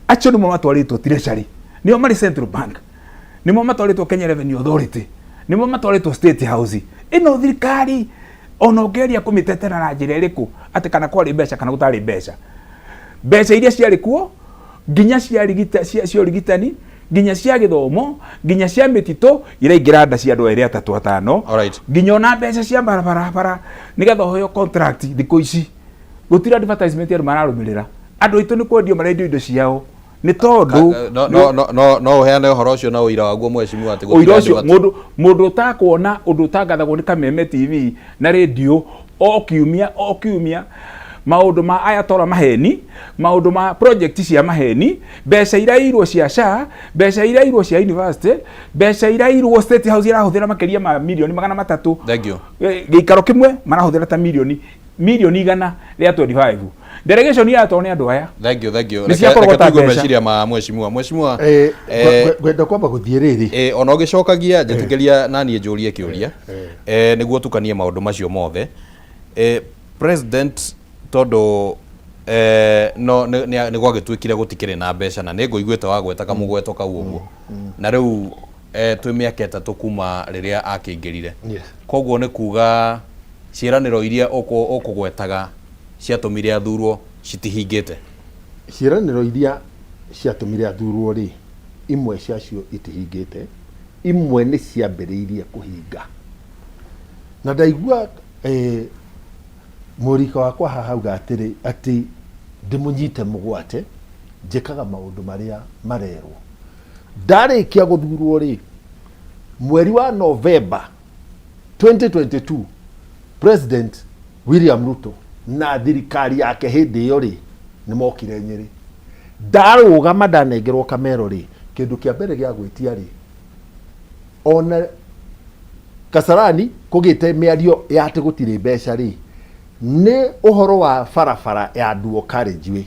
acio nimo matwaritwo treasury nio mari Central Bank nimo matwaritwo Kenya Revenue Authority nimo matwaritwo State House ino thirikari ona ungeria kumitetera na njira iriku ati kana kwari mbeca kana gutari mbeca iria ciari kuo nginya cia urigitani nginya cia githomo nginya cia mitito iraingira nda cia andu eri atatu atano nginya ona mbeca cia barabara nigetha hoyo contract thiko ici gutira advertisement ya mararumirira andu itu ni kwendio marendio indo ciao ni tondu no uheane uhoro ucio na uira waguo mwecimu ati uira ucio mundu utakwona undu utangathagwo ni Kameme TV na radio o kiumia maundu ma Ayatollah maheni, maundu ma project cia maheni, mbeca irairwo cia SHA, mbeca irairwo cia university, mbeca irairwo State House irahuthira makeria ma milioni 300. Thank you. Gikaro kimwe marahuthira ta milioni 100 ria 25. Delegation ya tone andu aya. Thank you. Reke tuigue meciria ma mheshimiwa. Gwenda kwamba guthie riri. Ona ugicokagia njetigeria nani njurie kiuria. Niguo tukanie maundu macio mothe. President todo no ni gwagitwikire gutikire na mbeca na niguiguite wa gweta kamugweto kau uguo. Na riu twi miaka 3 kuma riria akingirire. Koguo ni kuga ciraniro iria ukugwetaga ciatumire athurwo citihingite. Ciraniro iria ciatumire athurwo ri imwe ciacio itihingite, imwe ni ciambiriirie kuhinga. Na ndaigua murika wakwa hahauga atiri ati ndimunyite mugwate njikaga maundu maria marerwo. Ndarikia guthurwo ri mweri wa November 2022 President William Ruto na thirikari yake hindi iyo ri ni mokire Nyeri. Ndarugama ndanengerwo kamero ri kindu kia mbere gia gwitia ri ona Kasarani kugite miario ya ati gutire mbeca ri ni uhoro wa farafara ya Duo Carriageway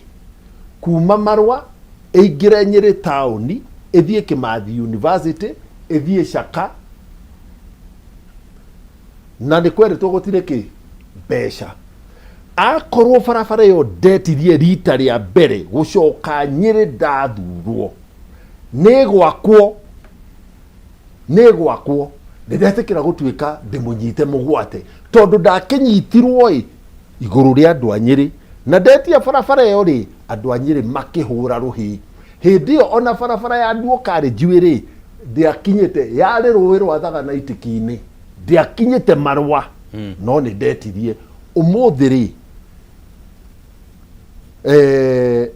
kuma Marwa ingire Nyeri town ithie Kimathi University ithie Shaka na ni kweretwo gutire ki mbeca. Akorwo farafara yo ndetirie rita ria mbere gucoka Nyeri ndathurwo ni gwakwo ndetekira gutwika ndimunyite mugwate tondu ndakinyitirwo iguru ria andu a Nyeri na ndetia farafara yo ri andu a Nyeri makihura ruhi. Hindi yo ona farafara ya Duo Carriageway ri ndiakinyite yari ruwi rwa Thagana itikini ndiakinyite Marwa no ni ndetirie umuthi ri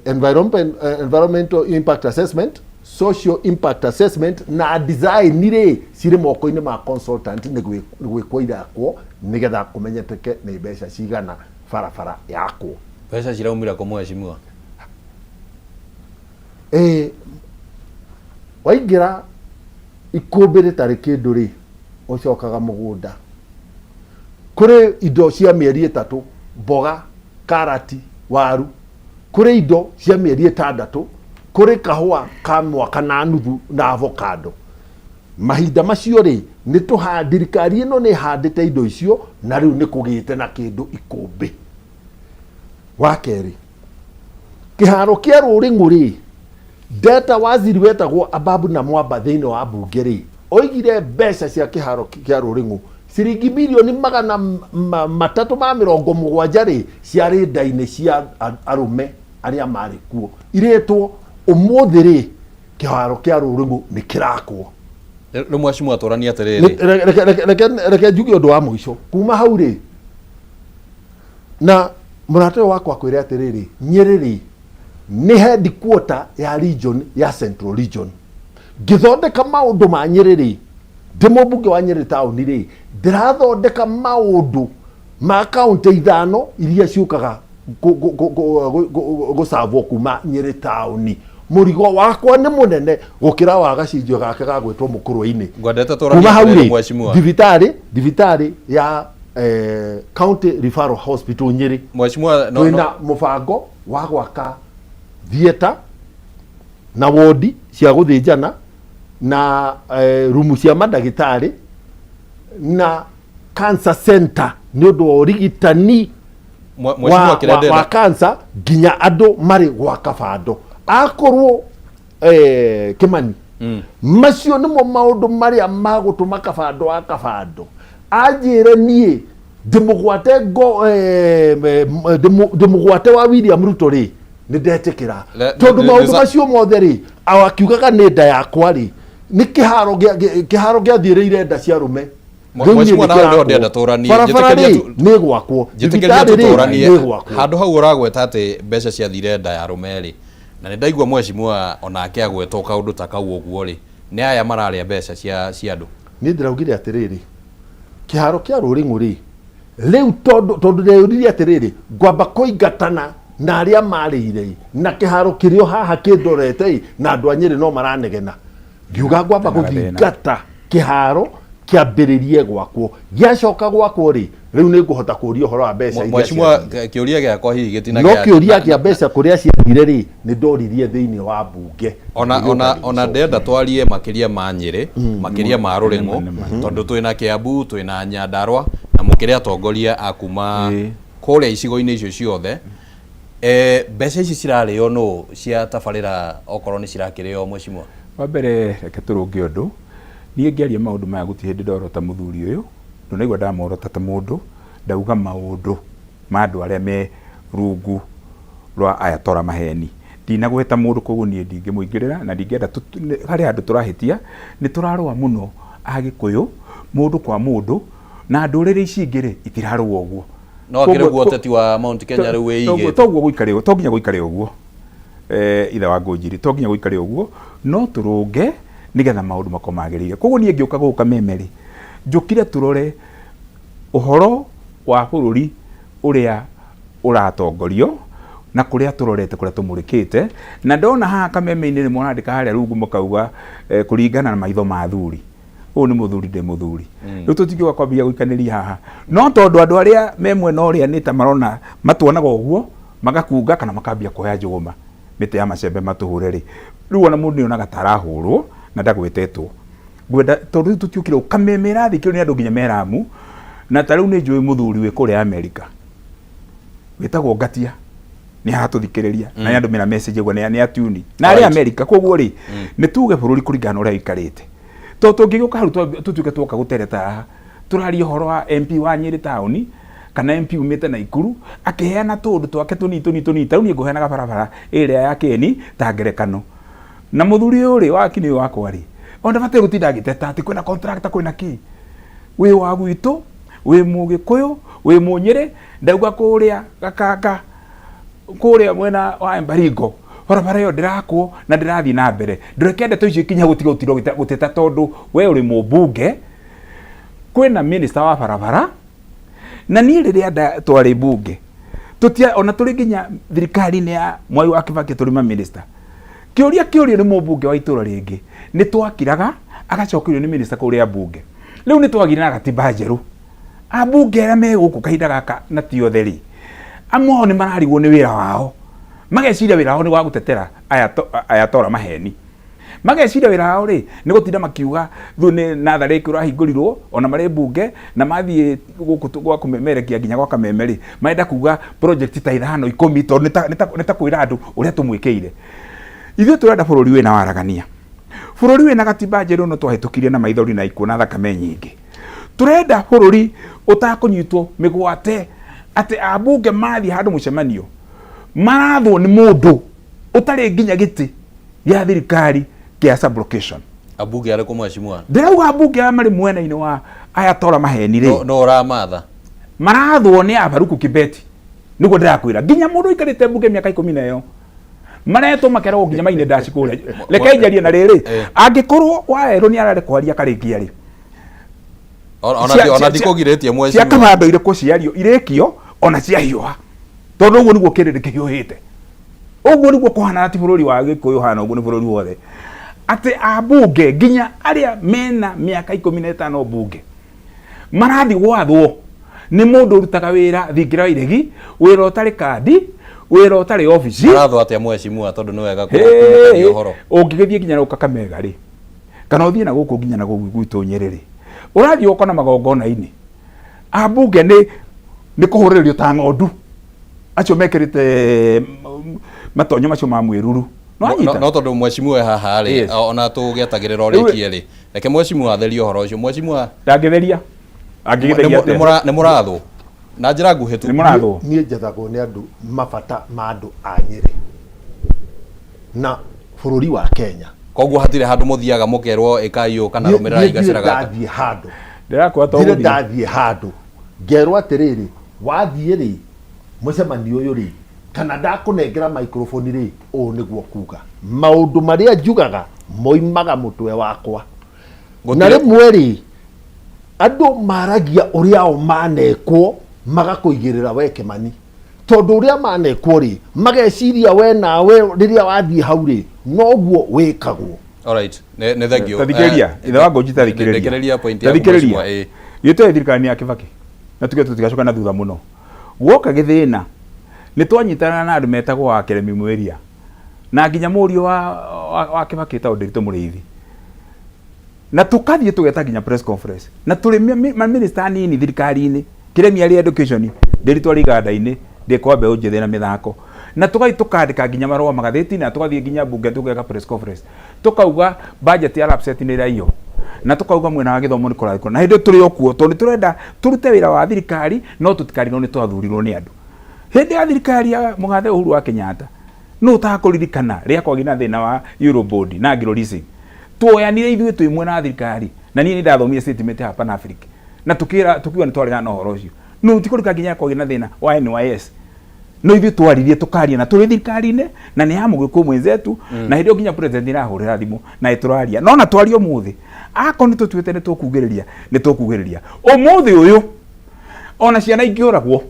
environmental impact assessment, social impact assessment na design ri ciri moko-ini ma consultant ni gwikwo irakwo nigetha kumenyeteke ni mbeca cigana farafara yakwo. Mbeca ciraumira ku mheshimiwa waingira ikumbi ritari kindu ri ucokaga mugunda kuri indo cia mieri 3 mboga, karati, waru, kuri indo cia mieri 6 kuri kahua ka mwaka na nuthu na avocado. Mahinda macio ri ni thirikari ino ni handite indo icio na riu ni kugite na kindu ikumbi. Wa keri kiharo kia Ruringu ri data waziri wetagwo Ababu na Mwamba thiini wa bunge ri oigire mbeca cia kiharo kia Ruringu ciringi milioni 370 ri ciari ndaini cia arume aria mari kuo iretwo umuthi ri kiharo kia Ruringu ni kirakwo. Ri mheshimiwa atorania atiriri reke njuge undu wa muico kuma hau ri na murate wakwa kwire atiriri Nyeri ri ni headquarter ya region ya Central Region. Ngithondeka maundu ma Nyeri ri ndimubunge wa Nyeri town ri ndirathondeka maundu ma county 5 iria ciukaga gusavwo kuma Nyeri town. Murigo wakwa ni munene gukira wa gacinjio gake gagwitwo Mukurwe-ini. Ngwendete torania mheshimiwa Divitari ya county referral hospital Nyeri. Mheshimiwa twina mubango wa gwaka theater na wodi cia guthinjana na rumu cia madagitari na cancer center ni undu wa urigitani wa cancer ginya andu mari gwa kabando akorwo Kimani macio nimo maundu maria magutuma kabando akabando ajire nie ndimugwate wa William Ruto ri ni ndetikira tondu maundu macio mothe ri awakiugaga ni nda yakwa ri ni kiharo gia thireire nda cia rume. Mheshimiwa nawe ndenda torania ni gwakwo handu hau uragweta ati mbeca cia thire nda ya rume ri na ni ndaigua mheshimiwa onake agwetwo kaundu ta kau uguo ri ni aya mararia mbeca cia andu. Ni ndiraugire atiriri kiharo kia Ruringu ri Riu tondu ndeyuririe atiriri ngwamba kuingatana na aria marire na kiharo kirio haha kindorete na andu a Nyeri no maranegena ngiuga ngwamba guthingata kiharo kiambiririe gwakwo giacoka gwakwo ri riu ni nguhota kuria uhoro wa mbeca Mheshimiwa kiuria giakwa hihi gitina no kiuria gia mbeca kuria ciathire ri ni ndoririe thiini wa bunge ona ndenda twarie makiria ma Nyeri makiria ma Ruring'o tondu twina Kiambu twina Nyandarua na mukiria atongoria akuma kuria icigo-ini icio ciothe mbeca ici cirarĩo no cia tabarĩra okorwo ni cirakĩrĩo Mheshimiwa wa mbere reke turunge undu niĩ ngĩaria maũndũ maya gũtirĩ hĩndĩ ndorota mũthuri ũyũ ndũnaigua ndamorota ta mũndũ ndauga maũndũ ma andũ arĩa me rungu rwa aya tora maheni ndinagweta mũndũ koguo niĩ ndingĩmũingĩrĩra na ndingĩenda harĩ andũ tũrahĩtia nĩ tũrarũa mũno Agĩkũyũ mũndũ kwa mũndũ na ndũrĩrĩ ici ingĩ itirarũa ũguo no akĩrĩguo ũteti wa Mount Kenya rĩu wĩigĩte toguo gũikarĩo to nginya gũikarĩo ũguo ithe wa Ngũnjiri to nginya gũikarĩo ũguo no tũrũnge nigetha maundu makomagĩrĩire koguo niĩ ngĩũka gũka memeri njũkire turore uhoro wa bũrũri ũrĩa ũratongorio na kũrĩa tũrorete kũrĩa tũmũrĩkĩte na ndona haha kameme-inĩ nĩ mũrandĩka harĩa rungu mũkauga kũringana na maitho ma athuri ũyũ nĩ mũthuri ndĩ mũthuri rĩu tũtingiuga kwambia gũikanĩria haha no tondũ andũ arĩa me mwena ũrĩa nĩ ta marona matuonaga ũguo magakunga kana makambia kuoya njũgũma mĩtĩ ya macembe matũhũre rĩ rĩu ona mũndũ nĩonaga tarahũrwo na ndagwetetwo ngwenda tondu rĩu tũtiũkire kameme rathikĩrwo nĩ andũ nginya meramu na ta rĩu nĩ njũĩ mũthuri wĩ kũrĩa Amerika wĩtagwo Ngatia nĩ aratũthikĩrĩria na nĩ andũ mena message ũguo nĩ atuni na arĩ Amerika koguo rĩ nĩ tuge bũrũri kũringana ũrĩa ũikarĩte to tũngĩgĩũka hau tũtuĩke twoka gũtereta haha tũraria ũhoro wa MP wa Nyeri taũni kana MP umĩte Naikuru akĩheana tũndũ twake tũnini rĩu niĩ ngũheanaga barabara ĩrĩa ya Kĩeni ta ngerekano na mũthuri ũyũ rĩ wakinĩ wakwa rĩ onda bate gũtinda agĩteta atĩ kwĩna contractor kwĩna kĩ wĩ wa gwitũ wĩ Mũgĩkũyũ wĩ Mũnyĩrĩ ndauga kũrĩa Gakanga kũrĩa mwena wa Baringo barabara ĩyo ndĩrakwo na ndĩrathiĩ na mbere ndũreke ndeto icio ikinya gũteta tondũ we ũrĩ mũmbunge kwĩna minister wa barabara na niĩ rĩrĩa twarĩ bunge ona tũrĩ nginya thirikari-inĩ ya Mwai wa Kĩbakĩ tũrĩ ma minister kĩũria nĩ mũmbunge wa itũra rĩngĩ nĩ twakiraga agacokirio nĩ minister kũrĩa bunge rĩu nĩ twagire na gatiba njerũ ambunge arĩa me gũkũ kahinda gaka na ti othe rĩ amwe ao nĩ mararigwo nĩ wĩra wao mageciria wĩra wao nĩ wa gũtetera aya tora maheni mageciria wĩra wao rĩ nĩ gũtinda makiuga thu nĩ natharĩ kũrahingũrirwo ona marĩ bunge na mathiĩ gũkũ gwa kũmemerekia nginya gwa kameme rĩ marenda kuga project ta 5 10 tondũ nĩ ta kwĩra andũ ũrĩa tũmwĩkĩire ithuĩ tũrenda bũrũri wĩna waragania bũrũri wĩna gatiba njerũ no twahĩtũkirie na maithori na ikuona thakame nyingĩ turenda bũrũri utakũnyitwo mĩgwate atĩ ambunge mathiĩ handũ mũcemanio marathwo nĩ mũndũ ũtarĩ nginya gĩtĩ gĩa thirikari kĩa sublocation ambunge arĩkũ Mheshimiwa ndĩrauga ambunge aya marĩ mwena-inĩ wa aya tora maheni rĩ no ũramatha marathwo nĩ Abaruku Kibeti nĩguo ndĩrakwĩra nginya mũndũ ũikarĩte mbunge mĩaka 10 nayo maretwo makeragwo nginya maine ndaci kũrĩa reke njarie na rĩrĩ angĩkorwo waerwo nĩ arare kwaria karĩkia rĩ ona ndikũgirĩtie Mheshimiwa cia kamando irĩkũ ciario irĩkio ona cia hiũha tondũ ũguo nĩguo kĩrĩndĩ kĩhiũhĩte ũguo nĩguo kũhana ti bũrũri wa Gĩkũyũ hana ũguo nĩ bũrũri wothe atĩ ambunge nginya arĩa mena mĩaka 15 bunge marathi gwathwo nĩ mũndũ ũrutaga wĩra thingira wa iregi wĩra ũtarĩ kandi wĩra ũtarĩ ofici marathwo atĩa Mheshimiwa tondũ nĩ wega kũmũkania ũhoro ũngĩgĩthiĩ nginya gũka Kakamega rĩ kana ũthiĩ na gũkũ nginya na gwitũ Nyeri rĩ ũrathiĩ ũkona magongona-inĩ ambunge nĩ kũhũrĩrĩrio ta ng'ondu acio mekĩrĩte matonyo macio ma mwĩruru no tondũ Mheshimiwa haha rĩ ona tũgĩetagĩrĩra ũrĩkie rĩ reke Mheshimiwa atherie ũhoro ũcio Mheshimiwa ndangĩtheria nĩ mũrathwo na njĩra nguhĩ tu niĩ njethagwo nĩ andũ mabata ma andũ a Nyeri na bũrũri wa Kenya koguo hatirĩ handũ mũthiaga mũkerwo ĩkaiyo kana rũmĩrĩra igacĩra gaka ndathiĩ handũ ndĩrakwa to ndathiĩ handũ ngerwo atĩrĩrĩ wathiĩ rĩ mũcemanio ũyũ rĩ kana ndakũnengera microphone rĩ ũũ nĩguo kuga maũndũ marĩa njugaga moimaga mũtwe wakwa na rĩmwe rĩ andũ maragia ũrĩa o manekwo magakuigirira we Kimani tondu uria manekwo ri mageciria we nawe riria wathie hau ri noguo wikagwo. Alright, ne thagio tathikiriria ithe wangu njitathikiriria point ya mheshimiwa yete thirikari ya Kibaki na tuge tutigacoka na thutha muno woka githina ni twanyitana na andu metagwo wa Keremi Mweria na nginya murio wa Kibaki ta Ndiritu Muriithi na tukathie tugeta nginya press conference na tuli minister nini thirikari-ini Kiremi ari education Ndiritu ari iganda-ini ndikwa mbeũ njĩthĩ na mĩthako na tukandĩka nginya marũa magathĩti na tugathiĩ nginya bunge tugeka press conference tukauga budget ya LAPSSET nĩ ĩraiywo na tukauga mwena wa gĩthomo nĩ kũrathikwo na hĩndĩ tũrĩ okuo tondũ tũrenda tũrute wĩra wa thirikari no tũtikarigwo nĩ twathurirwo nĩ andũ hĩndĩ ya thirikari ya mũgathe Uhuru wa Kenyatta no ũtakũririkana rĩrĩa kwagĩ na thĩna wa Eurobond na Agro leasing tuoyanire ithuĩ twĩ mwena wa thirikari na niĩ nĩ ndathomire statement ya Pan Africa na tukiuga nĩ twarĩ na ũhoro ũcio no tikũrika nginya kwagĩ na thĩna wa NYS no ithuĩ twaririe tukaria na tũrĩ thirikari-inĩ na nĩ ya mũgĩkũ mwenzetu na hĩndĩ nginya president irahũrĩra thimũ na ĩtũraria no na twario mũthĩ ako nĩ tũtuĩte nĩ tũkugĩrĩria ũmũthĩ ũyũ ona ciana ingĩũragwo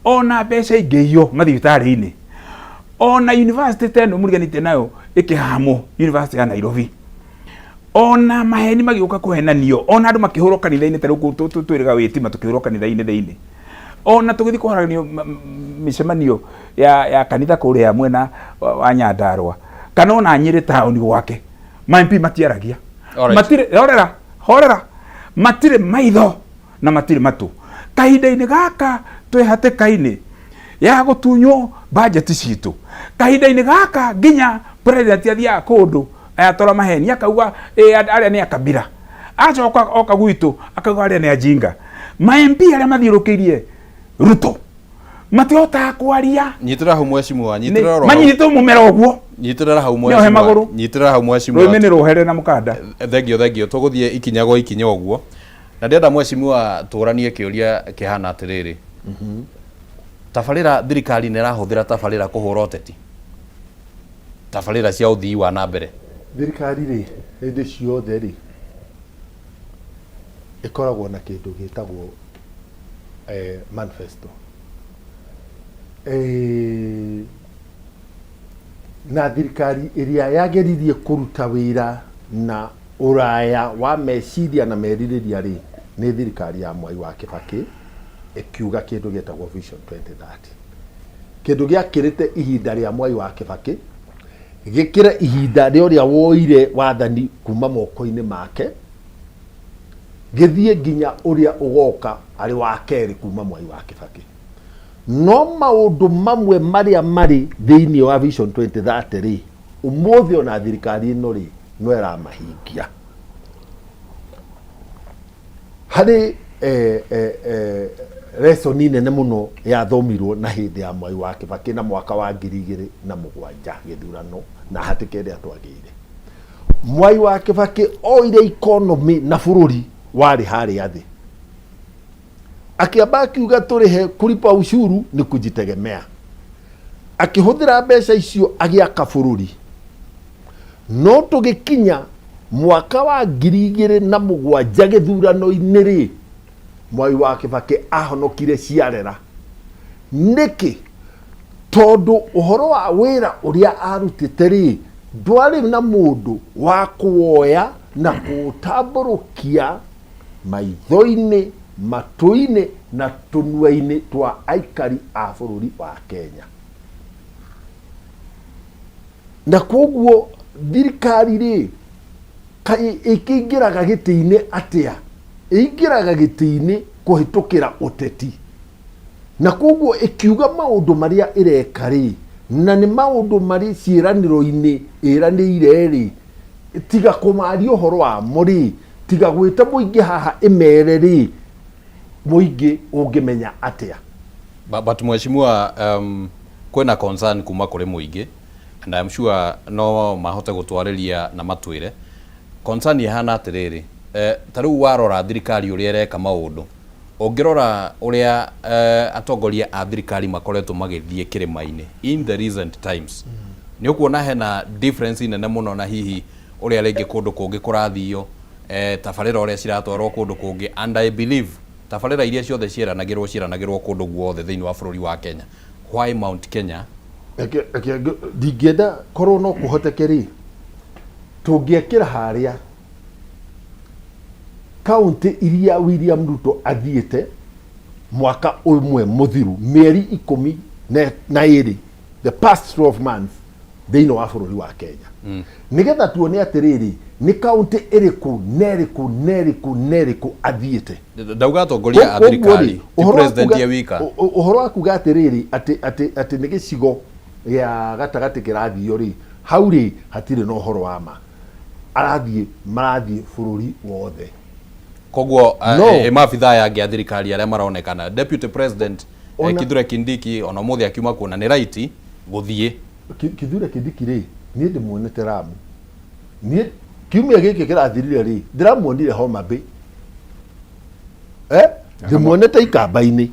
ona mbeca ingĩiywo mathibitarĩ-inĩ ona university teno mũriganĩtie nayo ĩkĩhamwo university ya Nairobi ona maheni magĩũka kũhenanio ona andũ makĩhũrwo kanitha-inĩ ta rĩu twĩrĩga wĩtima tũkĩhũrwo kanitha-inĩ thĩinĩ ona tũgĩthiĩ kũharanio mĩcemanio ya kanitha kũrĩa mwena wa Nyandarua kana ona Nyĩrĩ taũni gwake MP matiaragia matirĩ horera matirĩ maitho na matirĩ matũ kahinda-inĩ gaka twĩ hatĩka-inĩ ya gũtunywo budget citũ kahinda-inĩ gaka nginya president athiaga kũndũ ayatwara maheni akauga arĩa nĩ akabira acoka oka gwitũ akauga arĩa nĩ ajinga ma-MP arĩa mathiũrũkĩirie Ruto matihotaga kwaria nyitira hau mheshimiwa manyitwo mumera ũguo nyitira hau mheshimiwa rũĩ nĩ rũhere na mũkanda thengio tũgũthiĩ ikinya gwa ikinya ũguo na ndĩrenda mheshimiwa tũranie kĩũria kĩhana atĩrĩrĩ tabarĩra thirikari nĩ ĩrahũthĩra tabarĩra kũhũra ũteti tabarĩra cia ũthii wa na mbere thirikari rĩ hĩndĩ ciothe rĩ ĩkoragwo na kĩndũ gĩtagwo manifesto na thirikari ĩrĩa yageririe kũruta wĩra na ũraya wa meciria na merirĩria rĩ nĩ thirikari ya Mwai wa Kibaki ĩkiuga kĩndũ gĩtagwo Vision 2030 kĩndũ gĩakĩrĩte ihinda rĩa Mwai wa Kibaki gĩkĩre ihinda rĩa ũrĩa woire wathani kuma moko-inĩ make gĩthiĩ nginya ũrĩa ũgoka arĩ wa kerĩ kuma Mwai wa Kibaki no maũndũ mamwe marĩa marĩ thĩinĩ wa Vision 2030 rĩ ũmũthĩ ona thirikari ĩno rĩ no ĩramahingia harĩ lesson nene mũno yathomirwo na hĩndĩ ya Mwai wa Kibaki na mwaka wa 2007 gĩthurano na hatĩka ĩrĩa twagĩire Mwai wa Kibaki oire economy na bũrũri warĩ harĩa thĩ akiamba akiuga tũrĩhe kulipa ushuru ni kujitegemea akihũthĩra mbeca icio agĩaka bũrũri no tũgĩkinya mwaka wa 2007 gĩthurano-inĩ rĩ Mwai wa Kibaki ahonokire ciarera nĩkĩ tondũ ũhoro wa wĩra ũrĩa arutĩte rĩ ndwarĩ na mũndũ wa kuoya na kũtambũrũkia maitho-inĩ matũ-inĩ na tũnua-inĩ twa aikari a bũrũri wa Kenya na koguo thirikari rĩ ĩkĩingĩraga gĩtĩ-inĩ atĩa ĩingĩraga gĩtĩ-inĩ kũhĩtũkĩra ũteti na koguo ĩkiuga maũndũ marĩa ĩreka rĩ na nĩ maũndũ marĩ ciĩranĩro-inĩ ĩranĩire rĩ tiga kũmaria ũhoro wamo rĩ tiga gwĩta mũingĩ haha ĩmere rĩ mũingĩ ũngĩmenya atĩa but mheshimiwa kwĩna concern kuma kũrĩ mũingĩ and I'm sure no mahote gũtwarĩria na matwĩre concern ihana atĩrĩrĩ ta rĩu warora thirikari ũrĩa ĩreka maũndũ ũngĩrora ũrĩa atongoria a thirikari makoretwo magĩthiĩ kĩrĩma-inĩ in the recent times nĩ ũkuona hena difference nene mũno na hihi ũrĩa rĩngĩ kũndũ kũngĩ kũrathio tabarĩra ũrĩa ciratwarwo kũndũ kũngĩ and I believe tabarĩra iria ciothe ciĩranagĩrwo kũndũ guothe thĩinĩ wa bũrũri wa Kenya. Why Mount Kenya? Ndingĩenda korwo no kũhoteke rĩ, tũngĩekĩra harĩa kaunti iria William Ruto athiĩte mwaka ũmwe mũthiru, mĩeri 12, the past 12 months thĩinĩ wa bũrũri wa Kenya. Nĩgetha tuone atĩrĩrĩ, nĩ kaunti ĩrĩkũ nerĩkũ athiĩte. Ndauga atongoria a thirikari, ti president ye wika. Ũhoro wa kuga atĩrĩrĩ atĩ nĩ gĩcigo gĩa gatagatĩ kĩrathio rĩ, hau rĩ hatirĩ na ũhoro wa ma. Marathiĩ bũrũri wothe. Koguo maabitha yangi a thirikari arĩa maronekana, Deputy President Kithure Kindiki ona mũthĩ akiuma kuona nĩ right gũthiĩ. Kithure Kindiki rĩ, niĩ ndĩmuonete Lamu. Niĩ kiumia gĩkĩ kĩrathirire rĩ, ndĩramuonire Homa Bay. Ndĩmuonete Ikamba-inĩ.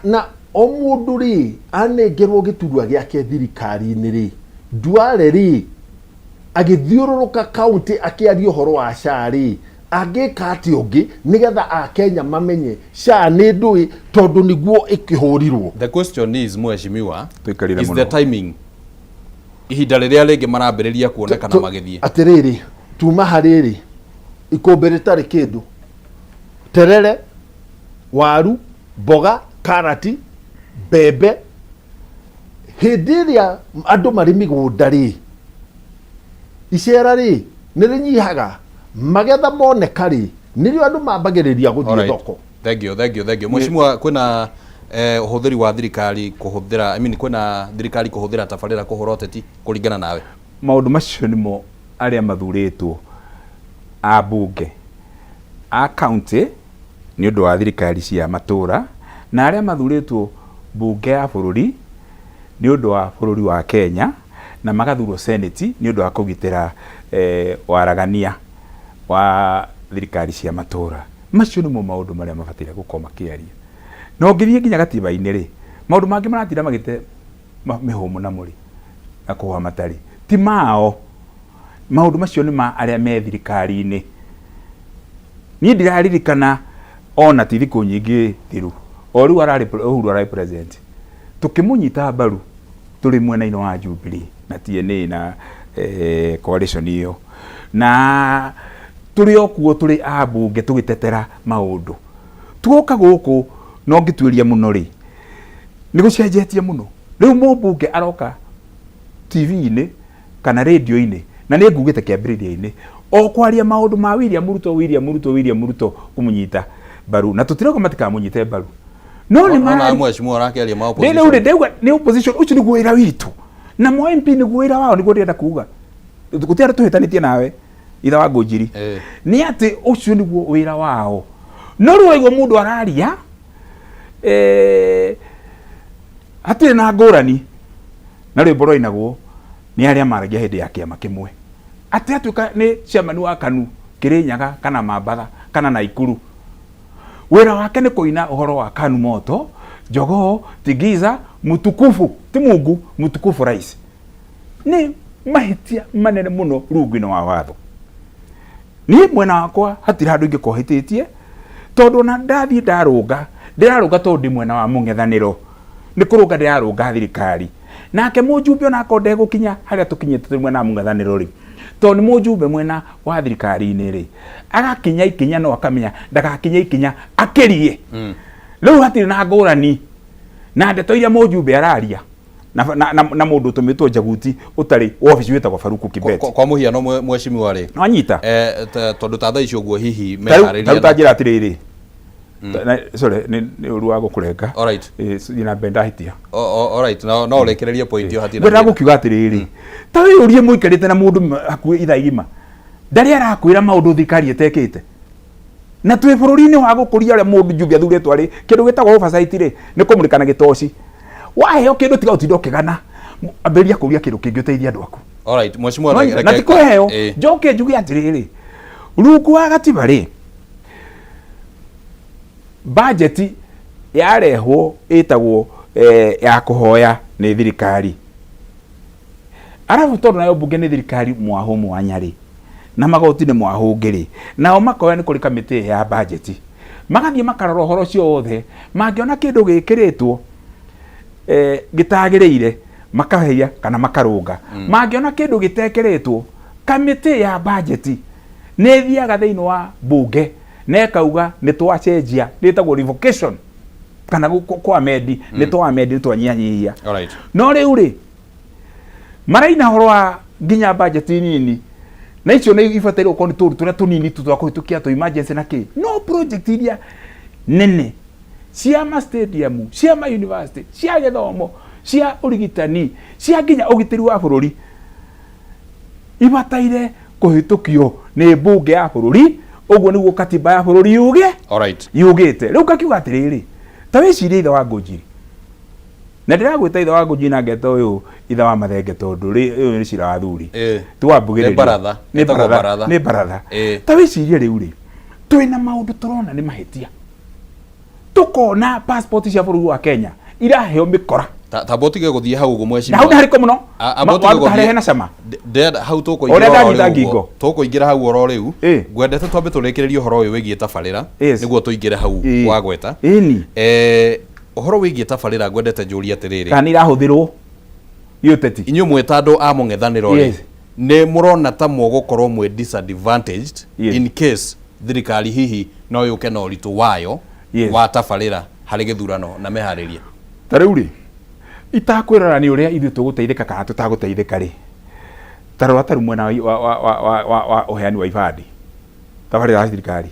Na o mũndũ rĩ anengerwo gĩturwa gĩake thirikari-inĩ rĩ, Duale rĩ agĩthiũrũrũka kaunti akĩaria ũhoro wa SHA rĩ, angĩka atĩ ũngĩ nĩgetha Akenya mamenye SHA nĩ ndũĩ tondũ nĩguo ĩkĩhũrirwo. The question is, Mheshimiwa, is the timing. Ihinda rĩrĩa rĩngĩ marambĩrĩria kuonekana magĩthiĩ. Atĩrĩrĩ, tuma harĩrĩ, ikũmbĩ rĩtarĩ kĩndũ, terere, waru, mboga, karati, mbembe, hĩndĩ ĩrĩa andũ marĩ mĩgũnda rĩ, icera rĩ nĩrĩnyihaga, magetha moneka rĩ, nĩrĩo andũ mambagĩrĩria gũthiĩ thoko. Thank you. Mheshimiwa, kwĩna ũhũthĩri wa thirikari kũhũthĩra, kwĩna thirikari kũhũthĩra tabarĩra kũhũra ũteti kũringana nawe? Maũndũ macio nĩmo arĩa mathurĩtwo a mbunge a county nĩ ũndũ wa thirikari cia matũra, na arĩa mathurĩtwo mbunge ya bũrũri nĩ ũndũ wa bũrũri wa Kenya, na magathurwo senate nĩ ũndũ wa kũgitĩra waragania wa thirikari cia matũra. Macio nĩmo maũndũ marĩa mabataire gũkorwo makĩaria. No ngĩthiĩ nginya gatiba-inĩ rĩ, maũndũ mangĩ maratira magĩte mĩhũmũ na mũri na kũhũa matari, ti mao. Maũndũ macio nĩ ma arĩa me thirikari-inĩ. Niĩ ndiraririkana ona ti thikũ nyingĩ thiru, o rĩu Uhuru ararĩ president, tũkĩmũnyita mbaru tũrĩ mwena-inĩ wa Jubilee na TNA na coalition iyo, na tũrĩ okuo tũrĩ ambunge tũgĩtetera maũndũ. Tuoka gũkũ no ngĩtuĩria mũno rĩ, nĩ gũcenjetie mũno. Rĩu mũmbunge aroka TV-inĩ kana radio-inĩ, na nĩ ngugĩte kĩambĩrĩria-inĩ, o kwaria maũndũ ma William Ruto kũmũnyita mbaru, na tũtirauga matikamũnyite mbaru. No nĩ ma mheshimiwa arakiaria ma opposition. Nĩ opposition, ucio nĩguo wĩra witũ. Na mo MP nĩguo wĩra wao, nĩguo ndĩrenda kuga. Gũtiarĩ tũhĩtanĩtie nawe itha wa Ngũnjiri. Nĩ atĩ ucio nĩguo wĩra wao. No rĩu waigua mũndũ araria hatirĩ na ngũrani na rwĩmbo rwainagwo nĩ arĩa maragia hĩndĩ ya kĩama kĩmwe. Atĩ atuĩka nĩ chairman wa KANU Kĩrĩnyaga kana Mambatha kana Naikuru, wĩra wake nĩ kũina ũhoro wa KANU moto, Jogoo, Tigiza, Mutukufu, ti Mungu, Mutukufu rais. Nĩ mahĩtia manene mũno rungu-inĩ wa watho. Niĩ mwena wakwa hatirĩ handũ ingĩkohĩtĩtie, tondũ na ndathiĩ ndarũnga tondũ ndĩ mwena wa mũng'ethanĩro, nĩ kũrũnga ndĩrarũnga thirikari. Nake mũjumbe ona akorwo ndegũkinya harĩa tũkinyĩte tũrĩ mwena wa mũng'ethanĩro rĩ, tondũ nĩ mũjumbe mwena wa thirikari-inĩ rĩ, agakinya ikinya no akamenya ndagakinya ikinya akĩrie. Rĩu hatirĩ na ngũrani na ndeto iria mũjumbe araria na mũndũ ũtũmĩtwo Njaguti ũtarĩ wabici wĩtagwo Faruku Kibet. Kwa mũhiano mheshimiwa rĩ, anyita tondũ ta thaa icio ũguo hihi meharĩria tarĩu tanjĩra atĩrĩrĩ, sorry nĩ ũru wa gũkũrenga. Alright, ina benda hitia. Alright, no ũrekererie point iyo hatina. Ndĩrenda gũkiuga atĩrĩrĩ, ta wĩyũrie mũikarĩte na mũndũ hakuhĩ ithaa igima, ndarĩ arakwĩra maũndũ thirikari ĩtekĩte. Na twĩ bũrũri-inĩ wa gũkũria ũrĩa mũndũ njumbe athurĩtwo arĩ kĩndũ gĩtagwo oversight rĩ, nĩ kũmũrĩkana gĩtoci. Waheo kĩndũ tiga ũtinda ũkĩgana, ambĩrĩria kũria kĩndũ kĩngĩ ũteithia andũ aku. Alright, mheshimiwa na ti kũheo, njoke njuge atĩrĩrĩ, rungu wa gatiba rĩ, budget yarehwo ĩtagwo ya kũhoya nĩ thirikari. Arabu tondũ nayo mbunge nĩ thirikari mwaho mwanya rĩ, na magoti nĩ mwahũngĩrĩ nao makoya nĩ kũrĩ kamĩtĩ ya budget magathiĩ makarora ũhoro cio othe mangĩona kĩndũ gĩkĩrĩtwo gĩtagĩrĩire makaheia kana makarũnga mangĩona kĩndũ gĩtekĩrĩtwo kamĩtĩ ya budget nĩ thiaga thĩinĩ wa bunge na ĩkauga nĩ twacenjia nĩtagwo revocation kana kwa mendi nĩ twamendi nĩ twanyihanyihia no rĩu rĩ maraina horo wa nginya budget nini na icio nĩ ibataire gũkorwo nĩ tũru tũrĩa tũnini twa kũhĩtũkia tũ emergency na kĩ no project iria nene cia ma stadium cia ma university cia gĩthomo cia ũrigitani cia nginya ũgitĩri wa bũrũri ibataire kũhĩtũkio nĩ mbunge ya bũrũri ũguo nĩguo katiba ya bũrũri yuge yugĩte rĩu kakiuga atĩrĩrĩ ta wĩcirie ithe wa Ngũnjiri na ndĩragwĩta ithe wa Ngũnjiri na ngeta ũyũ ithe wa Mathenge tondũ ũyũ nĩ cira wa thuri tiwambugĩrĩria nĩ baratha ta wĩcirie rĩu rĩ twĩna maũndũ tũrona nĩ mahĩtia tũkona passport cia bũrũri wa Kenya iraheo mĩkora ta botige gũthiĩ hau ũguo mweci na hau nĩ harĩkũ mũno harĩ hena cama hau tũkũingĩra hau oro rĩu ngwendete twambe tũrĩkĩrĩrie ũhoro ũyũ wĩgiĩ tabarĩra nĩguo tũingĩre hau wagweta ũhoro wĩgiĩ tabarĩra ngwendete njũrie atĩrĩrĩ kana irahũthĩrwo yũteti inyuĩ mwĩ ta andũ a mũng'ethanĩro rĩ nĩ mũrona ta mũgũkorwo mwĩ disadvantaged in case thirikari hihi no yũke na ũritũ wayo wa tabarĩra harĩ gĩthurano na meharĩria ta rĩu rĩ itakwĩrora nĩ ũrĩa ithuĩ tũgũteithĩka kana tũtagũteithĩka rĩ tarora taru mwena wa ũheani wa ibandĩ tabarĩra ya thirikari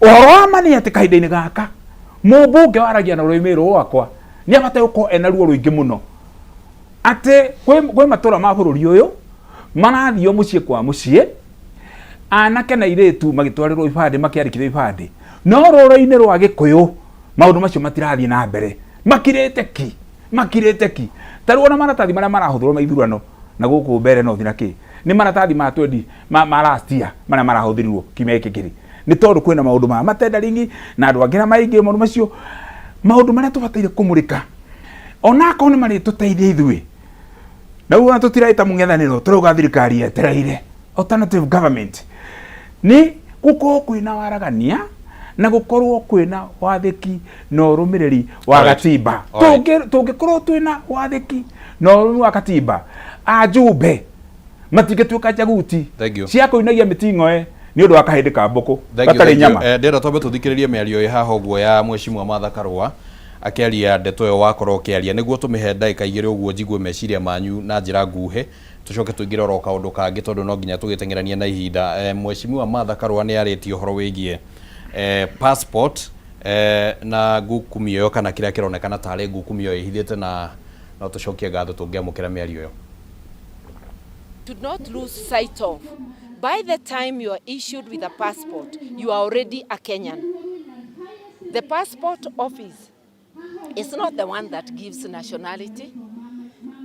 ũhoro wa ma nĩ atĩ kahinda-inĩ gaka mũmbunge waragia na rũrĩmĩ rwakwa nĩ abataire gũkorwo ena ruo rũingĩ mũno atĩ kwĩ matũra ma bũrũri ũyũ marathio mũciĩ kwa mũciĩ anake na airĩtu magĩtwarĩrwo ibandĩ makĩandĩkithio ibandĩ no rũrũ-inĩ rwa Gĩkũyũ maũndũ macio matirathiĩ na mbere makirĩte ki tarĩu ona maratathi marĩa marahũthĩrwo maithurano na gũkũ mbere no thina kĩ nĩ maratathi ma 20 ma last year marĩa marahũthĩrirwo kime kĩkĩrĩ nĩ tondũ kwĩna maũndũ ma matenderingi na andũ angĩ na maingĩ maũndũ macio maũndũ marĩa tũbataire kũmũrĩka ona akorwo nĩ marĩ tũteithie ithuĩ na ũguo tũtiraita mũng'ethanĩro tũrauga thirikari yetereire alternative government nĩ gũkorwo kwĩna waragania na gũkorwo kwĩna wathĩki na ũrũmĩrĩri wa gatiba tũngĩkorwo twĩna wathĩki na ũrũmĩrĩri wa gatiba ajumbe matingĩtuĩka njaguti cia kũinagia mĩting'oe nĩ ũndũ wa kahĩndĩ ka mbũkũ gatarĩ nyama ndĩrenda twambe tũthikĩrĩrie mĩario ĩ haha ũguo ya Mheshimiwa Martha Karũa akĩaria ndeto ĩyo wakorwo ũkĩaria nĩguo tũmĩhe ndagĩka igĩrĩ ũguo njigue meciria manyu na njĩra nguhĩ tũcoke tũingĩre oro kaũndũ kangĩ tondũ no nginya tũgĩteng'erania na ihinda Mheshimiwa Martha Karũa nĩ arĩtie ũhoro wĩgiĩ passport na ngukumio ĩyo kana kĩrĩa kĩronekana tarĩ ngukumio ĩyo ĩhithĩte na no tũcokie ngatho tũngĩamũkĩra mĩario ĩyo. To not lose sight of, by the time you are issued with a passport, you are already a Kenyan. The passport office is not the one that gives nationality.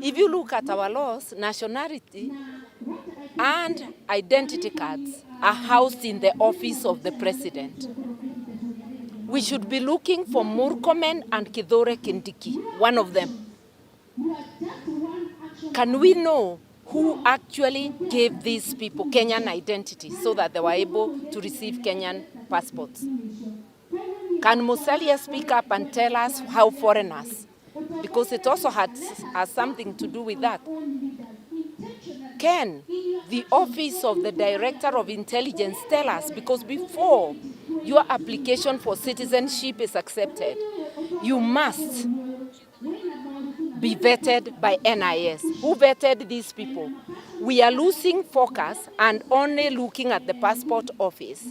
If you look at our laws, nationality and identity cards are housed in the office of the president. We should be looking for Murkomen and Kithure Kindiki, one of them. Can we know who actually gave these people Kenyan identity so that they were able to receive Kenyan passports? Can Musalia speak up and tell us how foreigners, because it also has something to do with that. Can the office of the Director of Intelligence tell us, because before your application for citizenship is accepted, you must be vetted by NIS. Who vetted these people? We are losing focus and only looking at the passport office.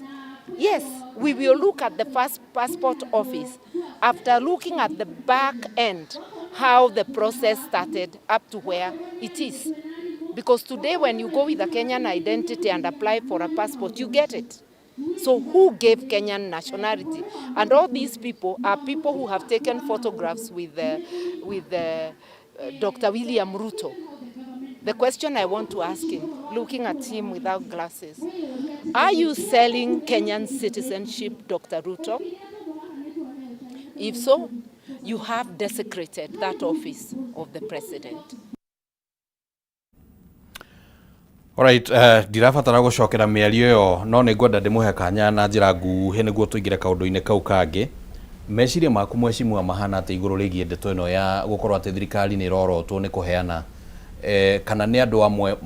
Yes, we will look at the passport office after looking at the back end, how the process started up to where it is. Because today when you go with a Kenyan identity and apply for a passport, you get it. So who gave Kenyan nationality? And all these people are people who have taken photographs with Dr. William Ruto. The question I want to ask him, looking at him without glasses, are you selling Kenyan citizenship, Dr. Ruto? If so, you have desecrated that office of the president. Alright, ndirabatara gucokera mĩario yo no nĩ ngwenda ndĩmũhe kanya na njĩra nguhĩ nĩguo tũingĩre kaũndũ-inĩ kau kangĩ. Meciria maku mheshimiwa mahana atĩ igũrũ rĩgiĩ ndeto ĩno ya gũkorwo atĩ thirikari nĩ ĩrorotwo nĩ kũheana kana nĩ andũ amwe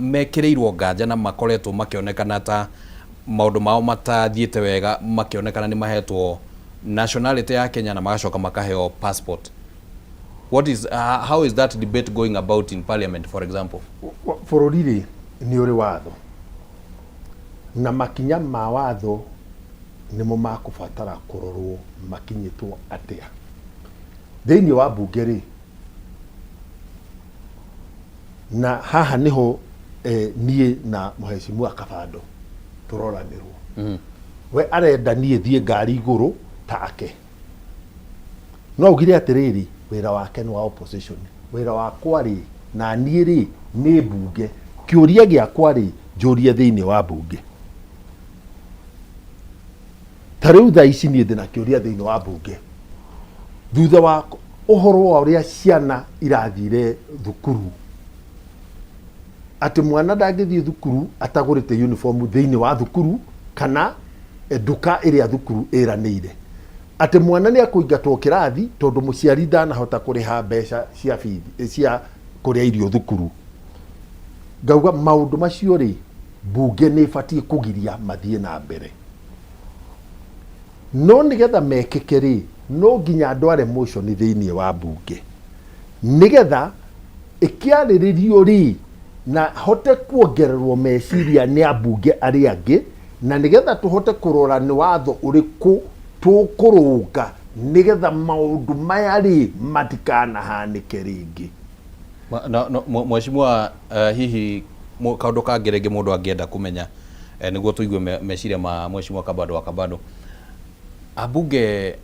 mekĩrĩirwo nganja na makoretwo makĩonekana ta maũndũ mao matathiĩte wega, makĩonekana nĩ mahetwo nationality ya Kenya na magacoka makaheo passport. What is how is that debate going about in parliament, for example? Bũrũri nĩ ũrĩ watho na makinya ma watho nĩmo makũbatara kũrorwo makinyĩtwo atĩa. Thĩinĩ wa mbunge rĩ, na haha niho niĩ na mheshimiwa Kabando tũroranĩrwo. We arenda niĩ thiĩ ngari igũrũ take. No ugire atĩrĩrĩ, wĩra wake nĩ wa opposition. Wĩra wakwa rĩ na niĩ rĩ nĩ mbunge. Kĩũria gĩakwa rĩ njũrie thĩinĩ wa mbunge. Tarĩu thaa ici niĩ ndĩna kĩũria thĩinĩ wa mbunge. Thutha wa ũhoro wa ũrĩa ciana irathire thukuru, atĩ mwana ndangĩthiĩ thukuru atagũrĩte uniform thĩinĩ wa thukuru kana nduka ĩrĩa thukuru ĩranĩire. Atĩ mwana nĩ akũingatwo kĩrathi tondũ mũciari ndanahota kũrĩha mbeca cia bithi cia kũrĩa irio thukuru. Ngauga maũndũ macio rĩ mbunge nĩ ĩbatiĩ kũgiria mathiĩ na mbere. No nĩgetha mekĩke rĩ no nginya ndware motion thĩinĩ wa mbunge, nĩgetha ĩkĩarĩrĩrio rĩ na hote kuongererwo meciria nĩ ambunge arĩa angĩ, na nĩgetha tũhote kũrora nĩ watho ũrĩkũ tũkũrũnga nĩgetha maũndũ maya rĩ matikanahanĩke rĩngĩ. Mheshimiwa, hihi kaũndũ kangĩ rĩngĩ mũndũ angĩenda kũmenya nĩguo tũigue meciria ma Mheshimiwa Kabando wa Kabando, ambunge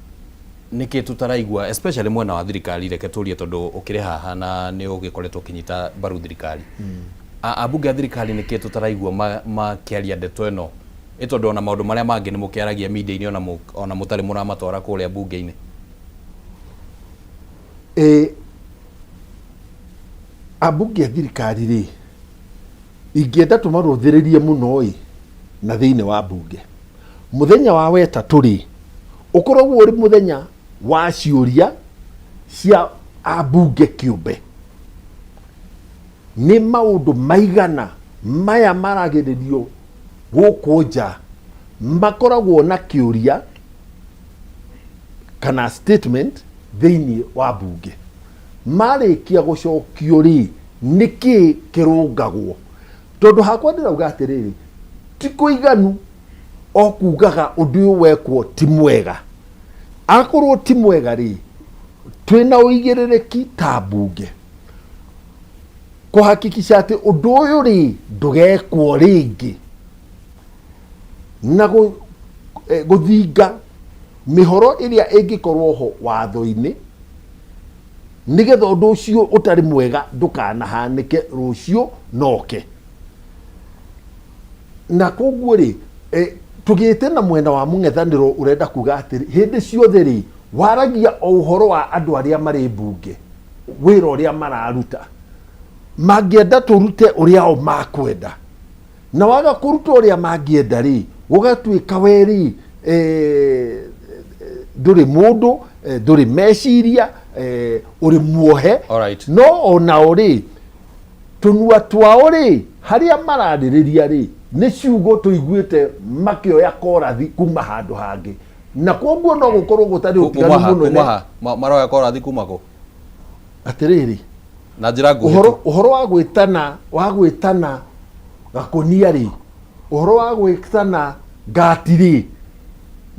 nĩkĩ tũtaraigua especially mwena wa thirikari, reke tũrie tondũ ũkĩrĩ haha na nĩ ũgĩkoretwo ũkĩnyita mbaru thirikari. Ambunge a thirikari nĩkĩ tũtaraigua makĩaria ndeto ĩno, tondũ ona maũndũ marĩa mangĩ nĩ mũkĩaragia media-inĩ ona mũtarĩ mũramatwara kũrĩa mbunge-inĩ. Ambunge a thirikari rĩ ingĩenda tũmarũthĩrĩrie mũno na thĩinĩ wa mbunge. Mũthenya wa wetatũ rĩ ũkoragwo ũrĩ mũthenya wa ciũria cia ambunge kĩũmbe. Nĩ maũndũ maigana maya maragĩrĩrio gũkũ nja makoragwo na kĩũria kana statement thĩinĩ wa mbunge. Marĩkia gũcokio rĩ nĩkĩ kĩrũngagwo? Tondũ hakwa ndĩrauga atĩrĩrĩ, ti kũiganu o kugaga ũndũ ũyũ wekwo ti mwega. Akorwo ti mwega rĩ twĩna ũigĩrĩrĩki ta mbunge kũhakikisha atĩ ũndũ ũyũ rĩ ndũgekwo rĩngĩ na gũthinga mĩhoro ĩrĩa ĩngĩkorwo ho watho-inĩ, nĩgetha ũndũ ũcio ũtarĩ mwega ndũkanahanĩke rũciũ noke. Na koguo rĩ tũgĩte na mwena wa mũng'ethanĩro ũrenda kuga atĩrĩ hĩndĩ ciothe rĩ waragia o ũhoro wa andũ arĩa marĩ mbunge, wĩra ũrĩa mararuta, mangĩenda tũrute ũrĩa o makwenda, na waga kũruta ũrĩa mangĩenda rĩ gũgatuĩka we rĩ ndũrĩ mũndũ, ndũrĩ meciria, ũrĩ muohe. No onao rĩ tũnua twao rĩ harĩa mararĩrĩria rĩ nĩ ciugo tũiguĩte makĩoya korathi kuma handũ hangĩ, na koguo no gũkorwo gũtarĩ ũtiganu mũno. Maroya korathi kuma kũ? Atĩrĩrĩ, na njĩra nguhĩ ũhoro wa gwĩtana gakũnia rĩ, ũhoro wa gwĩtana ngati rĩ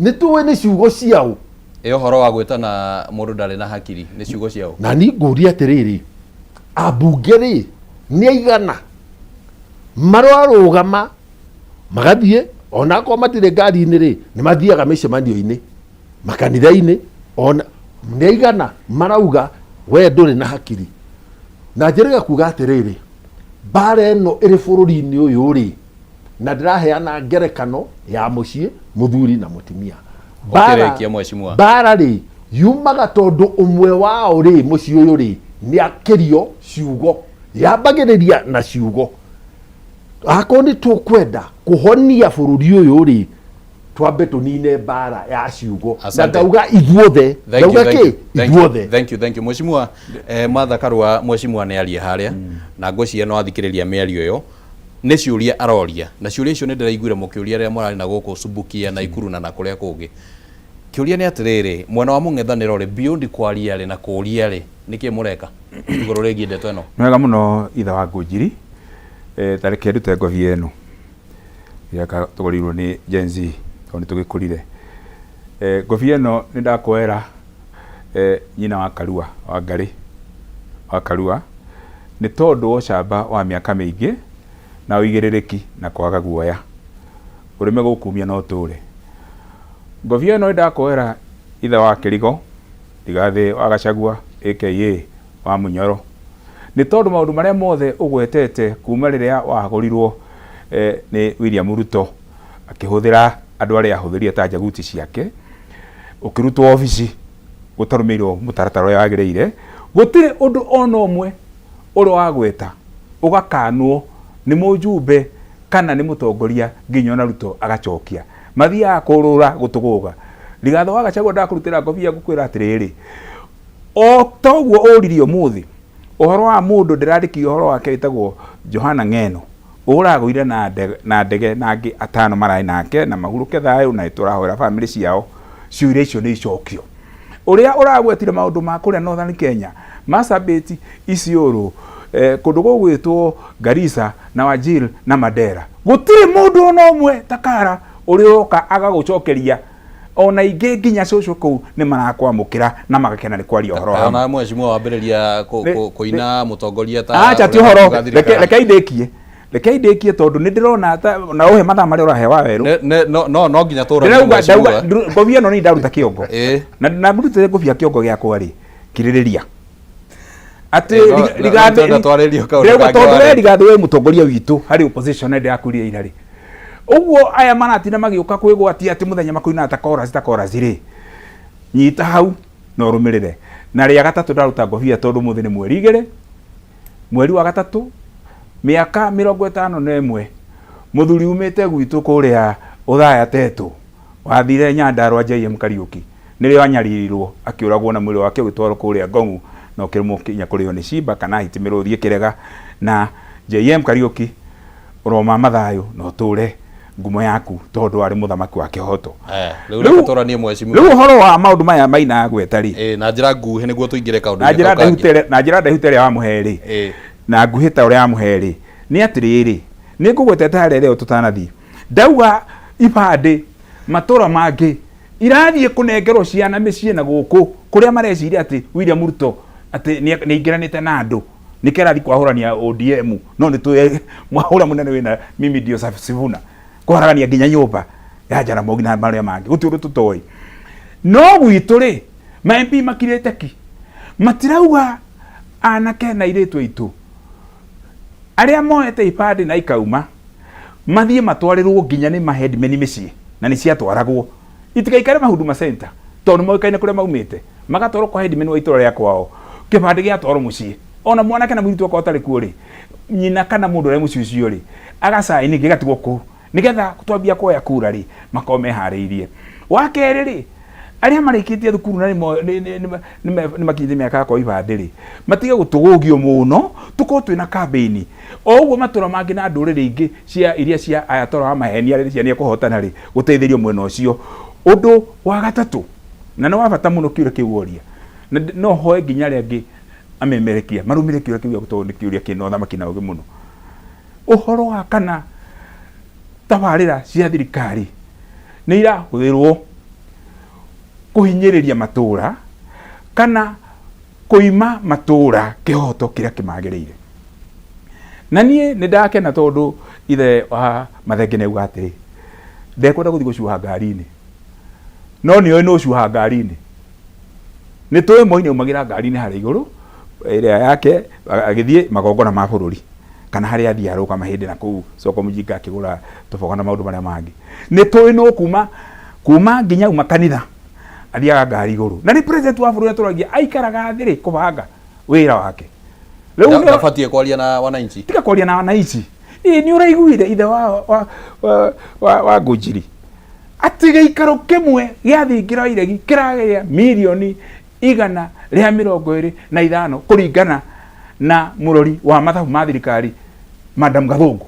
nĩ tũĩ nĩ ciugo ciao. Ũhoro wa gwĩtana mũndũ ndarĩ na hakiri nĩ ciugo ciao. Na niĩ ngũria atĩrĩrĩ, ambunge rĩ nĩ aigana mararũgama magathiĩ onakorwo matirĩ ngari-inĩ rĩ nĩ mathiaga mĩcemanio-inĩ makanitha-inĩ, ona nĩ aigana marauga we ndũrĩ na hakiri. Na njĩrĩga kuga atĩrĩrĩ, mbara ĩno ĩrĩ bũrũri-inĩ ũyũ rĩ na ndĩraheana ngerekano ya mũciĩ mũthuri na mũtumia. Mbara rĩ yumaga tondũ ũmwe wao rĩ mũciĩ ũyũ rĩ nĩ akĩrio ciugo, yambagĩrĩria na ciugo. akoni tukwenda kuhonia bururi uyu ri twambe tunine bara ya ciugo na ndauga ithuothe ndauga ki ithuothe. Thank you mheshimiwa Martha Karua mheshimiwa ni aria haria na ngwiciria no athikiriria miario yo ni ciuria aroria na ciuria icio ni ndiraiguire mukiuria ria morari na guku Subukia na Ikuru na kuria kungi. Kiuria ni atiriri mwena wa mung'ethaniro ri beyond kwaria ri na kuria ri niki mureka iguru rigi ndeto eno mwega muno itha wa Ngũnjiri tareke ndute ngovi eno ya tugorirwo ni Gen Z oni tugikurire ngovi eno ni ndakwera nyina wa Karua wa Karua ni tondu wa camba wa miaka mingi na uigiririki na kwaga guoya urime gukumia no ture. Ngovi eno ndakwera itha wa Kirigo Rigathi wa Gachagua aka wa Munyoro ni tondu maundu maria mothe ugwetete kuma riria wagorirwo ni William Ruto akihuthira andu aria ahuthirie ta njaguti ciake ukirutwo ofisi gutarumirwo mutaratara uria wagiriire gutire undu ona umwe uri wagweta ugakanwo ni mujumbe kana ni mutongoria nginya na Ruto agachokia mathia kurura gutuguga. Rigathi wa Gachagua ndakurutira ngobia gukwira atiriri o toguo uririo muthi uhoro wa mundu ndirandiki uhoro wake witagwo Johana Ng'eno uragwire na ndege na angi atano marai nake na mahuruke thayo na iturahora family ciao ciuria icio ni icokio uria uragwetire maundu ma kuria Northern Kenya Marsabit Isiolo kundu gugwitwo Garissa na Wajir na Mandera gutire mundu ona umwe takara urioka agagucokeria ona ingi nginya social ku ni marakwamukira na magakena ni kwaria uhoro wa na mheshimiwa wambiriria kuina mutongoria ta acha ti uhoro reke idekie tondu ni ndirona na uhe mathaa maria urahe wa weru no nginya tura ngovi eno ni ndaruta kiongo na ndurute ngovi ya kiongo giakwa ri kiririria ati Rigathi Rigathi we mutongoria witu hari opposition ndi akuria irari uguo aya maratina magiuka kwigwatia ati muthenya makuina takora zire nyita hau no rumirire na ria gatatu ndaruta ngobia tondu muthi ni mweri wa gatatu miaka 51 muthuri umite gwitu kuria uthaya tetu wathire Nyandarua JM Kariuki nirio anyaririrwo akiuragwo na mwiri wake gwitwaro kuria Ngong'u no kirimo kinya kurio ni Simba kana hitimiruthie kirega na JM Kariuki uroma mathayo no ture ngumo yaku tondu ari muthamaki wa kihoto riu reka toranie mheshimiwa riu horo wa maundu maya maina gwetari na njira nguhe niguo tuingire kaundu na njira ndahutere wa muheri na nguhita uria muheri ni atiriri ni ngugwetete hari leo tutanathi ndauga ibande matura mangi irathie kunengerwo ciana micii na guku kuria mareciria ati William Ruto ati ni ingiranite na andu nikera kwahurania ODM no ni tu mwahura munene wina mimi ndio Sifuna kwaragania nginya nyumba ya Jaramogi na maria mangi guti undu tutoi no gwituri MP makirete ki matirauga anake na iretu itu aria moete ipadi na ikauma mathie matwarirwo nginya ni mahedmen micii na ni ciatwaragwo itikaikare mahuduma center tondu moikaine kuria maumite magatwarwo kwa headman wa itura ria kwao kibandi gia twaro mucii ona mwanake na mwiritu wakwa utari kuo ri nyina kana mundu ria mucii ucio ri agacaini gigatigwo ku nigetha twambia kuoya kura ri makome hariirie wakeri ri aria marikitie thukuru na ni makinyite miaka kwa ibandi ri matige gutugugio muno tuko twina campaign oguo matura mangi na nduriri ingi cia iria cia ayatora wa maheni aria cia ni kuhotana ri guteithirio mwena ucio undu wa gatatu na no wabata muno kiure kiworia no hoe nginya ringi amemerekia marumire kiure kiu gutondu kiuria kino thamaki na ugi muno uhoro wa kana tabarira cia thirikari ni ira huthirwo kuhinyiriria matura kana kuima matura kihoto kiria kimagirire na nie ni ndakena tondu ithe wa Mathenge ne ugati ndekwenda guthi gucuha ngari-ini no ni no cuha ngari-ini ni twi moine umagira ngari-ini hari iguru iria yake agithie magongona ma bururi kana hari athia aruka mahindi na kuu soko mujinga akigura toboga na maundu maria mangi ni twi no kuma nginya uma kanitha athia ngari iguru na ni president wa bururi turagia aikaraga thiri kubanga wira wake riu nafatie kwaria na wananchi tika kwaria na wananchi ni uraiguire ithe wa Ngũnjiri ati gĩikaro kĩmwe gĩa thingira wa iregi kĩragĩa mirioni 125 kũringana na mũrori wa mathabu ma thirikari Madam Gathũngũ.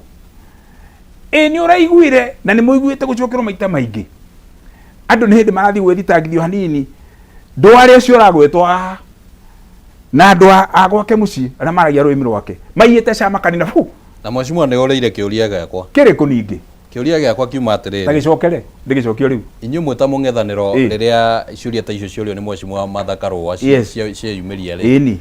Ni uraiguire na nĩ mũiguĩte gũcokerwo maita maingĩ andũ nĩ hĩndĩ marathiĩ gwĩthitangithio hanini ndware ũcio ũragwĩtwo haha na andũ a gwake mũciĩ arĩa maragia rũĩmĩ rwake maiyĩte cama kanina fu. Na mheshimiwa nĩ ũrĩire kĩũria gĩakwa kĩrĩkũ ningĩ kĩũria gĩakwa kiuma atĩrĩrĩ ta gĩcokere ndĩgĩcokio rĩu inyuĩ mwĩta mũng'ethanĩro rĩrĩa ciũria ta icio ciũrio nĩ mheshimiwa Martha Karũa cieyumĩria rĩ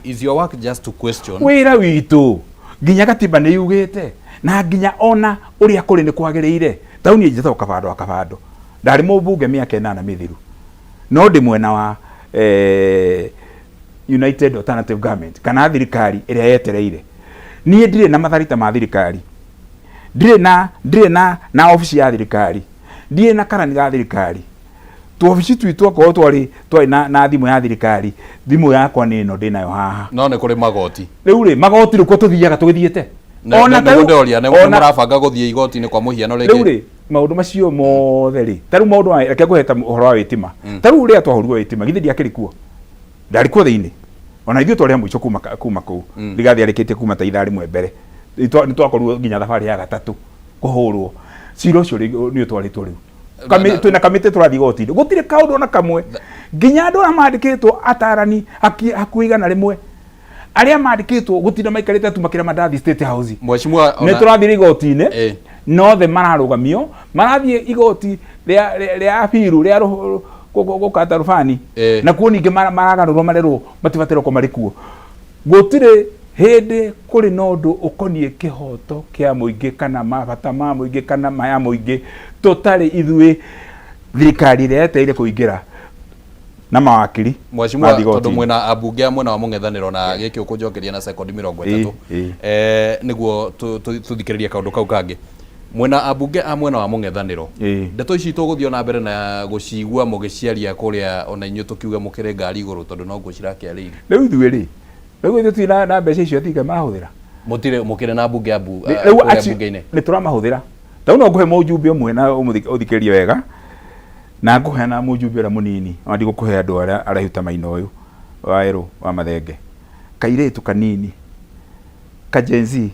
is your work just to question wĩra witũ nginya gatiba nĩ yugĩte na nginya ona ũrĩa kũrĩ nĩ kwagĩrĩire tauni njĩtagwo kabando ndarĩ mũmbunge mĩaka 8 mĩthiru no ndĩ mwena wa United Alternative Government kana thirikari ĩrĩa yetereire niĩ ndirĩ na matharita ma thirikari ndirĩ na ofisi ya thirikari ndirĩ na karani ga thirikari tu ofisi twitũ akorwo twari na thimũ ya thirikari thimũ yakwa nĩ ĩno ndĩnayo haha no nĩ kũrĩ magoti rĩu rĩ magoti rĩkwo tũthiaga tũgĩthiĩte ona ndoria nĩ mũrabanga gũthiĩ igoti-inĩ kwa mũhiano rĩngĩ rĩu rĩ maũndũ macio mothe rĩ tarĩu maũndũ reke ngũheta ũhoro wa wĩtima tarĩu rĩrĩa twahũrirwo wĩtima githĩ ndiakĩrĩ kuo ndarĩ kuo thĩinĩ ona ithuĩ twarĩ mũico kuma kũu rigathi arĩkĩtie kuma ta ithaa rĩmwe mbere nĩ twakorirwo nginya thabarĩ ya gatatũ kũhũrwo cira ũcio nĩ ũtwarĩtwo rĩu twĩna kamĩtĩ tũrathiĩ igoti-inĩ gũtirĩ kaũndũ ona kamwe nginya andũ arĩa mandĩkĩtwo atarani hakuhĩ igana rĩmwe arĩa mandĩkĩtwo gũtinda maikarĩte tu makĩrĩa mandathi State House nĩ tũrathiĩ igoti-inĩ nothe mararũgamio marathiĩ igoti rĩa apiru rĩa gũkata rũbani na kuo ningĩ maragarũrwo marerwo matibatĩrwo marĩ kuo gũtirĩ hĩndĩ kũrĩ na ũndũ ũkoniĩ kĩhoto kĩa mũingĩ kana mabata ma mũingĩ kana maya mũingĩ tũtarĩ ithuĩ thirikari ĩrĩa yetereire kũingĩra na mawakiri mheshimiwa tondũ mwena ambunge mwena wa mũng'ethanĩro na gĩkĩ ũkũnjokeria na sekondi 30 nĩguo tũthikĩrĩrie kaũndũ kau kangĩ mwena ambunge a mwena wa mũng'ethanĩro ndeto ici tũgũthiĩ na mbere na gũcigua mũgĩciaria kũrĩa ona inyuĩ tũkiuga mũkĩre ngari igũrũ tondũ no gũcirakĩarĩire rĩu ithuĩ rĩ rĩu ithuĩ tũrĩ na mbeca icio tiga marahũthĩra mũkĩrĩ na ambunge ambunge-inĩ nĩ tũramahũthĩra tau no ngũhe mũjumbe ũmwe na ũthikĩrĩrie wega na ngũhe na mũjumbe ũrĩa mũnini ona ndigũkũhe andũ arĩa araihu ta Maina ũyũ wa Erũ wa Mathenge kairĩtu kanini kajenzi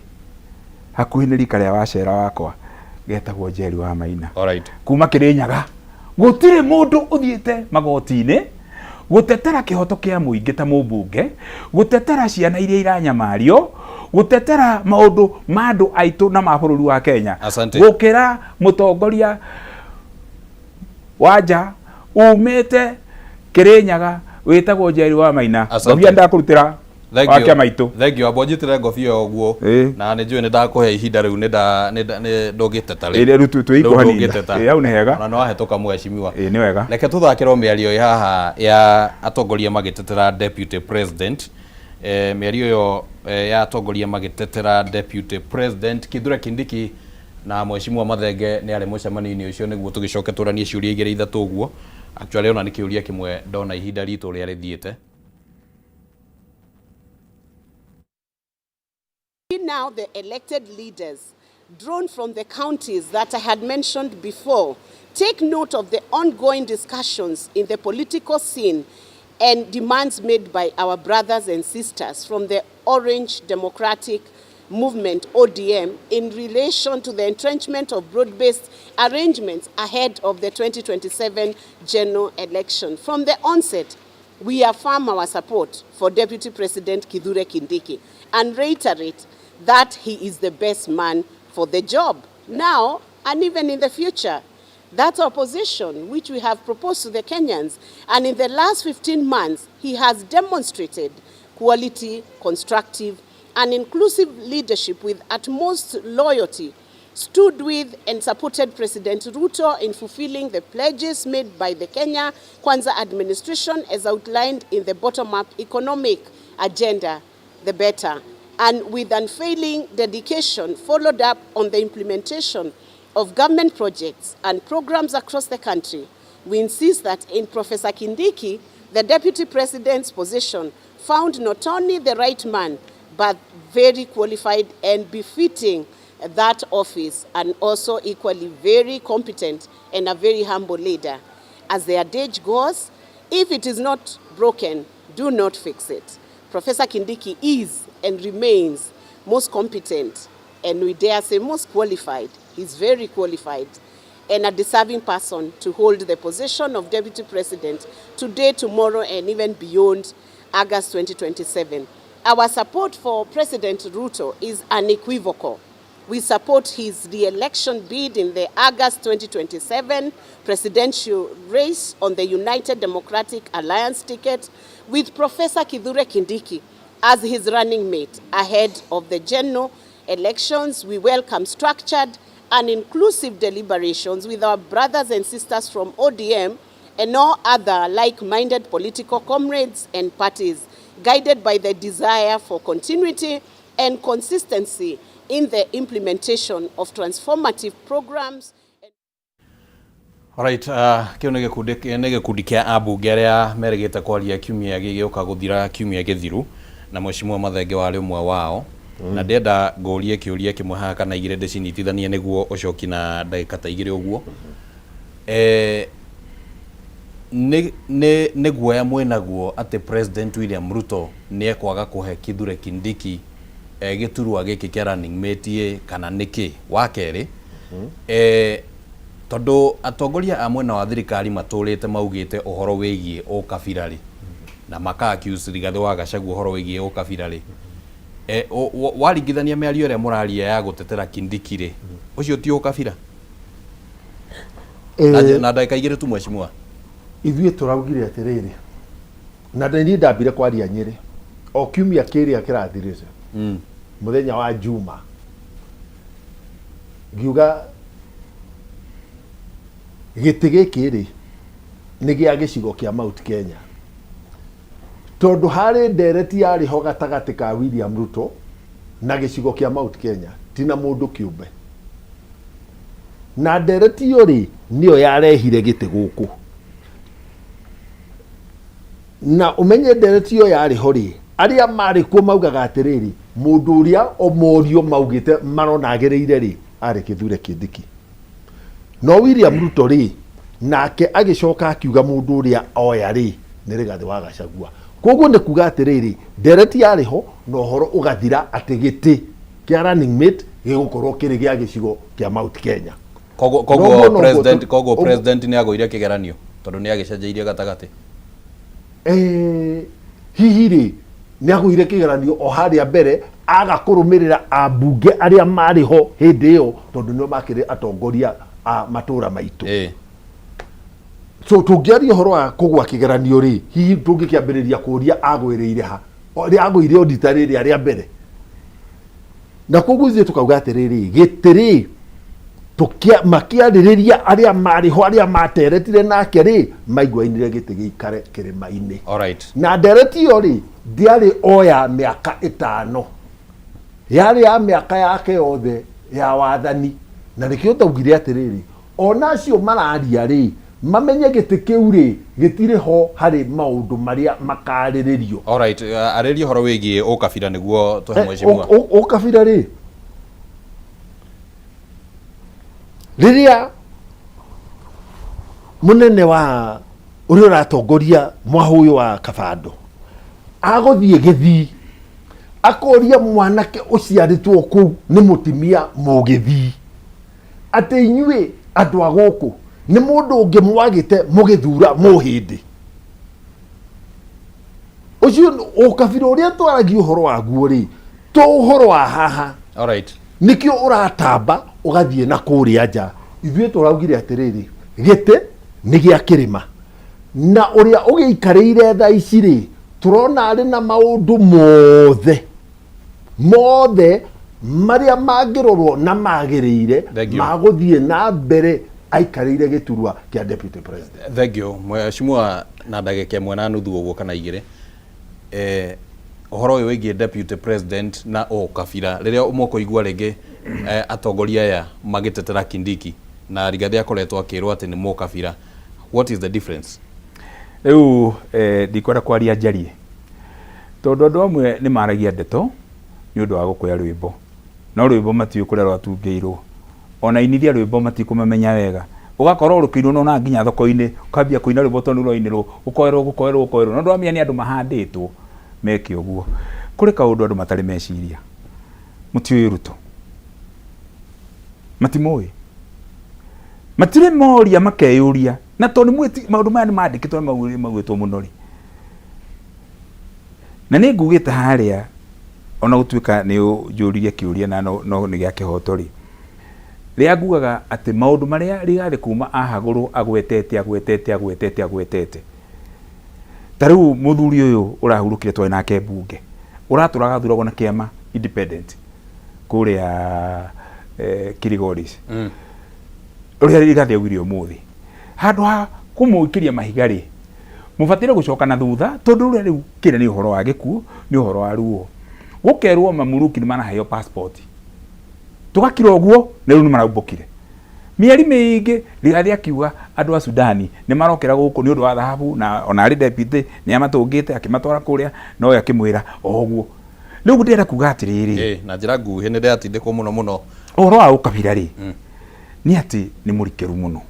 hakuhĩ nĩ rika rĩa wacera wakwa getagwo Njeri wa Maina kuma Kĩrĩnyaga gũtirĩ mũndũ ũthiĩte magoti-inĩ gũtetera kĩhoto kĩa mũingĩ ta mũmbunge gũtetera ciana iria iranyamario gũtetera maũndũ ma andũ aitũ na ma bũrũri wa Kenya gũkĩra mũtongoria wanja umĩte Kĩrĩnyaga wĩtagwo Njeri wa Maina ngobia ndakũrutĩra wake maitũ thank you abonjitire ngobia ũguo na nĩ njũĩ nĩ ndakũhe ihinda rĩu nĩ ndũgĩteta rĩu hau nĩ hega ona no ahĩtũka mheshimiwa nĩ wega reke tũthakĩrwo mĩario ĩ haha ya atongoria magĩtetera deputy president mĩario ĩyo ya atongoria magĩtetera deputy president Kithure Kindiki na mheshimiwa Mathenge nĩ arĩ mũcemanio-inĩ ũcio nĩguo tũgĩcoke tũranie ciũria igĩrĩ ithatũ ũguo actually ona nĩ kĩũria kĩmwe ndona ihinda ritũ rĩa rĩthiĩte. Now the elected leaders drawn from the counties that I had mentioned before take note of the ongoing discussions in the political scene and demands made by our brothers and sisters from the Orange Democratic Movement, ODM, in relation to the entrenchment of broad-based arrangements ahead of the 2027 general election. From the onset, we affirm our support for Deputy President Kithure Kindiki and reiterate that he is the best man for the job now and even in the future. That opposition which we have proposed to the Kenyans, and in the last 15 months he has demonstrated quality, constructive and inclusive leadership with utmost loyalty, stood with and supported President Ruto in fulfilling the pledges made by the Kenya Kwanza administration as outlined in the bottom-up economic agenda, the better, and with unfailing dedication followed up on the implementation of government projects and programs across the country. We insist that in Professor Kindiki, the Deputy President's position found not only the right man, but very qualified and befitting that office, and also equally very competent and a very humble leader. As the adage goes, if it is not broken, do not fix it. Professor Kindiki is and remains most competent, and we dare say most qualified. He's very qualified and a deserving person to hold the position of Deputy President today, tomorrow, and even beyond August 2027. Our support for President Ruto is unequivocal. We support his re-election bid in the August 2027 presidential race on the United Democratic Alliance ticket, with Professor Kithure Kindiki as his running mate ahead of the general elections. We welcome structured and inclusive deliberations with our brothers and sisters from ODM and all other like-minded political comrades and parties, guided by the desire for continuity and consistency in the implementation of transformative programs. Alright, kĩu nĩ gĩkundi kĩa ambunge arĩa merĩgĩte kwaria kiumia gĩgĩũka gũthira kiumia gĩthiru, na Mheshimiwa Mathenge warĩ ũmwe wao. Na ndenda ngũrie kĩũria kĩmwe haha kana igĩrĩ ndĩcinyitithanie nĩguo ũcoki na ndagĩka ta igĩrĩ ũguo. Nĩ guoya mwĩnaguo atĩ President William Ruto nĩ ekwaga kũhe Kithure Kindiki gĩturwa gĩkĩ kĩa running mate kana nĩkĩ? Wa kerĩ, tondũ atongoria a mwena wa thirikari matũrĩte maugĩte ũhoro wĩgiĩ ũkabira rĩ, na maka-accuse Rigathĩ wa Gachagua ũhoro wĩgiĩ ũkabira rĩ, waringithania mĩario ĩrĩa mũraria ya gũtetera Kindiki rĩ, ũcio ti ũkabira? Na ndagĩka igĩrĩ tu Mheshimiwa. Ithuĩ tũraugire atĩrĩrĩ, na niĩ ndambire kwaria Nyĩrĩ o kiumia kĩrĩa kĩrathirĩte mũthenya wa Juma, ngiuga gĩtĩ gĩkĩ rĩ nĩ gĩa gĩcigo kĩa Mount Kenya, tondũ harĩ ndereti yarĩ ho gatagatĩ ka William Ruto na gĩcigo kĩa Mount Kenya ti na mũndũ kĩũmbe, na ndereti ĩyo rĩ nĩyo yarehire gĩtĩ gũkũ, na ũmenye ndereti ĩyo yarĩ ho rĩ, arĩa marĩ kuo maugaga atĩrĩrĩ, mũndũ ũrĩa omorio maugĩte maronagĩrĩire rĩ arĩ Kithure Kindiki, no William Ruto rĩ nake agĩcoka akiuga mũndũ ũrĩa oya rĩ nĩ Rigathĩ wa Gachagua. Koguo nĩ kuga atĩrĩrĩ, ndereti yarĩ ho na ũhoro ũgathira atĩ gĩtĩ kĩa running mate gĩgũkorwo kĩrĩ gĩa gĩcigo kĩa Mount Kenya. Koguo president nĩ agũire kĩgeranio tondũ nĩ agĩcenjeirie gatagatĩ. Hihi rĩ nĩ agũire kĩgeranio o harĩa mbere agakũrũmĩrĩra ambunge arĩa marĩ ho hĩndĩ ĩyo tondũ nĩo makĩrĩ atongoria a matũra maitũ. So tũngĩaria ũhoro wa kũgwa kĩgeranio rĩ, hihi tũngĩkĩambĩrĩria kũria agwĩrĩire ha, agwĩire audita rĩrĩa rĩa mbere, na koguo ithuĩ tũkauga atĩrĩrĩ, gĩtĩ rĩ makĩarĩrĩria arĩa marĩ ho arĩa materetire nake rĩ maiguanire gĩtĩ gĩikare kĩrĩma-inĩ. Na ndereti ĩyo rĩ ndiarĩ oya mĩaka 5, yarĩ ya mĩaka yake yothe ya wathani, na nĩkĩo taugire atĩrĩrĩ, ona acio mararia rĩ mamenye gĩtĩ kĩu rĩ gĩtirĩ ho harĩ maũndũ marĩa makarĩrĩrio. Alright, arĩria ũhoro wĩgiĩ ũkabira nĩguo tũhe Mheshimiwa. Ũkabira rĩ rĩrĩa mũnene wa ũrĩa ũratongoria Mwahũyũ wa Kabando agũthiĩ Gĩthii akoria mwanake ũciarĩtwo kũu nĩ mũtimia Mũgĩthii atĩ inyuĩ andũ a gũkũ nĩ mũndũ ũngĩ mwagĩte mũgĩthura mũhĩndĩ ũcio ũkabira ũrĩa twaragia ũhoro waguo rĩ to ũhoro wa haha. Alright, nikio ũratamba ũgathiĩ na kũrĩa nja. Ithuĩ tũraugire atĩrĩrĩ, gĩtĩ nĩ gĩa kĩrĩma, na ũrĩa ũgĩikarĩire thaa ici rĩ tũrona arĩ na maũndũ mothe marĩa mangĩrorwo na magĩrĩire magũthiĩ na mbere aikarĩire gĩturwa kĩa deputy president. Thank you Mheshimiwa, na ndagĩka ĩmwe na nuthu ũguo kana igĩrĩ, ũhoro ũyũ wĩgiĩ deputy president na ũkabira rĩrĩa mũkũigua rĩngĩ atongoria aya magĩtetera Kindiki na Rigathĩ akoretwo akĩrwo atĩ nĩ mũkabira, what is the difference? Rĩu ndikwenda kwaria njarie tondũ andũ amwe nĩ maragia ndeto ni undu wa gukoya rwimbo no rwimbo matiyo kuria rwatungĩirwo ona inithia rwimbo matikumamenya wega ugakorwo rukirwo no na nginya thoko-ini ukambia kuina rwimbo tondu rwainirwo ukoerwo no ndwamenya ni andu mahandĩtwo meke ũguo kuri kaundu andu matari meciria mutiũĩ Ruto matimũĩ matire moria makeyũria na tondu maundu maya ni mandĩkĩtwo maugĩtwo mũno ri na nĩ ngugĩte harĩa ona gũtuĩka nĩ ũnjũririe kĩũria na no nĩ gĩa kĩhoto ri rĩa ngugaga atĩ maundu marĩa Rigathi kuma ahagũrwo agwetete ta rĩu mũthuri ũyũ ũrahurũkire twarĩ nake mbunge ũratũraga thuragwo na kĩama independent kũrĩa Kirigoris ũrĩa Rigathi augire ũmũthĩ handũ ha kũmũikĩria mahiga rĩ mũbatire gũcoka na thutha tondu rĩu rĩu kĩrĩa nĩ ũhoro wa gĩkuũ nĩ ũhoro wa ruo gũkerwo mamuruki nĩ manaheo passport tugakira ũguo na rĩu nĩ maraumbũkire mieri mĩingĩ Rigathi akiuga andũ a Sudani nĩ marokera gũkũ nĩ ũndũ wa thahabu na ona arĩ deputy nĩ amatũngĩte akĩmatwara kũrĩa no akĩmwĩra ũguo rĩu ndĩrenda kuga atĩrĩrĩ na njĩra nguhĩ nĩ ndĩratindĩkwo mũno ũhoro wa ũkabira rĩ nĩ atĩ nĩ mũrikĩru mũno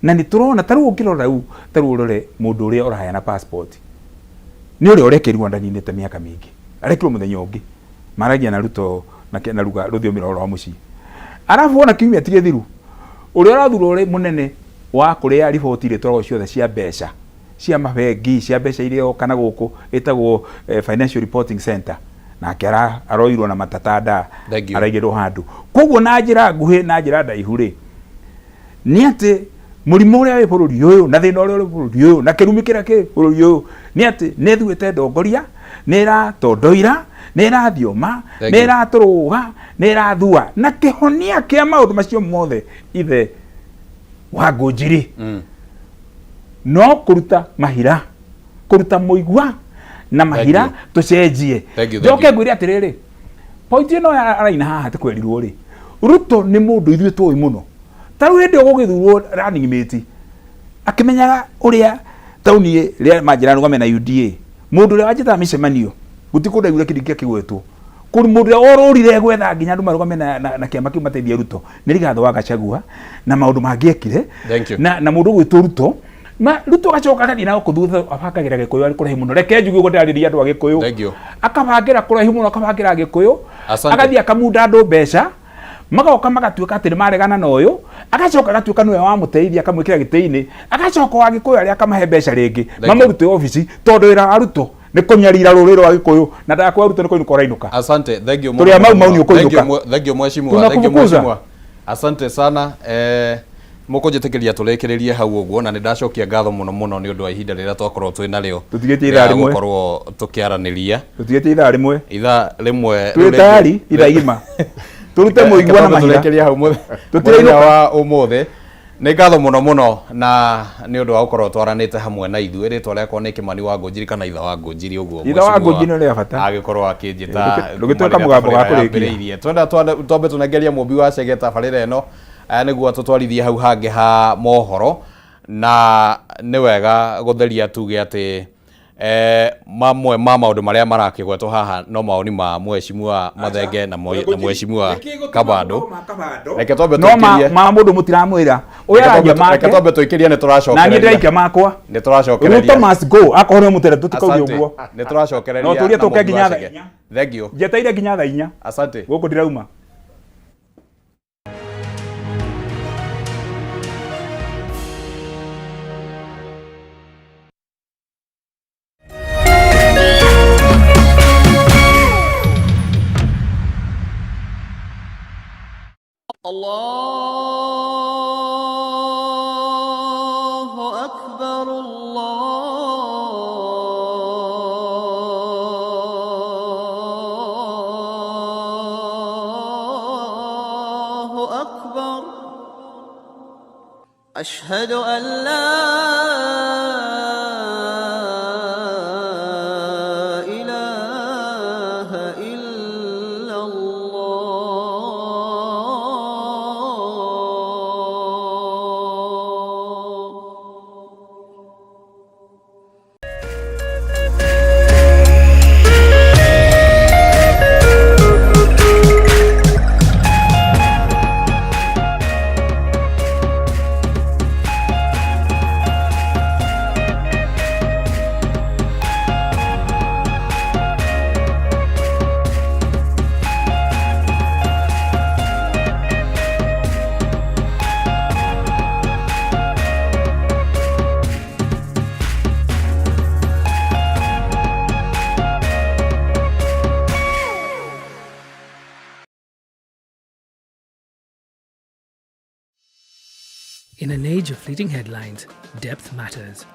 na nĩ tũrona ta rĩu ũngĩrora rĩu ta rĩu ũrore mũndũ ũrĩa ũraheana passport nĩ ũrĩa ũrekerirwo ndani-inĩ ta mĩaka mĩingĩ arekirwo mũthenya ũngĩ maragia na Ruto na ruga rũthiomi rwa mũciĩ arabu ona kiumia tigithiru ũrĩa ũrathurwo ũrĩ mũnene wa kũrĩa riboti iretwaragwo ciothe cia mbeca cia mabengi cia mbeca iria kana gũkũ ĩtagwo Financial Reporting Center nake aroirwo na matatanda araigĩrwo handũ koguo na njĩra nguhĩ na njĩra ndaihu rĩ nĩ atĩ mũrimũ ũrĩa wĩ bũrũri ũyũ na thĩna ũrĩa wĩ bũrũri ũyũ na kĩrumi kĩrĩa kĩ bũrũri ũyũ nĩ atĩ nĩ thuĩte ndongoria nĩ ĩratondoira nĩ ĩrathioma nĩ ĩratũrũga nĩ ĩrathua na kĩhonia kĩa maũndũ macio mothe ithe wa Ngũnjiri no kũruta mahira kũruta mũigua na mahira tũcenjie njoke ngwĩre atĩrĩrĩ point ĩno araina haha tĩ kwerirwo rĩ Ruto nĩ mũndũ ithuĩ tũĩ mũno ta rĩu hĩndĩ ũgũgĩthurwo running mate akĩmenyaga ũrĩa taũni rĩa manjĩra rũgame na UDA mũndũ ũrĩa wanjĩtaga mĩcemanio gũtikũndaigua kĩndũ kĩa kĩgwetwo kũrĩ mũndũ ũrĩa ũrũrire gwetha nginya andũ marũgame na kĩama kĩu mateithia Ruto nĩ Rigathi wa Gachagua na maũndũ mangĩekire na mũndũ ũgwĩtwo Ruto Ruto agacoka agathiĩ na gũkũ thutha abangagĩra Gĩkũyũ arĩ kũraihu mũno reke njuge ũguo ndĩrarĩria andũ a Gĩkũyũ akabangĩra kũraihu mũno akabangĩra Gĩkũyũ agathiĩ akamunda andũ mbeca magoka magatuĩka atĩ nĩ maregana na ũyũ agacoka agatuĩka nĩwe wamũteithia akamwĩkĩra gĩtĩ-inĩ agacoka wa Gĩkũyũ arĩa akamahe mbeca rĩngĩ mamũrute obici tondũ wĩra wa Ruto nĩ kũnyarira rũrĩrĩ rwa Gĩkũyũ na ndakwa Ruto nĩ kũinũka ũrainũka asante thank you tũrĩa mau nĩ ũkũinũka thank you mheshimiwa asante sana mũkũnjĩtĩkĩria tũrĩkĩrĩrie hau ũguo na nĩ ndacokia ngatho mũno nĩ ũndũ wa ihinda rĩrĩa twakorwo twĩ narĩo tũtigĩtie ithaa rĩmwe gũkorwo tũkĩaranĩria tũtigĩtie ithaa rĩmwe twĩ tayari ithaa igima turute mũigua na mahira tũrĩkĩria hau mũthenya wa ũmũthĩ nĩ ngatho mũno na nĩ ũndũ wa gũkorwo twaranĩte hamwe na ithuĩ rĩtwa rĩakwa nĩ Kĩmani wa Ngũnjiri kana itha wa Ngũnjiri ũguo itha wa Ngũnjiri nĩ rĩa bata agĩkorwo akĩnjĩta ndũgĩtuĩka mũgambo wa kũrĩkia twenda twambe tũnengeria mũmbi wa Chege tabarĩra ĩno nĩguo tũtwarithie hau hangĩ ha mohoro na nĩ wega gũtheria tuge atĩ mamwe ma maũndũ marĩa marakĩgwetwo haha no maoni ma mheshimiwa Mathenge na mheshimiwa Kabando reke twambe tũikĩrie ma mũndũ mũtiramwĩra ũyũ aranja make reke twambe tũikĩrie nĩ tũracokereria na niĩ ndĩraikia makwa nĩ tũracokereria Ruto must go akorwo mũtere tũtikauge ũguo nĩ tũracokereria no tũrie tũke nginya thaa 4 thank you njeteire nginya thaa 4 asante gũkũ ndirauma الله أكبر الله أكبر أشهد أن لا إله إلا الله In an age of fleeting headlines, depth matters.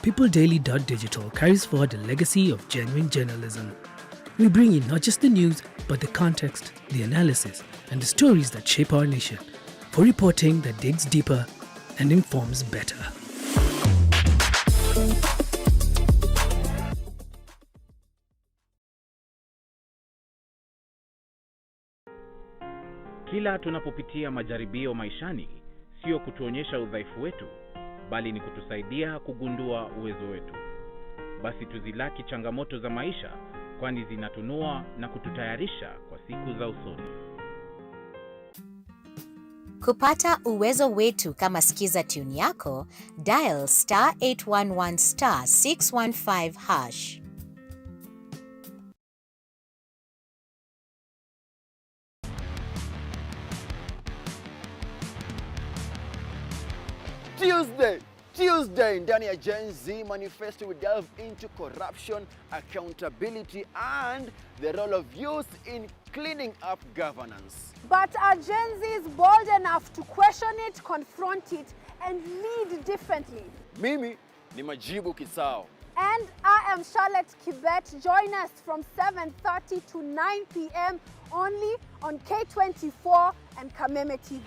PeopleDaily.digital carries forward a legacy of genuine journalism. We bring you not just the news, but the context, the analysis, and the stories that shape our nation, for reporting that digs deeper and informs better. Kila tunapopitia majaribio maishani, sio kutuonyesha udhaifu wetu, bali ni kutusaidia kugundua uwezo wetu. Basi tuzilaki changamoto za maisha, kwani zinatunua na kututayarisha kwa siku za usoni. Kupata uwezo wetu kama sikiza tune yako, dial *811 *615#. Tuesday ndani ya Gen Z Manifesto we delve into corruption, accountability and the role of youth in cleaning up governance. But are Gen Zs bold enough to question it, confront it and lead differently? Mimi ni Majibu Kisao. And I am Charlotte Kibet. Join us from 7:30 to 9 p.m. only on K24 and Kameme TV.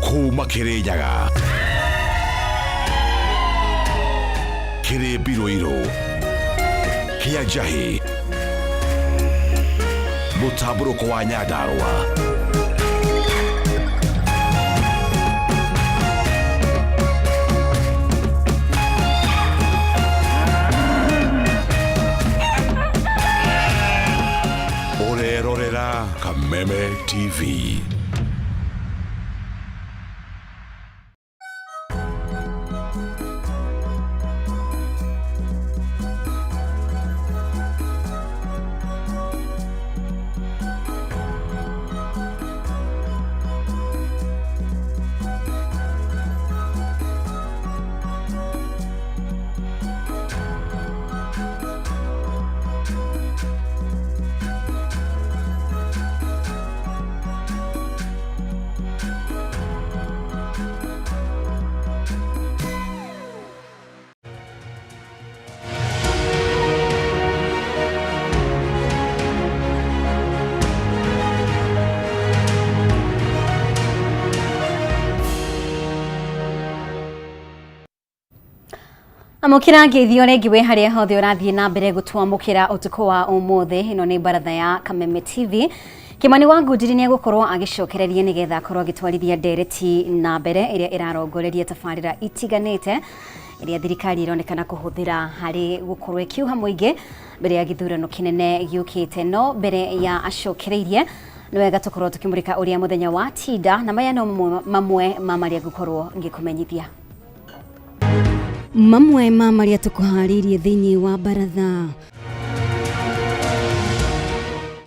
Kuma Kirejaga Kire Biroiro Kia Jahi Mutaburo kwa Nyadarua Orerorera Kameme TV. Amukira ngeithio rengiwe haria hothe urathie na mbere gutwamukira utuko wa umuthe. Ino ni baratha ya Kameme TV. Kimani wangu ndiri ni gukorwo agicokereria nigetha akorwo agitwarithia ndereti na mbere iria irarongoreria tafarira itiganite iria thirikari ironekana kuhuthira hari gukorwo ikiuha muingi mbere ya githurano kinene giukite. No mbere ya acokereirie ni wega tukorwo tukimurika uria muthenya wa tinda na maya no mamwe mamaria gukorwo ngikumenyithia. Mamwe mamaria tukuharirie thiini wa baratha.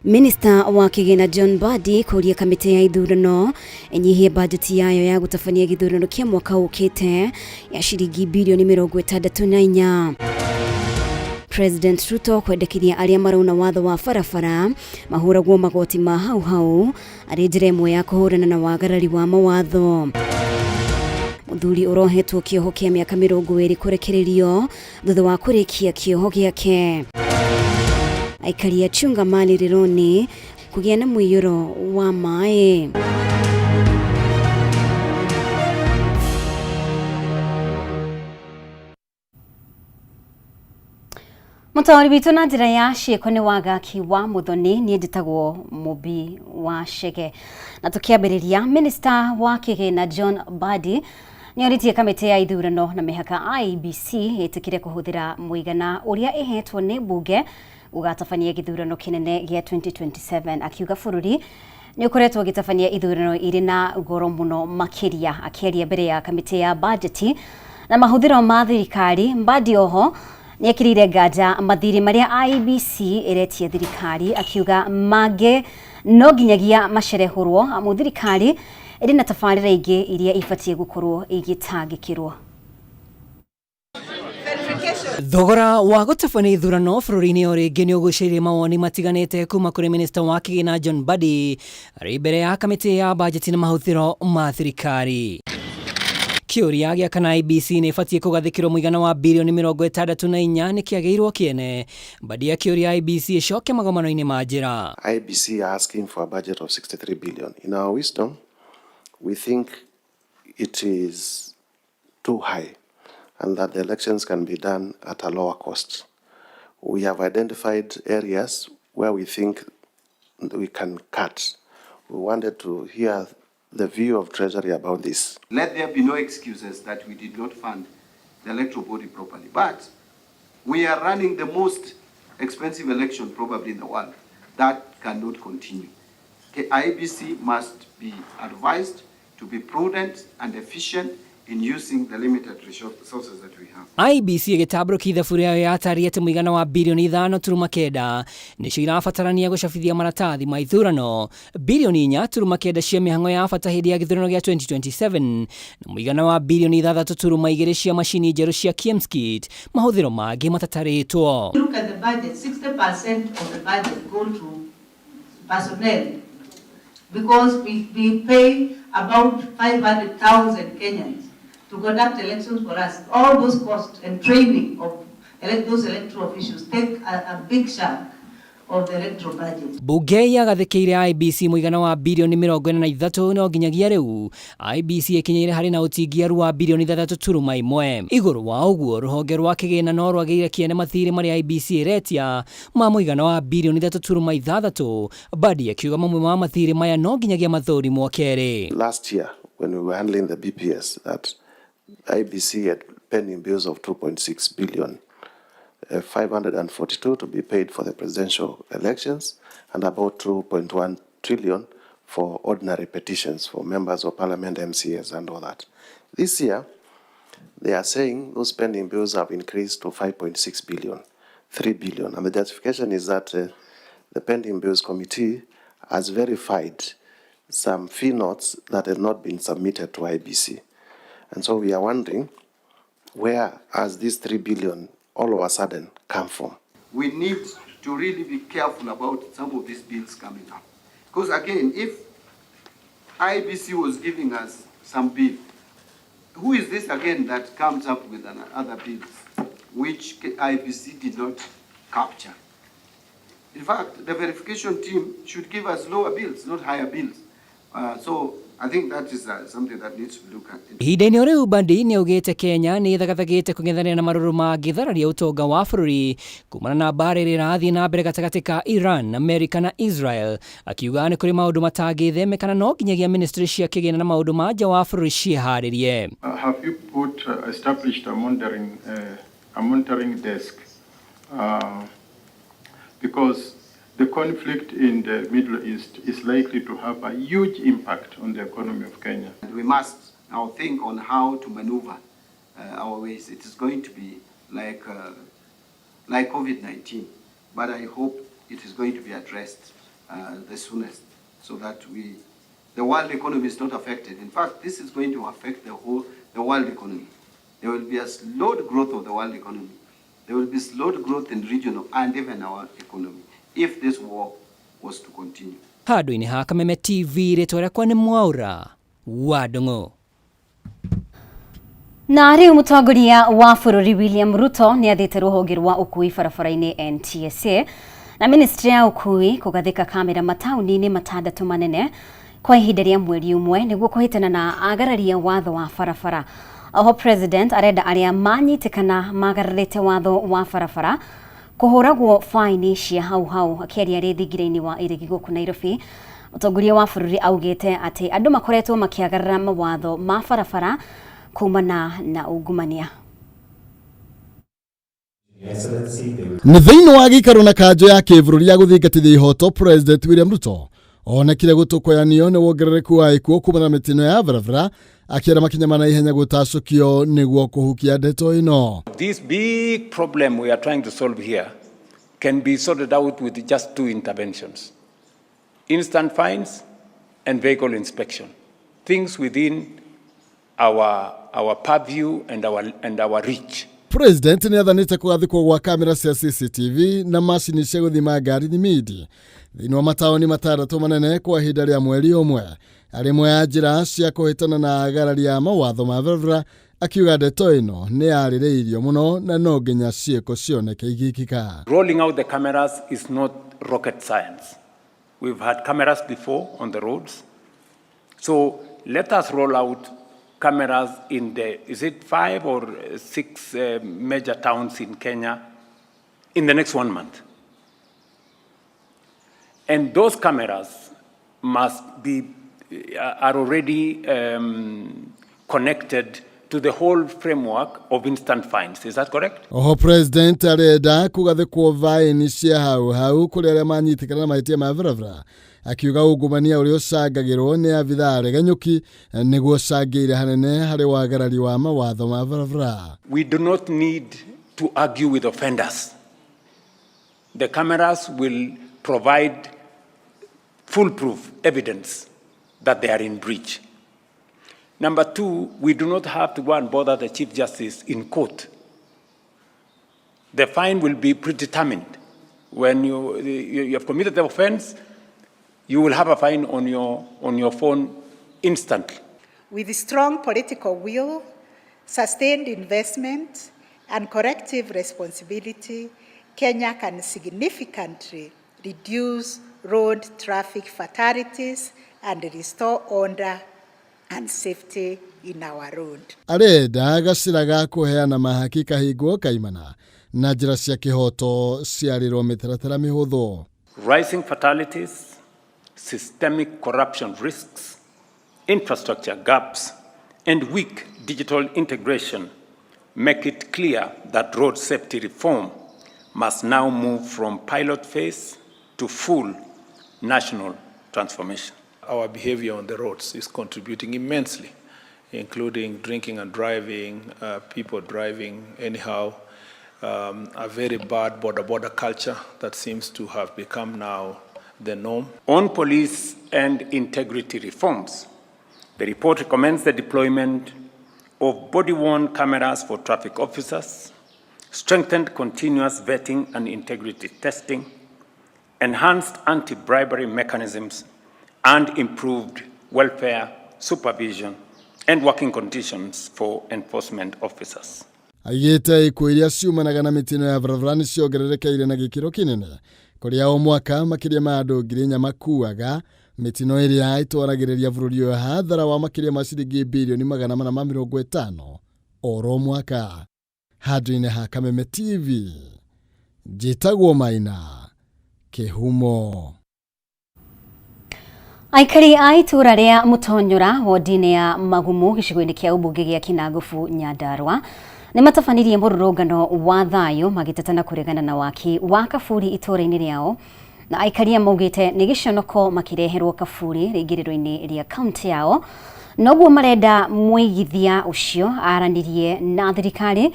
Minister wa Kigina John Mbadi kuria kamiti ya ithurano enyihie bajeti yayo ya gutafania githurano kia mwaka ukite ya shiringi bilioni 64. President Ruto kwendekithia aria marauna watho wa barabara mahuragwo magoti ma hau ari njira imwe ya kuhurana na wagarari wa mawatho. Muthuri urohetwo kioho kia miaka 20 kurekererio thutha wa kurikia kioho giake. Aikari a Chungamani Rironi kugia na muiyuro wa mai. Mutawari bitu na njira ya cieko ni wagaki wa muthoni ni nditagwo Mubi wa Shege. Na tukiambiriria Minister wa Kigina John Mbadi ni oritie kamiti ya ithurano na mihaka IEBC itikire kuhuthira muigana uria ihetwo ni bunge ugatafania githurano kinene gia 2027. Akiuga bururi ni ukoretwo gitafania ithurano iri na goro muno makiria. Akiaria mbere ya kamiti ya budget na mahuthiro ma thirikari, Mbadi oho ni akirire nganja mathiri maria IEBC iretie thirikari, akiuga mange no nginyagia macerehurwo amu thirikari iri na tafarira ingi iria ifatie gukorwo igitangikirwo. Thogora wa gũtabania ithurano bũrũri-inĩ o rĩngĩ nĩ ũgucĩrĩirie mawoni matiganĩte kuma kũrĩ minista wa kĩgĩna John Mbadi arĩ mbere ya kamĩtĩ ya bajeti na mahũthĩro ma thirikari. Kĩũria gĩa kana IEBC nĩ ĩbatiĩ kũgathĩkĩrwo mũigana wa birioni 64 nĩ kĩagĩirwo kĩene. Mbadi akĩũria IEBC ĩcoke magomano-inĩ ma njĩra. IEBC are asking for a budget of 63 billion. In our wisdom, we think it is too high and that the elections can be done at a lower cost. We have identified areas where we think we can cut. We wanted to hear the view of Treasury about this. Let there be no excuses that we did not fund the electoral body properly. But we are running the most expensive election probably in the world. That cannot continue. The IEBC must be advised to be prudent and efficient in using the limited resources that we have. IEBC ĩgĩtambũrũkia ithabu rĩayo yatariĩ atĩ mũigana wa birioni 5.9 nĩcio irabatarania gũcabithia maratathi ma ithurano, birioni 4.9 cia mĩhang'o ya bata hĩndĩ ya gĩthurano gĩa 2027 na mũigana wa birioni 6.2 cia macini njerũ cia KMSKIT, mahũthĩro mangĩ matatarĩtwo. Look at the budget, 60% of the budget go to personnel because we pay about 500,000 Kenyans to conduct elections for us. All those costs and training of those electoral officials take a big chunk of the electoral budget. Bunge yagathĩkĩire IEBC mũigana wa birioni 43 no nginyagia rĩu IEBC ĩkinyĩire harĩ na ũtingiaru wa birioni 3.1. Igũrũ wa ũguo rũhonge rwa kĩgĩna no rwagĩire kĩene mathirĩ marĩa IEBC ĩretia ma mũigana wa birioni 3.6. Mbadi akiuga mamwe ma mathirĩ maya no nginyagia mathũrimwo kerĩ. Last year when we were handling the BPS that IEBC had pending bills of 2.6 billion. 542 to be paid for the presidential elections and about 2.1 trillion for ordinary petitions for members of parliament, MCAs and all that. This year, they are saying those pending bills have increased to 5.6 billion, 3 billion. And the justification is that the pending bills committee has verified some fee notes that have not been submitted to IEBC. And so we are wondering where has this 3 billion all of a sudden come from? We need to really be careful about some of these bills coming up. Because again, if IEBC was giving us some bill, who is this again that comes up with other bills which IEBC did not capture? In fact, the verification team should give us lower bills, not higher bills. So I think that is something that needs to be looked at. Ihinda-inĩ rĩu Mbadi nĩaugĩte Kenya nĩ ĩthagathagĩte kũng'ethanĩra na marũrũ mangĩthararia ũtonga wa bũrũri kumana na mbara ĩrĩa ĩrathiĩ na mbere gatagatĩ ka Iran, Amerika na Israel, akiuga nĩ kũrĩ maũndũ matangĩthemekana no nginyagia ministry cia kĩgĩna na maũndũ ma nja wa bũrũri ciĩharĩrie. Have you established a monitoring desk? Because the conflict in the Middle East is likely to have a huge impact on the economy of Kenya. We must now think on how to maneuver our ways. It is going to be like COVID-19, but I hope it is going to be addressed the soonest so that the world economy is not affected. In fact, this is going to affect the world economy. There will be a slowed growth of the world economy. There will be slowed growth in regional and even our economy if this war was to continue. Handũ-inĩ ha Kameme TV rĩtwa rĩakwa nĩ Mwaura wa Ndung'u. Na rĩu mũtongoria wa bũrũri William Ruto nĩ athĩte rũhonge rwa ũkui barabara-inĩ NTSA na ministry ya ũkui kũgathĩka kamera mataũni-inĩ matandatũ manene kwa ihinda rĩa mweri ũmwe nĩguo kũhĩtana na agararia watho wa barabara. Oho president arenda arĩa manyitĩkana magararĩte watho wa barabara kũhũragwo faini cia hau akĩaria rĩ thingira-inĩ wa iregi gũkũ Nairobi. Mũtongoria wa bũrũri augĩte atĩ andũ makoretwo makĩagarara mawatho ma barabara kumana na ungumania. Nĩ thĩinĩ wa gĩikaro na kanjũ ya kĩbũrũri ya gũthingatithia ihoto, President William Ruto onekire gũtũkoyanio nĩ wongerereku wa ikuũ kumana na mĩtino ya barabara akĩera makinya mana ihenya gũtacũkio nĩguo kũhukia ndeto ĩno. This big problem we are trying to solve here can be sorted out with just two interventions: instant fines and vehicle inspection. Things within our purview and our reach. President nĩ athanĩte kũgathĩkwo gwa kamera cia CCTV na macini cia gũthima ngari thimidi thĩinĩ wa mataũni matandatũ manene kwa ihinda rĩa mweri ũmwe arĩ imwe ya njĩra cia kũhĩtana na agararia mawatho ma barabara, akiuga ndeto ĩno nĩ yarĩrĩirio mũno na no nginya ciĩko cioneke igĩkĩka. Rolling out the cameras is not rocket science. We've had cameras before on the roads. So let us roll out cameras in the, is it 5 or 6 major towns in Kenya in the next 1 month. And those cameras must be, are already connected to the whole framework of instant fines. Is that correct? Oho President arenda kugathĩkwo vaini cia hau kũrĩ arĩa manyitikana na mahĩtia ma barabara, akiuga ungumania ũrĩa ũcangagĩrwo nĩ abithaa aregenyũki nĩguo ũcangĩire hanene harĩ wagarari wa mawatho ma barabara. We do not need to argue with offenders. The cameras will provide foolproof evidence that they are in breach. Number two, we do not have to go and bother the Chief Justice in court. The fine will be predetermined. When you have committed the offense, you will have a fine on your phone instantly. With strong political will, sustained investment, and corrective responsibility, Kenya can significantly reduce road traffic fatalities and restore order and safety in our road. Arenda gacira ga kũheana mahaki kahingwo kaimana na njĩra cia kĩhoto ciarĩrwo mĩtaratara mĩhũthũ. Rising fatalities, systemic corruption risks, infrastructure gaps, and weak digital integration make it clear that road safety reform must now move from pilot phase to full national transformation. Our behavior on the roads is contributing immensely, including drinking and driving, people driving anyhow, a very bad border culture that seems to have become now the norm. On police and integrity reforms, the report recommends the deployment of body-worn cameras for traffic officers, strengthened continuous vetting and integrity testing, enhanced anti-bribery mechanisms, and improved welfare, supervision, and working conditions for enforcement officers. Aigĩte ikuũ iria ciumanaga na mĩtino ya barabara nĩ ciongererekeire na gĩkĩro kĩnene kũrĩa o mwaka makĩria ma andũ 4,000 makuaga mĩtino ĩrĩa ĩtwaragĩrĩria bũrũri ũyũ hathara wa makĩria ma ciringi bilioni 450 oro mwaka. Handũ-inĩ ha Kameme TV, njĩtagwo Maina Kĩhumo. Aikari a itũra rĩa Mũtonyora wodi-inĩ ya Magumu gĩcigo-inĩ kĩa ũmbunge gĩa Kinangofu Nyandarua nĩ matabanirie mũrũrũngano wa thayũ magĩtetana kũregana na waki wa kaburi itũra-inĩ rĩao, na aikari maugĩte nĩ gĩconoko makĩreherwo kaburi rĩingĩrĩro-inĩ rĩa kaunti yao, noguo marenda mũigithia ũcio aranirie na thirikari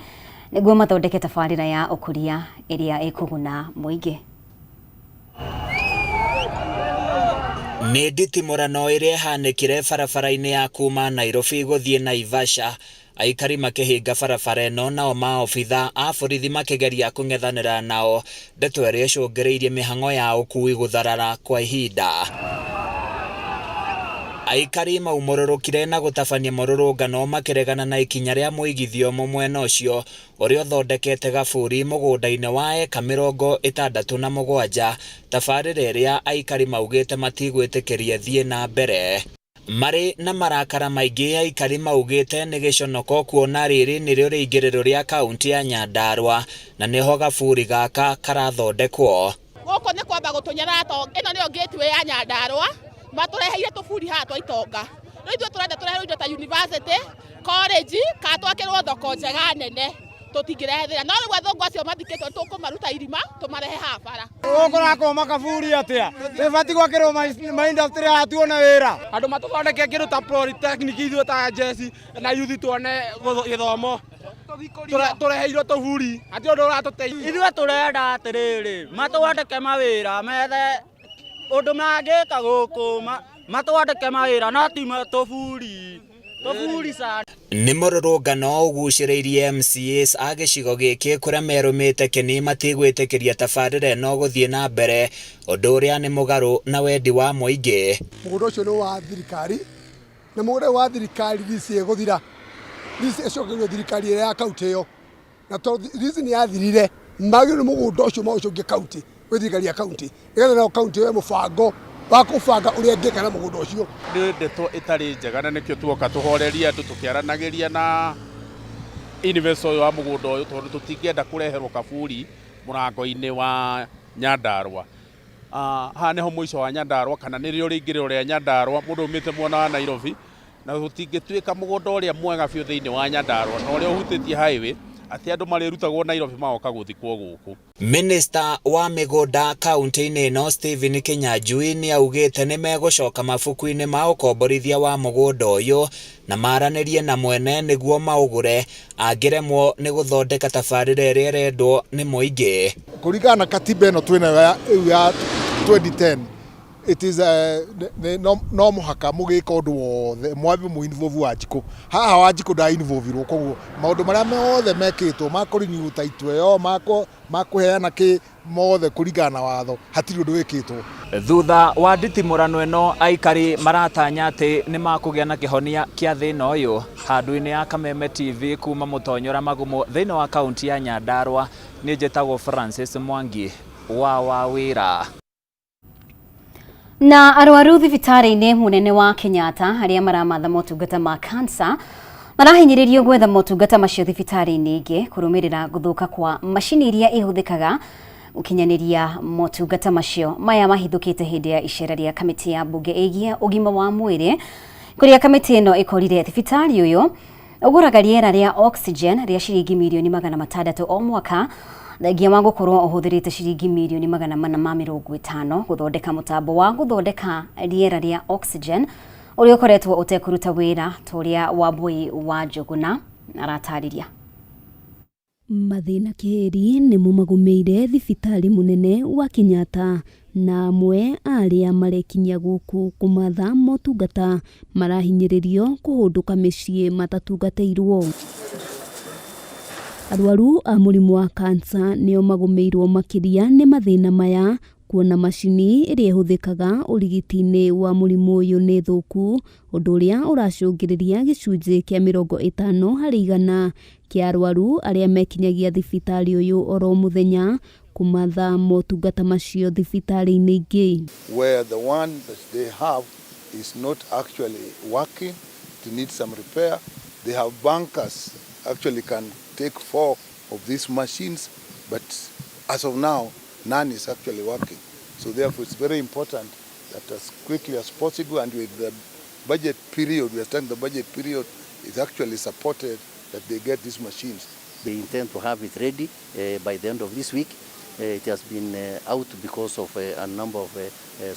nĩguo mathondeke tabarĩra ya ũkũria ĩrĩa ĩkũguna mũingĩ. Nĩ nditimũrano ĩrĩa ĩhanĩkire barabara-inĩ ya kuma Nairobi gũthiĩ Naivasha, aikari makĩhinga barabara ĩno nao maobitha a borithi makĩgeria kũng'ethanĩra nao, ndeto ĩrĩa ĩcũngĩrĩirie mĩhang'o ya ũkui gũtharara kwa ihinda. Aikari maumũrũrũkire na gũtabania mũrũrũngano makĩregana na ikinya rĩa mũigithio mwena ũcio ũrĩa ũthondekete kaburi mũgũnda-inĩ wa eka 67, tabarĩra ĩrĩa aikari maugĩte matigwĩtĩkĩria thiĩ na mbere. Marĩ na marakara maingĩ, aikari maugĩte nĩ gĩconoko kuona rĩrĩ nĩrĩo rĩingĩrĩro rĩa kaunti ya Nyandarua na nĩho kaburi gaka karathondekwo. Gũkũ nĩ kwamba gũtũnyarara, ĩno nĩyo gateway ya Nyandarua, matũreheire tũburi haha twa itonga. Rĩu ithuĩ tũrenda tũreherwo indo ta university, college, kana twakĩrwo thoko njega nene tũtingĩrehethĩra. No rĩu athũngũ acio mathikĩtwo tũkũmaruta irima tũmarehe haha bara. Ũkũrakwo makaburi atĩa? Tũbatiĩ gwakĩrwo ma industry aya tuone wĩra. Andũ matũthondeke kĩndũ ta polytechnic ithuĩ ta jesi na youth tuone gĩthomo. Tũreheirwo tũburi, atĩ ũndũ ũratũteithia. Ithuĩ tũrenda atĩrĩrĩ, matũandĩke mawĩra methe ũndũ mangĩka gũkũ, matũandĩke mawĩra no ti tũburi. nĩ mũrũrũngano ũgucĩrĩirie MCAs a gĩcigo gĩkĩ kũrĩa merũmĩte kĩni matigwĩtĩkĩria tabarĩra ĩno gũthiĩ na mbere, ũndũ ũrĩa nĩ mũgarũ na wendi wa mũingĩ. Mũgũnda ũcio nĩ wa thirikari, na mũgũnda wa thirikari risi ĩgũthira, risi ĩcokerio thirikari ĩrĩa ya kaunti ĩyo, na tondũ risi nĩ yathirire magĩrĩirwo mũgũnda ũcio maũcokie kaunti gwĩ thirikari ya kaunti, nĩgetha nayo kaunti ĩyo mũbango wa kũbanga ũrĩa ĩngĩka na mũgũnda ũcio. Nĩ ndeto ĩtarĩ njega na nĩkĩo tuoka tũhoreria andũ tũkĩaranagĩria na investor ũyũ wa mũgũnda ũyũ, tondũ tũtingĩenda kũreherwo kaburi mũrango-inĩ wa Nyandarua. Haha nĩho mũico wa Nyandarua, kana nĩrĩo rĩingĩrĩro rĩa Nyandarua, mũndũ umĩte mwena wa Nairobi, na tũtingĩtuĩka mũgũnda ũrĩa mwega biũ thĩinĩ wa Nyandarua na ũrĩa ũhutĩtie highway atĩ andũ marĩrutagwo Nairobi magoka gũthikwo gũkũ. Minister wa mĩgũnda kaunti-inĩ ĩno Stephen Kinyanjui nĩ augĩte nĩ megũcoka mabuku-inĩ ma ũkomborithia wa mũgũnda ũyũ na maranĩrie na mwene nĩguo maũgũre angĩremwo nĩ gũthondeka tabarĩra ĩrĩa ĩrendwo nĩ mũingĩ. Kũringana na katiba ĩno twĩnayo ya 2010, it is no mũhaka mũgĩka ũndũ wothe mwambe mũinvolve Wanjikũ. Haha Wanjikũ ndainvolvirwo, koguo maũndũ marĩa mothe mekĩtwo makũrinyu taitũ ĩyo makũheana kĩ mothe kũringana na watho hatirĩ ũndũ wĩkĩtwo. Thutha wa nditimũrano ĩno aikari maratanya atĩ nĩ makũgĩa na kĩhonia kĩa thĩna ũyũ. Handũ-inĩ ya Kameme TV kuma Mũtonyora Magumo thĩinĩ wa kaunti ya Nyandarua, nĩ njĩtagwo Francis Mwangi wa wĩra. Na arwaru thibitarĩ-inĩ mũnene wa Kenyatta arĩa maramatha motungata ma cancer marahinyĩrĩrio gwetha motungata macio thibitarĩ-inĩ ingĩ kũrũmĩrĩra gũthũka kwa macini iria ihũthĩkaga gũkinyanĩria motungata macio. Maya mahithũkĩte hĩndĩ ya icera rĩa kamĩtĩ ya mbunge ĩgiĩ ũgima wa mwĩrĩ, kũrĩa kamĩtĩ ĩno ĩkorire thibitarĩ ũyũ ũgũraga rĩera rĩa oxygen rĩa ciringi mirioni 600 o mwaka, thengia wa gũkorwo ũhũthĩrĩte ciringi mirioni 450 gũthondeka mũtambo wa gũthondeka rĩera rĩa oxygen ũrĩa ũkoretwo ũtekũruta wĩra ta ũrĩa Wambui wa Njũgũna aratarĩria. Mathĩna kĩhĩri nĩmo magũmĩire thibitarĩ mũnene wa Kenyatta, na amwe arĩa marekinyia gũkũ kũmatha motungata marahinyĩrĩrio kũhũndũka mĩciĩ matatungatĩirwo. Arwaru a mũrimũ wa cancer nĩo magũmĩirwo makĩria nĩ mathĩna maya, kuona macini ĩrĩa ĩhũthĩkaga ũrigiti-inĩ wa mũrimũ ũyũ nĩ thũku, ũndũ ũrĩa ũracũngĩrĩria gĩcunjĩ kĩa 50% kĩa arwaru arĩa mekinyagia thibitarĩ ũyũ oro mũthenya kũmatha motungata macio thibitarĩ-inĩ ingĩ. Where the one that they have is not actually working, it needs some repair. They have bunkers actually can take 4 of these machines, but as of now, none is actually working. So therefore, it's very important that as quickly as possible, and with the budget period, we are starting the budget period, is actually supported that they get these machines. They intend to have it ready by the end of this week. It has been out because of a number of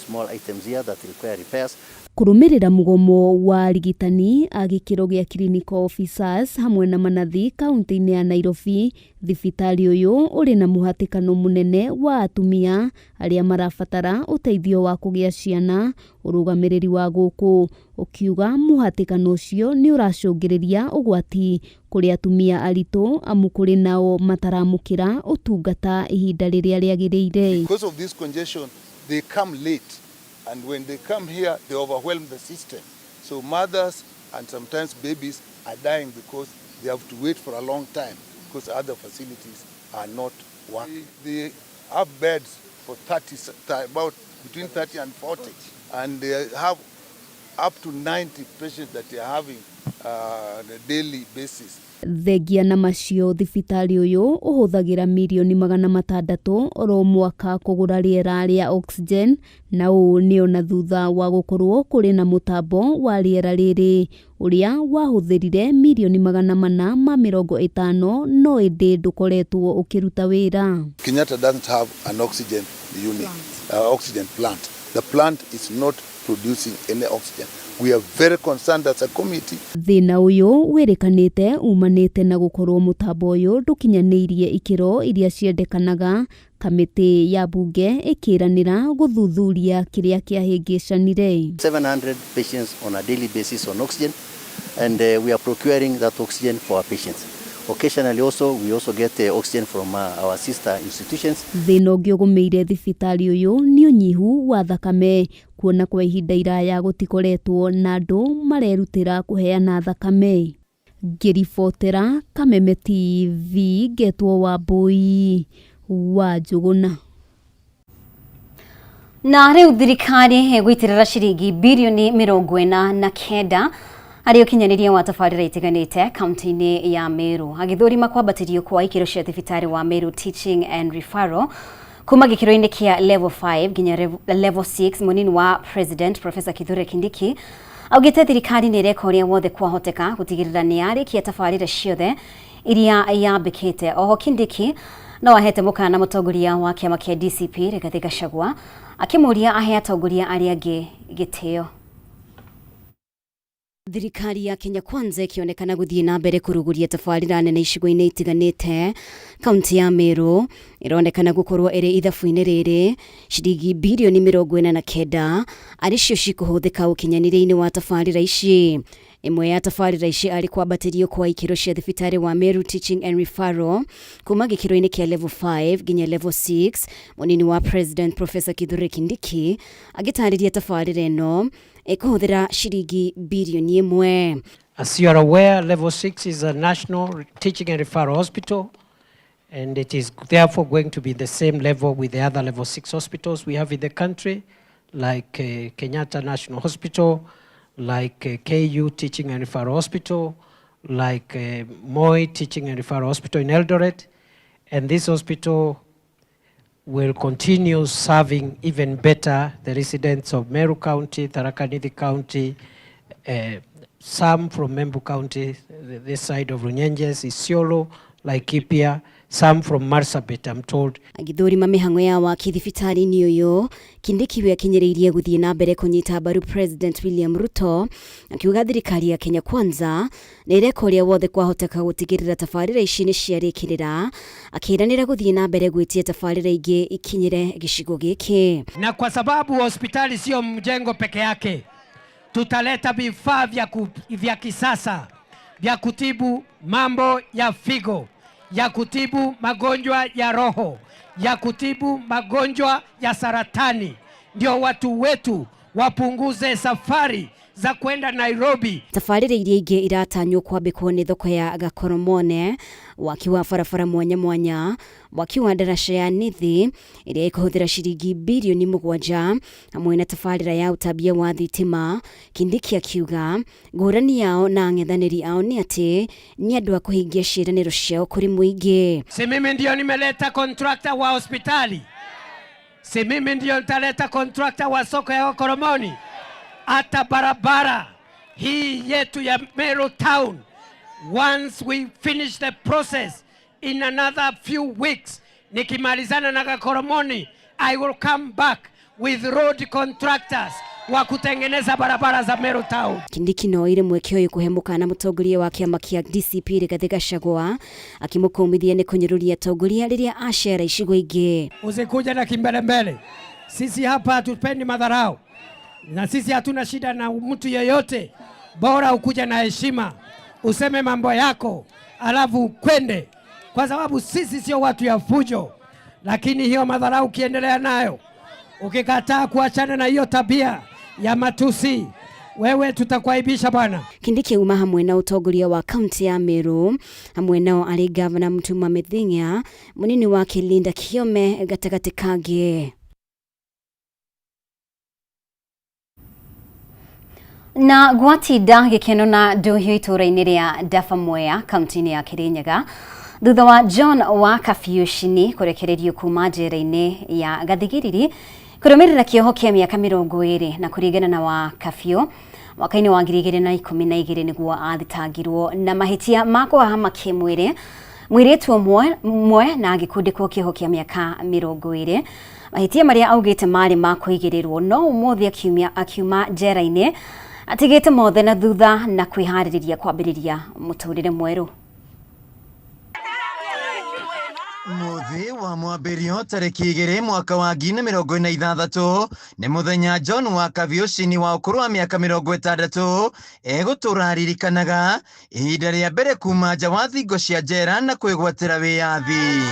small items here that require repairs. Kũrũmĩrĩra mũgomo wa arigitani a gĩkĩro gĩa clinical officers hamwe na manathi kaunti-inĩ ya Nairobi, thibitarĩ ũyũ ũrĩ na mũhatĩkano mũnene wa atumia arĩa marabatara ũteithio wa kũgĩa ciana. Ũrũgamĩrĩri wa gũkũ ũkiuga mũhatĩkano ũcio nĩ ũracũngĩrĩria ũgwati kũrĩ atumia aritũ amu kũrĩ nao mataramũkĩra ũtungata ihinda rĩrĩa rĩagĩrĩire. Because of this congestion, they come late. And when they come here, they overwhelm the system. So mothers and sometimes babies are dying because they have to wait for a long time because other facilities are not working. They have beds for about between 30 and 40. And they have up to 90 patients that they are having on a daily basis. Thengia na macio thibitarĩ ũyũ ũhũthagĩra mirioni 600 oro mwaka kũgũra rĩera rĩa oxygen, na ũũ nĩ ona thutha wa gũkorwo kũrĩ na mũtambo wa rĩera rĩrĩ ũrĩa wahũthĩrire mirioni 450 no ĩndĩ ndũkoretwo ũkĩruta wĩra. Kenyatta doesn't have an oxygen unit, oxygen plant. The plant is not producing any oxygen. We are very concerned as a committee. Thĩna ũyũ wĩrĩkanĩte umanĩte na gũkorwo mũtambo ũyũ ndũkinyanĩirie ikĩro iria ciendekanaga, kamĩtĩ ya bunge ĩkĩranĩra gũthuthuria kĩrĩa kĩahĩngĩcanire. 700 patients on a daily basis on oxygen. and we are procuring that oxygen for our patients. Occasionally we also get oxygen from our sister institutions. Thina ũngĩ ũgũmĩire thibitarĩ ũyũ nĩ ũnyihu wa thakame, kuona kwa ihinda iraya gũtikoretwo na andũ marerutĩra kũheana thakame. Ngĩribotera Kameme TV, Ngetwo Wambui wa Njũgũna. Na rĩu thirikari gwĩtĩrĩra ciringi birioni 49 harĩ ũkinyanĩria wa tabarĩra itiganĩte kaunti-inĩ ya Meru. Agĩthũrima kwambatĩrio kwa ikĩro cia thibitarĩ wa Meru Teaching and Referral kuma gĩkĩro-inĩ kĩa level 5 nginya level 6, mũnini wa President Professor Kithure Kindiki augĩte thirikari nĩ ĩreka ũrĩa wothe kwahoteka gũtigĩrĩra nĩ yarĩkia tabarĩra ciothe iria yambĩkĩte. Oho Kindiki no ahete mũkana mũtongoria wa kĩama kĩa DCP Rigathĩ Gachagua akĩmũria ahe atongoria arĩa angĩ gĩtĩo. Thirikari ya Kenya Kwanza ikionekana gũthiĩ na mbere kũrũgũria tabarĩra nene icigo-inĩ itiganĩte. Kaunti ya Meru ironekana gũkorwo ĩrĩ ithabu-inĩ rĩrĩ ciringi birioni 49 arĩcio cikũhũthĩka ũkinyanĩria-inĩ wa tabarĩra ici. Imwe ya tabarĩra ici arĩ kwambatĩrio kwa ikĩro cia thibitarĩ wa Meru Teaching and Referral kuma gĩkĩro-inĩ kĩa level 5 nginya level 6. Mũnini wa President Professor Kithure Kindiki agĩtarĩria tabarĩra ĩno ĩkũhũthĩra ciringi birioni 1. As you are aware, level 6 is a national teaching and referral hospital, and it is therefore going to be the same level with the other level 6 hospitals we have in the country, like Kenyatta National Hospital, like KU Teaching and Referral Hospital, like Moi Teaching and Referral Hospital in Eldoret. And this hospital will continue serving even better the residents of Meru County, Tharaka Nithi County, some from Membu County, this side of Runyenjes, Isiolo, Laikipia, some from Marsabit, I'm told. Agĩthũrima mĩhang'o ya waki thibitarĩ-inĩ ũyũ, Kindiki we akinyanĩirie gũthiĩ na mbere kũnyita mbaru President William Ruto, akiuga thirikari ya Kenya Kwanza nĩ ĩreka ũrĩa wothe kwahoteka gũtigĩrĩra tabarĩra ici nĩ ciarĩkĩrĩra, akĩĩranĩra gũthiĩ na mbere gwĩtia tabarĩra ingĩ ikinyĩre gĩcigo gĩkĩ. Na kwa sababu hospitali sio mjengo peke yake, tutaleta vifaa vya kisasa vya kutibu mambo ya figo, ya kutibu magonjwa ya roho, ya kutibu magonjwa ya saratani, ndio watu wetu wapunguze safari za kwenda Nairobi. Tabarĩra iria ingĩ iratanywo kwambĩkwo nĩ thoko ya Gakoromone, waki wa barabara mwanya mwanya, waki wa ndaraca ya Nithi iria ĩkũhũthĩra ciringi birioni 7, hamwe na tabarĩra ya ũtambia wa thitima. Kindiki akiuga ngũrani yao na ang'ethanĩri ao nĩ atĩ nĩ andũ a kũhingia ciĩranĩro ciao kũrĩ mũingĩ. Si mimi ndio nimeleta contractor wa hospitali, si mimi ndio nitaleta contractor wa soko ya Gakoromoni. Hata barabara hii yetu ya Meru Town, once we finish the process in another few weeks, nikimalizana na Gakoromoni, I will come back with road contractors wa kutengeneza barabara za Meru Town. Kindiki no ire mweke ũyũ kũhe mũkana mũtongoria wa kĩama kĩa DCP Rigathĩ Gachagua akĩmũkũmithia nĩ kũnyũrũria atongoria rĩrĩa acera icigo ingĩ. Usikuja na kimbelembele, sisi hapa hatupendi madharau, na sisi hatuna shida na mtu yeyote, bora ukuja na heshima, useme mambo yako alafu kwende, kwa sababu sisi sio watu ya fujo. Lakini hiyo madharau ukiendelea nayo, ukikataa kuachana na hiyo tabia ya matusi, wewe tutakuaibisha bwana. Kindiki uma hamwe na utongoria wa kaunti ya Meru, hamwe nao arĩ Gavana Mutuma Mething'a, mũnini wake Linda Kiome gatagatĩ kangĩ. Na gwatinda gĩkeno na ndũhiũ itũra-inĩ rĩa Dafa Mwea, kaunti-inĩ ya Kirinyaga, thutha wa John wa Kabiucini kũrekererio kuma njera-inĩ ya Gathigiriri kũrũmĩrĩra kĩoho kĩa mĩaka 20 na kũringana na wa Kabiu mwaka-inĩ wa 2012 nĩguo athitangirwo na mahĩtia ma kũhahama kĩmwĩrĩ mũirĩtu ũmwe na agĩkundĩkwo kĩoho kĩa mĩaka 20. Mahĩtia marĩa augĩte marĩ ma kũigĩrĩrwo, no ũmũthĩ akiuma njera-inĩ atigĩte mothe na thutha na kwĩharĩrĩria kwambĩrĩria mũtũrĩre mwerũ. Umuthi wa mwambirio tariki 2 mwaka wa 2026 ni muthenya John wa Kaviucini wa ukuru wa miaka 60 egutura ririkanaga ihinda ria mbere kuma nja wa thingo cia njera na kwigwatira wiyathi.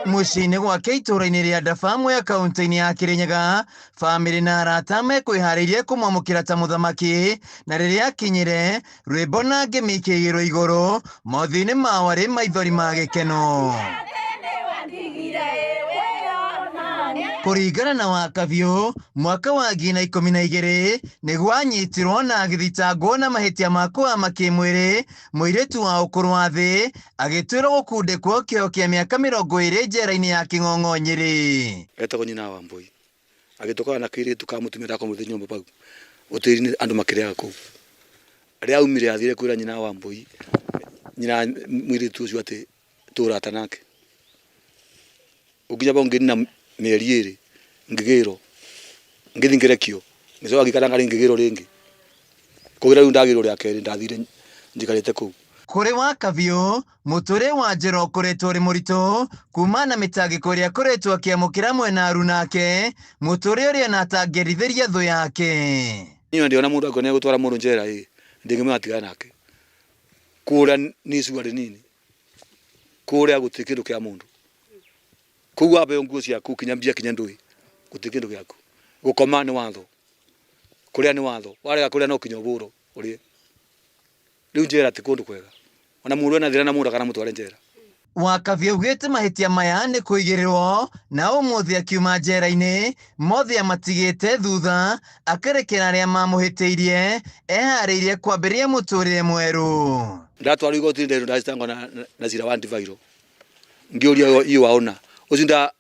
Muciini gwake itũra-inĩ rĩa Ndabamu ya kaunti-inĩ ya Kirinyaga, bamĩrĩ na arata mekwĩharĩirie kũmwamũkĩra ta mũthamaki, na rĩrĩa akinyire rwĩmbo na ngemi ikĩigĩrwo igũrũ, mothiũ-inĩ mao arĩ maithori ma gĩkeno. Kũringana na Wakabiũ, mwaka wa 2012 nĩguo anyitirwo na agĩthitangwo na mahĩtia ma kũhama kĩmwĩrĩ mũirĩtu wa ũkũrũ wa thĩ, agĩtuĩrwo gũkundĩkwo kĩoho kĩa mĩaka 20 njera-inĩ ya King'ong'o Nyĩrĩ. Etagwo nyina wa Mbũi, agĩtũkana na kĩirĩtu ka mũtumia ndakomũthĩ nyũmba pau ũtĩri-inĩ andũ makĩrĩaga kũu. Rĩrĩa aumire athire kwĩra nyina wa Mbũi, nyina mũirĩtu ũcio atĩ tũrata nake. Ũnginya bonge na mĩeri 2 ngigĩrwo ngithingerekio ngicoka ngikara ngari ngigĩrwo ringi kugira rĩu ndagĩrwo rĩa kerĩ ndathire njikarĩte kũu. Kũrĩ Wakabiũ, mũtũrĩ wa njĩra ũkoretwo ũrĩ mũritũ kuma na mĩtangĩko ĩrĩa akoretwo akĩamũkĩra mwena Aruna ake, mũtũrĩ ũrĩa na atangĩrithĩria thũ yake. Niĩ ndiona mũndũ akone gũtwara mũndũ njera ndingĩmũtiga nake. Kũrĩa nĩ icua rĩnini, kũrĩa gũtirĩ kĩndũ kĩa mũndũ. Kũu wabe nguo ciaku kinya mbia kinya ndũĩ gũtirĩ kĩndũ gĩaku. Gũkoma nĩ watho, kũrĩa nĩ watho, warega kũrĩa no kinya ũbũrwo ũrĩe. Rĩu njera ti kũndũ kwega, ona mũndũ ena thĩna na mũndũ kana mũtware njera. Wakabiũ augĩte mahĩtia maya nĩ kũigĩrĩrwo na ũmũthĩ akiuma njera-inĩ, mothe amatigĩte thutha, akarekera arĩa mamũhĩtĩirie, eharĩirie kwambĩrĩria mũtũrĩre mwerũ. Ndatwarwo igoti ndero ndacitangwo na cira wa ndivairo, ngĩũria iyo waona ucio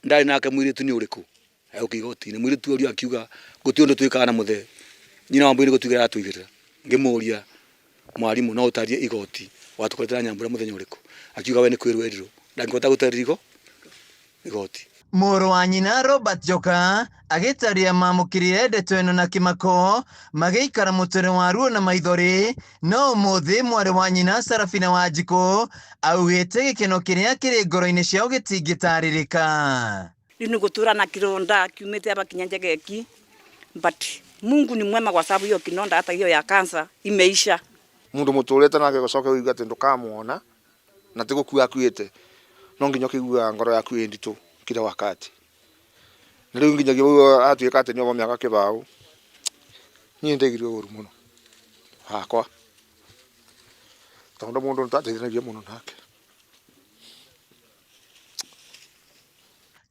ndari nake mũirĩtu nĩ ũrĩkũ aũkĩ igoti-inĩ. Mũirĩtu ũrĩa akiuga gũtirĩ ũndũ twĩkaga na mũthee, nyina wa Mbũi nĩ gũtuĩra atũigĩrĩra. Ngĩmũria mwarimũ no ũtarie igoti watũkoretera Nyambura mũthenya ũrĩkũ, akiuga we nĩ kwĩrwo erirwo ndangĩhota gũtarĩria igoti. Mũrũ wa nyina Robert Joka agĩtaria mamũkĩrire ndeto ĩno na kĩmako, magĩikara mũtũrĩ wa ruo na maithori, no ũmũthĩ mwarĩ wa nyina Sarafina Wanjikũ augĩte gĩkeno kĩrĩa kĩrĩ ngoro-inĩ ciao gĩtingĩtarĩrĩka. Rĩu nĩ gũtũra na kĩronda kiumĩte hapa Kinyanjegeki, but Mungu ni mwema kwa sababu hiyo kinonda hata hiyo ya kansa imeisha. Mundu mũtũrĩte nake gũcoka uiga atĩ ndũkamuona na ti gũkua akuĩte, no nginya ũkĩiguaga ngoro yaku ĩ nditũ kila wakati. Na rĩu nginyagia atuĩka atĩ nĩoma mĩaka kĩbaũ, niĩ nĩndaiguire ũũru mũno hakwa, tondũ mũndũ nĩtwateithanagia mũno nake.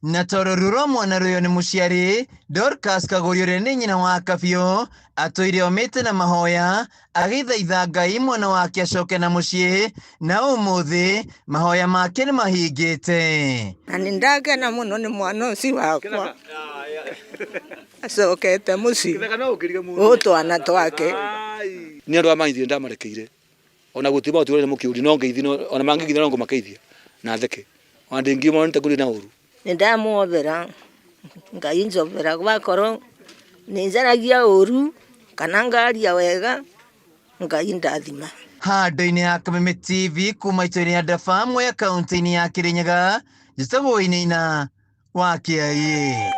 Na toro rũrũ mwana rũyo nĩ mũciari Dorcas Kagũri ũrĩa nĩ nyina wa Kabiũ, atũire omĩte na mahoya agĩthaitha Ngai mwana wake acoke na mũciĩ, na ũmũthĩ mahoya make nĩ mahingĩte. Na nĩndakena mũno nĩ mwana ũcio wakwa acokete mũciĩ ũtwana twake. Nĩ andũ amaithire ndamarekeire, ona gũtiba ũtũre nĩ mũkĩũri no ngeithio, ona mangĩgithia no ngũmakeithia na theke, ona ndĩngiuma nĩtakũrĩ na ũru. Nĩndamwobera Ngai njobera gwakorwo nĩnjaragia ũru kana ngaria wega, Ngai ndathima. Handũ-inĩ ya Kameme TV kuma itũra-inĩ ya Ndabamu ya kaunti-inĩ ya Kirinyaga, njĩtagwo Wainaina wa Kĩai.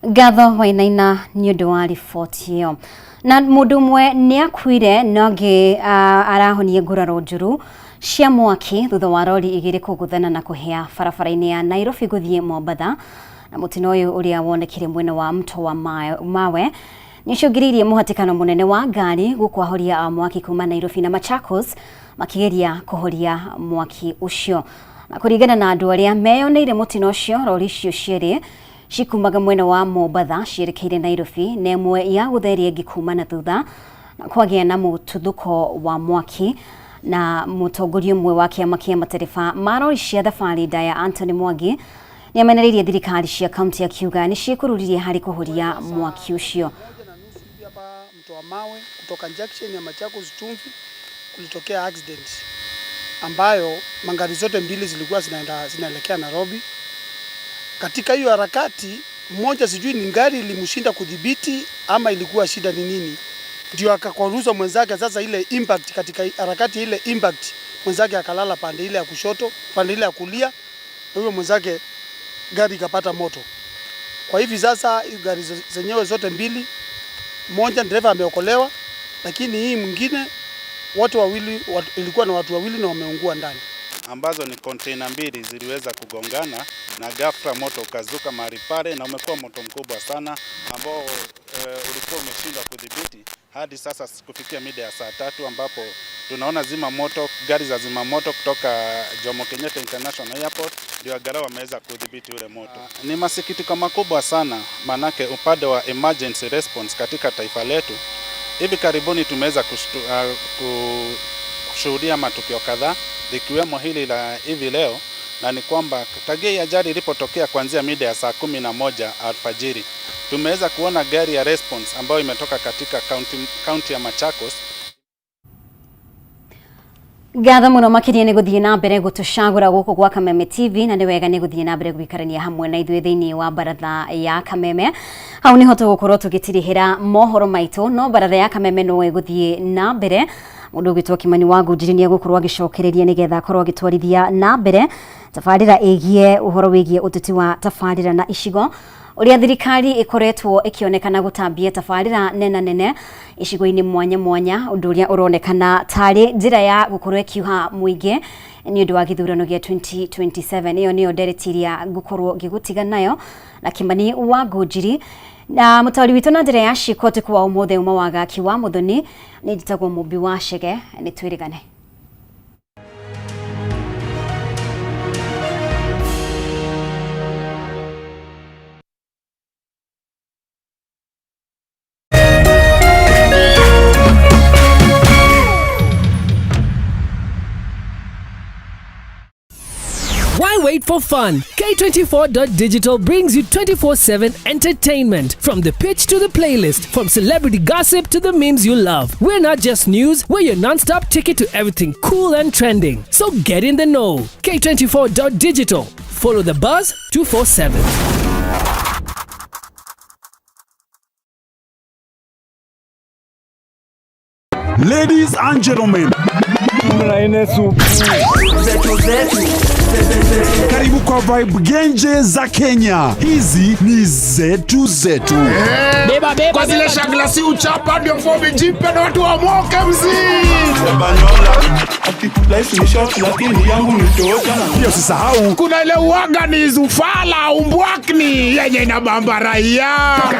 Ngatho Wainaina nĩ ũndũ wa riboti ĩyo. Na mũndũ ũmwe nĩ akuire na ũngĩ arahonire nguraro njũru cia mwaki thutha wa rori igĩrĩ kũgũthana na kũhĩa barabara-inĩ ya Nairobi gũthiĩ Mombatha, na mũtino ũyũ ũrĩa wonekire mwena wa mto wa Mawe nĩcũngĩrĩirie mũhatĩkano mũnene wa ngari gũkwahoria mwaki kuma Nairobi na Machakos makĩgeria kũhoria mwaki ũcio. Na kũringana na andũ arĩa meyoneire mũtino ũcio, rori icio cierĩ cikumaga mwena wa Mombatha cierekeire Nairobi, na ĩmwe ya gũtheria ĩngĩkuma na thutha na kwagĩa na mũtuthũko wa mwaki. Na mũtongoria ũmwe wa kĩama kĩa matereba ma rori cia thabarĩ ndaya Anthony Mwangi nĩamenereirie thirikari cia kaunti akiuga nĩciĩkũrũririe harĩ kũhoria mwaki ũcio. Mto wa Mawe kutoka junction ya Machakos Chumvi kulitokea accident ambayo magari zote mbili zilikuwa zinaelekea Nairobi. Katika hiyo harakati mmoja, sijui ni gari ilimshinda kudhibiti ama ilikuwa shida ni nini, ndio akakwaruza mwenzake. Sasa ile impact katika harakati ile impact, mwenzake akalala pande ile ya kushoto, pande ile ya kulia, na huyo mwenzake gari ikapata moto. Kwa hivi sasa gari zenyewe zote mbili, mmoja dereva ameokolewa, lakini hii mwingine watu wawili, ilikuwa na watu wawili na wameungua ndani, ambazo ni container mbili ziliweza kugongana na ghafla moto ukazuka mahali pale, na umekuwa moto mkubwa sana ambao ulikuwa umeshindwa kudhibiti hadi sasa kufikia mida ya saa 3 ambapo tunaona zima moto, gari za zima moto kutoka Jomo Kenyatta International Airport ndio angalau wameweza kudhibiti ule moto. Ni masikitiko makubwa sana, manake upande wa emergency response katika taifa letu hivi karibuni tumeweza kushuhudia matukio kadhaa likiwemo hili la hivi leo, na ni kwamba tagia ajali ilipotokea kuanzia mida ya saa 11 alfajiri tumeweza kuona gari ya response ambayo imetoka katika county ya Machakos. Gatha muno makiria ni guthie na mbere gutucagura guku gwa Kameme TV, na ni wega ni guthie na mbere gwikarania hamwe na ithuĩ thiini wa baratha ya Kameme. Hau niho tugukorwo tugitirihira mohoro maitu, no baratha ya Kameme no guthie na mbere. Mundu gitwa Kimani wa Ngunjiri ni gukorwo agicokereria nigetha akorwo agitwarithia na mbere tabarira igie uhoro wigie uteti wa tabarira na icigo uria thirikari ikoretwo ikionekana gutambia tabarira nene icigo-ini mwanya mwanya, undu uria uronekana tari njira ya gukorwo ikiuha muingi ni undu wa githurano gia 2027. Iyo niyo nderetiria gukorwo gigutiga nayo na Kimani wa Ngunjiri. Na mutari witu na njira ya cikote kwa umothe uma wa Gaki wa Muthoni ni njitagwo Mumbi wa Chege, ni twirigane. Why wait for fun? K24.digital brings you 24/7 entertainment. From the pitch to the playlist, from celebrity gossip to the memes you love. We're not just news, we're your non-stop ticket to everything cool and trending. So get in the know. K24.digital. Follow the buzz 247. Ladies and gentlemen, karibu kwa vibe genje za Kenya. Hizi ni zetu. Beba kwa zile shaglasi uchapa ndio fobi jipe na watu wa moke mzee. Life ni short lakini yangu ni toka. Pia usisahau kuna ile uaga ni zufala umbwakni yenye inabamba raia.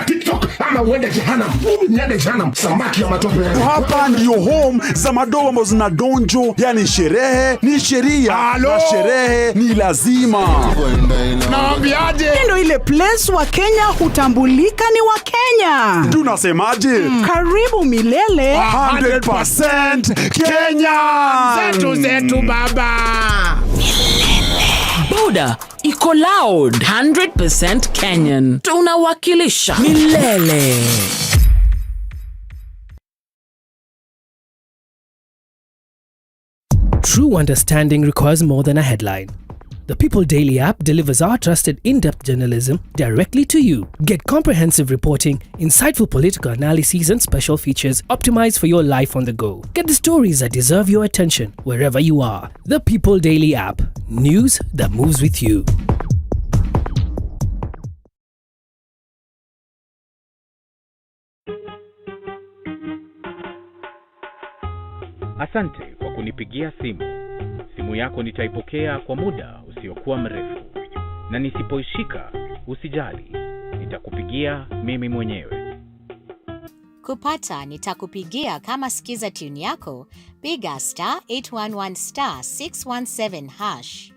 TikTok ama uende jehanamu. Niende jehanamu samaki ya matope. Hapa ndio home za madoa ambazo zina donjo, yani sherehe ni sheria na sherehe ni lazima. Naambiaje? Ndio ile place wa Kenya hutambulika ni wa Kenya. Tunasemaje? Karibu milele 100% Kenya. Zetu baba. Boda iko loud 100% Kenyan. Tunawakilisha milele. True understanding requires more than a headline. The People Daily app delivers our trusted in-depth journalism directly to you. Get comprehensive reporting, insightful political analyses and special features optimized for your life on the go. Get the stories that deserve your attention wherever you are. The People Daily app. News that moves with you. Asante kwa kunipigia simu. Simu yako nitaipokea kwa muda usiokuwa mrefu. Na nisipoishika, usijali. Nitakupigia mimi mwenyewe. Kupata nitakupigia kama sikiza tune yako, piga *811*617#.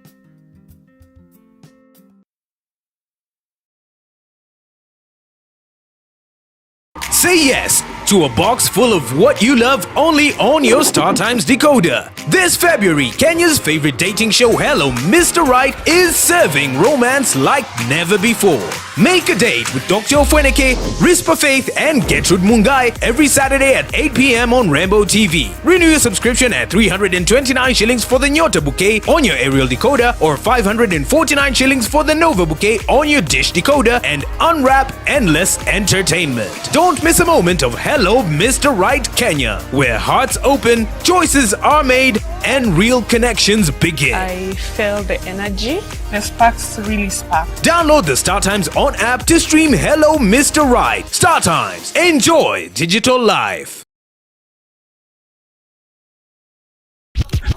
Say yes to a box full of what you love only on your StarTimes decoder. This February, Kenya's favorite dating show Hello Mr. Right is serving romance like never before. Make a date with Dr. Ofweneke, Rispa Faith and Gertrude Mungai every Saturday at 8 p.m. on Rainbow TV. Renew your subscription at 329 shillings for the Nyota bouquet on your aerial decoder or 549 shillings for the Nova bouquet on your dish decoder and unwrap endless entertainment. Don't miss miss a moment of Hello Mr. Right Kenya, where hearts open, choices are made, and real connections begin. I feel the energy. The sparks really spark. Download the Star Times on app to stream Hello Mr. Right. Star Times. Enjoy digital life.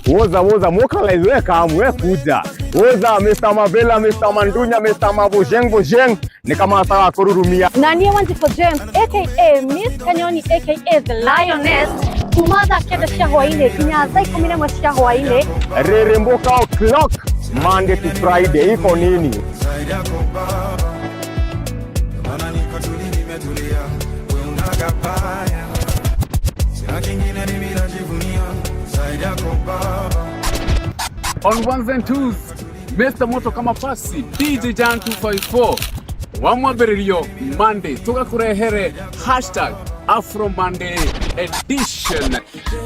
Woza mukalaiweka mwekuja. Woza Mr. Mavela, Mr. Mandunya, Mr. Mabujeng ni kama sawa kururumia. Nania Wanjiko James aka Miss Kanyoni aka the Lioness. Kumaza keda shahwaine kinyaza 11 shahwaine. Reremboka o'clock Monday to Friday iko nini? On ones and twos, Mr. Moto kama pasi, DJ Jan 254. Wamwaberilio Monday, tugakurehere #Afro Monday edition.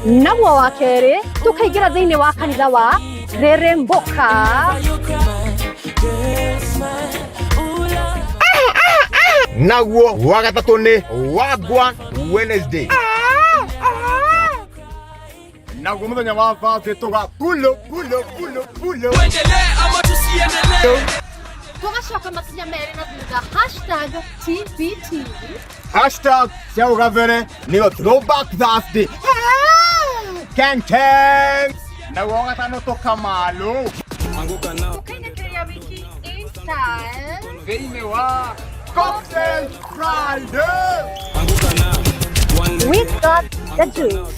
Nabwo wakere, tukaigira thini wa kanitha wa Reremboka. Nagwo wagatatu ni Wagwa Wednesday. Nagwo muthenya wa Thursday tuga pulo. Tuendelee ama tusiendelee? Tugashoka makinya mere na thutha #TBT. #Shaugavere niyo Throwback Thursday. Ken. Nagwo wagatano tokamalo. Anguka nao. Tukainekea wiki in style. Veine wa Cocktail Friday. We got the juice.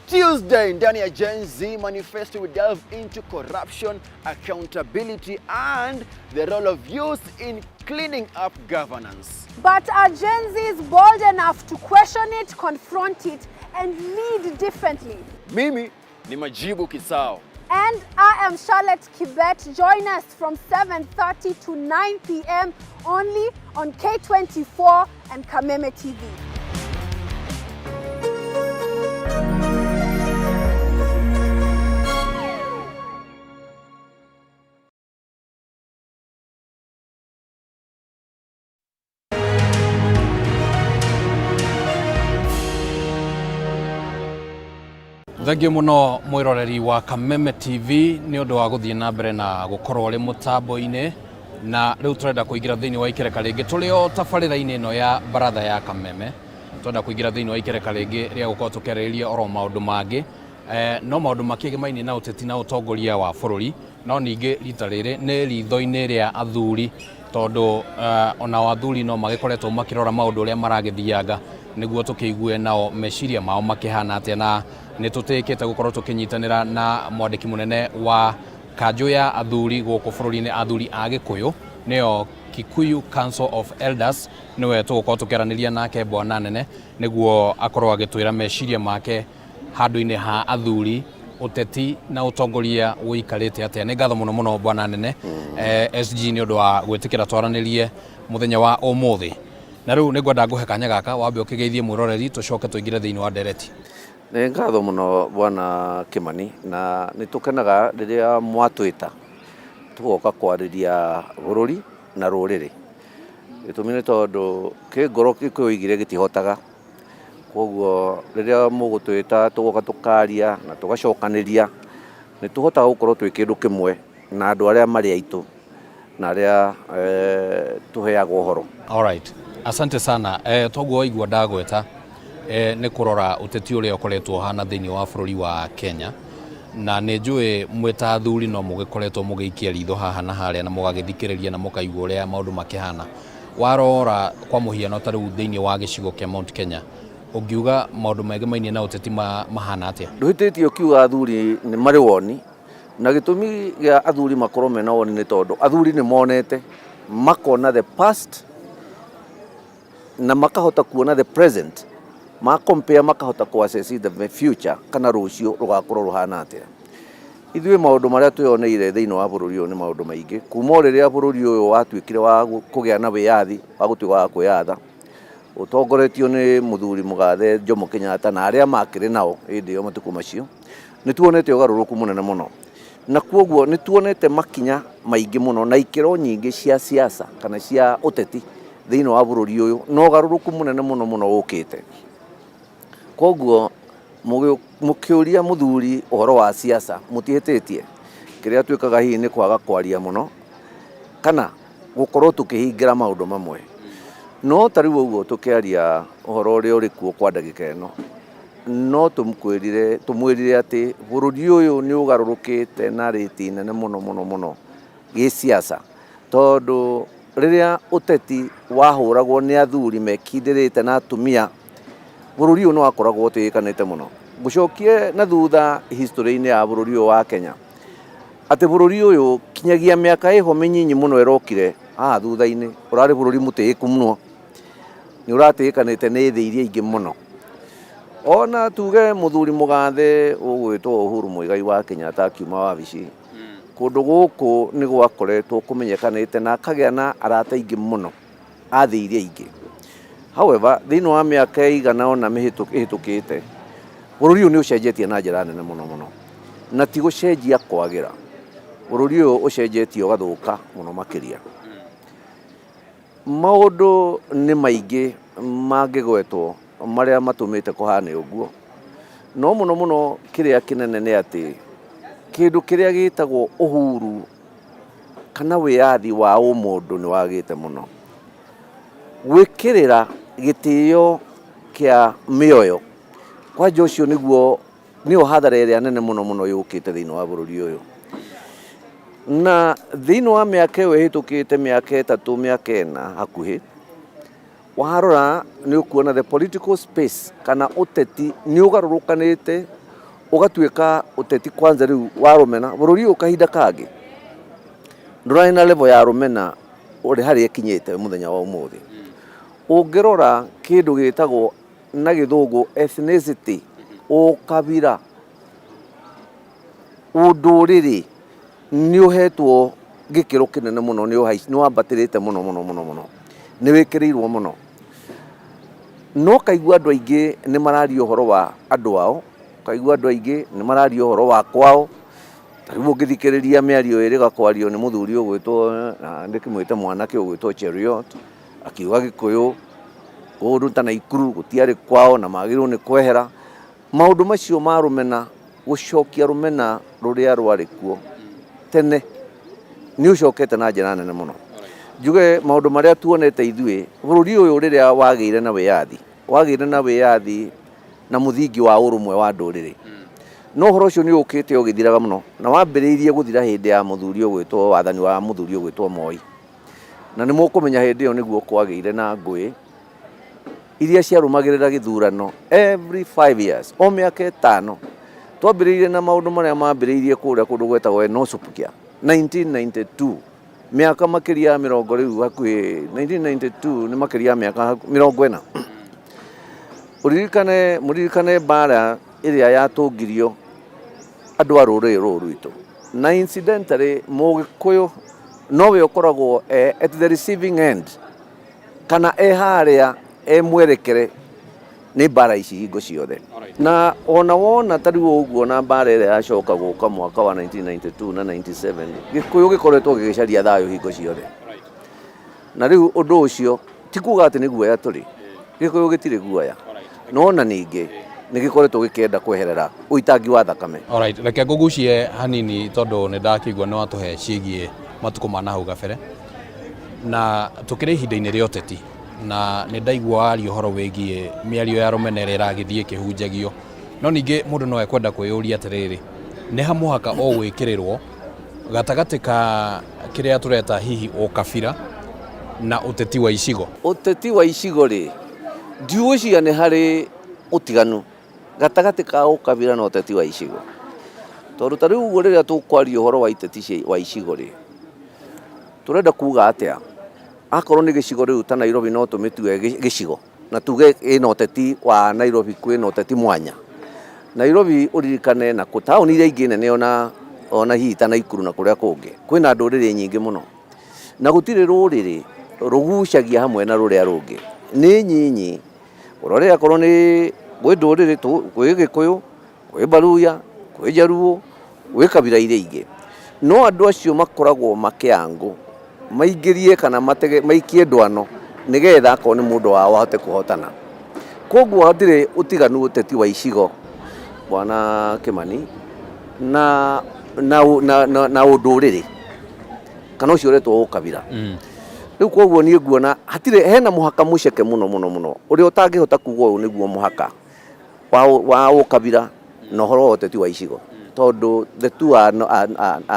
Tuesday ndani ya Gen Z Manifesto we delve into corruption, accountability and the role of youth in cleaning up governance. But are Gen Zs bold enough to question it, confront it, and lead differently? Mimi ni Majibu Kisao. And I am Charlotte Kibet. Join us from 7:30 to 9 p.m. only on K24 and Kameme TV. Thengiũ mũno mwĩroreri wa Kameme TV nĩ ũndũ wa gũthiĩ na mbere na gũkorwo ũrĩ mũtambo-inĩ, na rĩu tũrenda kũingĩra thĩinĩ wa ikereka rĩngĩ tũrĩ o tabarĩra-inĩ ĩno ya baratha ya Kameme. Tũrenda kũingĩra thĩinĩ wa ikereka rĩngĩ rĩa gũkorwo tũkĩarĩrĩria oro maũndũ mangĩ, no maũndũ makĩgemainie na ũteti na ũtongoria wa bũrũri, no ningĩ rita rĩrĩ nĩ ritho-inĩ rĩa athuri, tondũ ona athuri no magĩkoretwo makĩrora maũndũ ũrĩa maragĩthianga nĩguo tũkĩigue nao meciria mao makĩhana atĩa, na nĩ tũtĩkĩte gũkorwo tũkĩnyitanĩra na mwandĩki mũnene wa kanjũ ya athuri gũkũ bũrũri-inĩ, athuri a Gĩkũyũ, nĩyo Kikuyu Council of Elders, nĩwe tũgũkorwo tũkĩaranĩria nake bwana nene nĩguo akorwo agĩtwĩra meciria make handũ-inĩ ha athuri, ũteti na ũtongoria ũikarĩte atĩa. Nĩ ngatho mũno mũno bwana nene SG nĩ ũndũ wa gwĩtĩkĩra twaranĩrie mũthenya wa ũmũthĩ, na rĩu nĩ ngwenda ngũhe kanya gaka wambe ũkĩgeithie mwĩroreri tũcoke tũingĩre thĩinĩ wa ndereti. Nĩ ngatho mũno bwana Kimani, na nĩ tũkenaga rĩrĩa mwatwĩta tũgoka kwarĩria bũrũri na rũrĩrĩ. Gĩtũmi nĩ tondũ kĩngoro gĩkũigire gĩtihotaga, koguo rĩrĩa mũgũtwĩta tũgoka tũkaria na tũgacokanĩria, nĩ tũhotaga gũkorwo twĩ kĩndũ kĩmwe na andũ arĩa marĩ aitũ na arĩa tũheagwo ũhoro. Alright, asante sana. Toguo igua ndagweta nĩ kũrora ũteti ũrĩa ũkoretwo hana thĩinĩ wa bũrũri wa Kenya, na nĩ njũĩ mwĩta athuri no mũgĩkoretwo mũgĩikia ritho haha na harĩa na mũgagĩthikĩrĩria na mũkaigua ũrĩa maũndũ makĩhana. Warora kwa mũhiano ta rĩu thĩinĩ wa gĩcigo kĩa Mount Kenya, ũngiuga maũndũ megemainie na ũteti mahana atĩa? Ndũhĩtĩtie ũkiuga athuri nĩ marĩ woni, na gĩtũmi gĩa athuri makorwo mena woni nĩ tondũ athuri nĩ monete makona the past na makahota kuona the present, compare makahota kuassess the future kana rũciũ rũgakorwo rũhana atĩa. Ithuĩ maũndũ marĩa twĩoneire thĩinĩ wa bũrũri ũyũ nĩ maũndũ maingĩ, kuma rĩrĩa bũrũri ũyũ watuĩkire wa kũgĩa na wĩyathi wa gũtuĩka wa kwĩyatha, ũtongoretio nĩ mũthuri mũgathe Jomo Kenyatta na arĩa makĩrĩ nao hĩndĩ ĩyo matukũ macio, nĩ tuonete ũgarũrũku mũnene mũno, na kwoguo nĩ tuonete makinya maingĩ mũno na ikĩro nyingĩ cia siasa kana cia ũteti thĩinĩ wa bũrũri ũyũ, na ũgarũrũku mũnene mũno ũkĩte. Kwoguo mũkĩũria mũthuri ũhoro wa siasa mũtihĩtĩtie, kĩrĩa twĩkaga hihi nĩ kwaga kwaria mũno kana gũkorwo tũkĩhingĩra maũndũ mamwe, no tarĩu ũguo tũkĩaria ũhoro ũrĩa ũrĩ kuo kwa ndagĩka ĩno, no tũmwĩrire atĩ bũrũri ũyũ nĩ ũgarũrũkĩte na rĩti nene mũno gĩ-siasa, tondũ rĩrĩa ũteti wahũragwo nĩ athuri mekindĩrĩte na atumia, bũrũri ũyũ nĩ wakoragwo ũtĩĩkanĩte mũno. Ngũcokie na thutha history-inĩ ya bũrũri ũyũ wa Kenya, atĩ bũrũri ũyũ kinyagia mĩaka ĩho mĩnyinyi mũno ĩrokire haha thutha-inĩ, ũrarĩ bũrũri mũtĩĩku mũno, nĩ ũratĩĩkanĩte nĩ thĩ iria ingĩ mũno. Ona tuge mũthuri mũgathe ũgwĩtwo Uhuru Muigai wa Kenyatta akiuma wabici, kũndũ gũkũ nĩ gwakoretwo kũmenyekanĩte na akagĩa na arata aingĩ mũno a thĩ iria ingĩ. However, thĩinĩ wa mĩaka ĩigana ona mĩhĩtũkĩte, bũrũri ũyũ nĩ ũcenjetie na njĩra nene mũno, na ti gũcenjia kwagĩra, bũrũri ũyũ ũcenjetie ũgathũka mũno makĩria. Maũndũ nĩ maingĩ mangĩgwetwo marĩa matũmĩte kũhane ũguo, no mũno kĩrĩa kĩnene nĩ atĩ kĩndũ kĩrĩa gĩtagwo ũhuru kana wĩyathi wa ũmũndũ nĩ wagĩte mũno. Gwĩkĩrĩra gĩtĩo kĩa mĩoyo kwanja ũcio nĩyo hathara ĩrĩa nene mũno yũkĩte thĩinĩ wa bũrũri ũyũ, na thĩinĩ wa mĩaka ĩyo ĩhĩtũkĩte mĩaka 3 mĩaka 4 hakuhĩ, warora nĩ ũkuona the political space kana ũteti nĩ ũgarũrũkanĩte ũgatuĩka ũteti kwanza rĩu wa rũmena. Bũrũri ũyũ kahinda kangĩ ndũrarĩ na level ya rũmena ũrĩ harĩa ĩkinyĩte mũthenya wa ũmũthĩ. Ũngĩrora kĩndũ gĩtagwo na gĩthũngũ ethnicity, ũkabira, ũndũrĩrĩ nĩ ũhetwo gĩkĩro kĩnene mũno, nĩ wambatĩrĩte mũno, nĩ wĩkĩrĩirwo mũno. No kaigua andũ aingĩ nĩ mararia ũhoro wa andũ ao, kaigua andũ aingĩ nĩ mararia ũhoro wa kwao. Tarĩu ũngĩthikĩrĩria mĩario ĩrĩ gakwario nĩ mũthuri ũgwĩtwo, ndĩkĩmwĩte mwanake ũgwĩtwo Cheruiyot, akiuga Gĩkũyũ kũndũ ta Naikuru gũtiarĩ kwao na magĩrĩirwo nĩ kwehera. Maũndũ macio ma rũmena, gũcokia rũmena rũrĩa rwarĩ kuo tene, nĩ ũcokete na njĩra nene mũno. Njuge maũndũ marĩa tuonete ithuĩ, bũrũri ũyũ rĩrĩa wagĩire na wĩyathi na mũthingi wa ũrũmwe wa ndũrĩrĩ, no ũhoro ũcio nĩ ũkĩte ũgĩthiraga mũno, na wambĩrĩirie gũthira hĩndĩ ya mũthuri ũgwĩtwo, wathani wa mũthuri ũgwĩtwo Moi, na nĩ mũkũmenya hĩndĩ ĩyo nĩguo kwagĩire na ngũĩ iria ciarũmagĩrĩra gĩthurano every 5 years, o mĩaka 5. Twambĩrĩirie na maũndũ marĩa mambĩrĩirie kũrĩa kũndũ gwetagwo Enosupukia 1992, mĩaka makĩria ya 40 rĩu hakuhĩ 1992 nĩ makĩria ya mĩaka 40. Mũririkane mbara ĩrĩa yatũngirio andũ a rũrĩrĩ rũrũ rwitũ, na incidentally Mũgĩkũyũ nowe ũkoragwo at the receiving end kana harĩa mwerekere nĩ mbara ici hingo ciothe. Na ona wona tarĩu ũguo na mbara ĩrĩa yacoka gũka mwaka wa 1992 na 97, Gĩkũyũ gĩkoretwo gĩgĩcaria thayũ hingo ciothe. Na rĩu ũndũ ũcio ti kuga atĩ nĩ guoya tũrĩ, Gĩkũyũ gĩtirĩ guoya, no na ningĩ nĩ gĩkoretwo gĩkĩenda kweherera ũitangi wa thakame. Alright, reke ngũgucie hanini tondũ nĩ ndakĩigua nĩ watũhe ciĩgiĩ matukũ ma nahau gabere, na tũkĩrĩ ihinda-inĩ rĩa ũteti, na nĩ ndaigua waria ũhoro wĩgiĩ mĩario ya rũmena ĩrĩa ĩragĩthiĩ ĩkĩhunjagio, no ningĩ mũndũ no ekwenda kwĩyũria atĩrĩrĩ, nĩ ha mũhaka o gwĩkĩrĩrwo gatagatĩ ka kĩrĩa tũreta hihi ũkabira na ũteti wa icigo? Ũteti wa icigo rĩ, ndiũgwĩciria nĩ harĩ ũtiganu gatagatĩ ka ũkabira na ũteti wa icigo, tondũ tarĩu ũguo rĩrĩa tũkwaria ũhoro wa iteti wa icigo rĩ, tũrenda kuga atĩa? Akorwo nĩ gĩcigo rĩu ta Nairobi no tũmĩtue gĩcigo, na tuge ĩna ũteti wa Nairobi, kwĩna ũteti mwanya. Nairobi ũririkane na taũni iria ingĩ nene ona hihi ta Naikuru na kũrĩa kũngĩ, kwĩna ndũrĩrĩ nyingĩ mũno, na gũtirĩ rũrĩrĩ rũgucagia hamwe na rũrĩa rũngĩ, nĩ nyinyi. Ũrore akorwo nĩ gwĩ ndũrĩrĩ, gwĩ Gĩkũyũ, gwĩ Baluya, kwĩ Jaruo, gwĩ kabira iria ingĩ. No andũ acio makoragwo makĩangũ maingĩrie kana maikie ndwano nĩgetha akorwo nĩ mũndũ wao ahote kũhotana. Koguo hatirĩ ũtiganu ũteti wa icigo Bwana Kimani na ũndũrĩrĩ kana ũcio ũretwo ũkabira. Rĩu koguo niĩ nguona hatirĩ hena mũhaka mũceke mũno ũrĩa ũtangĩhota kuga ũyũ nĩguo mũhaka wa ũkabira na ũhoro wa ũteti wa icigo, tondũ the two are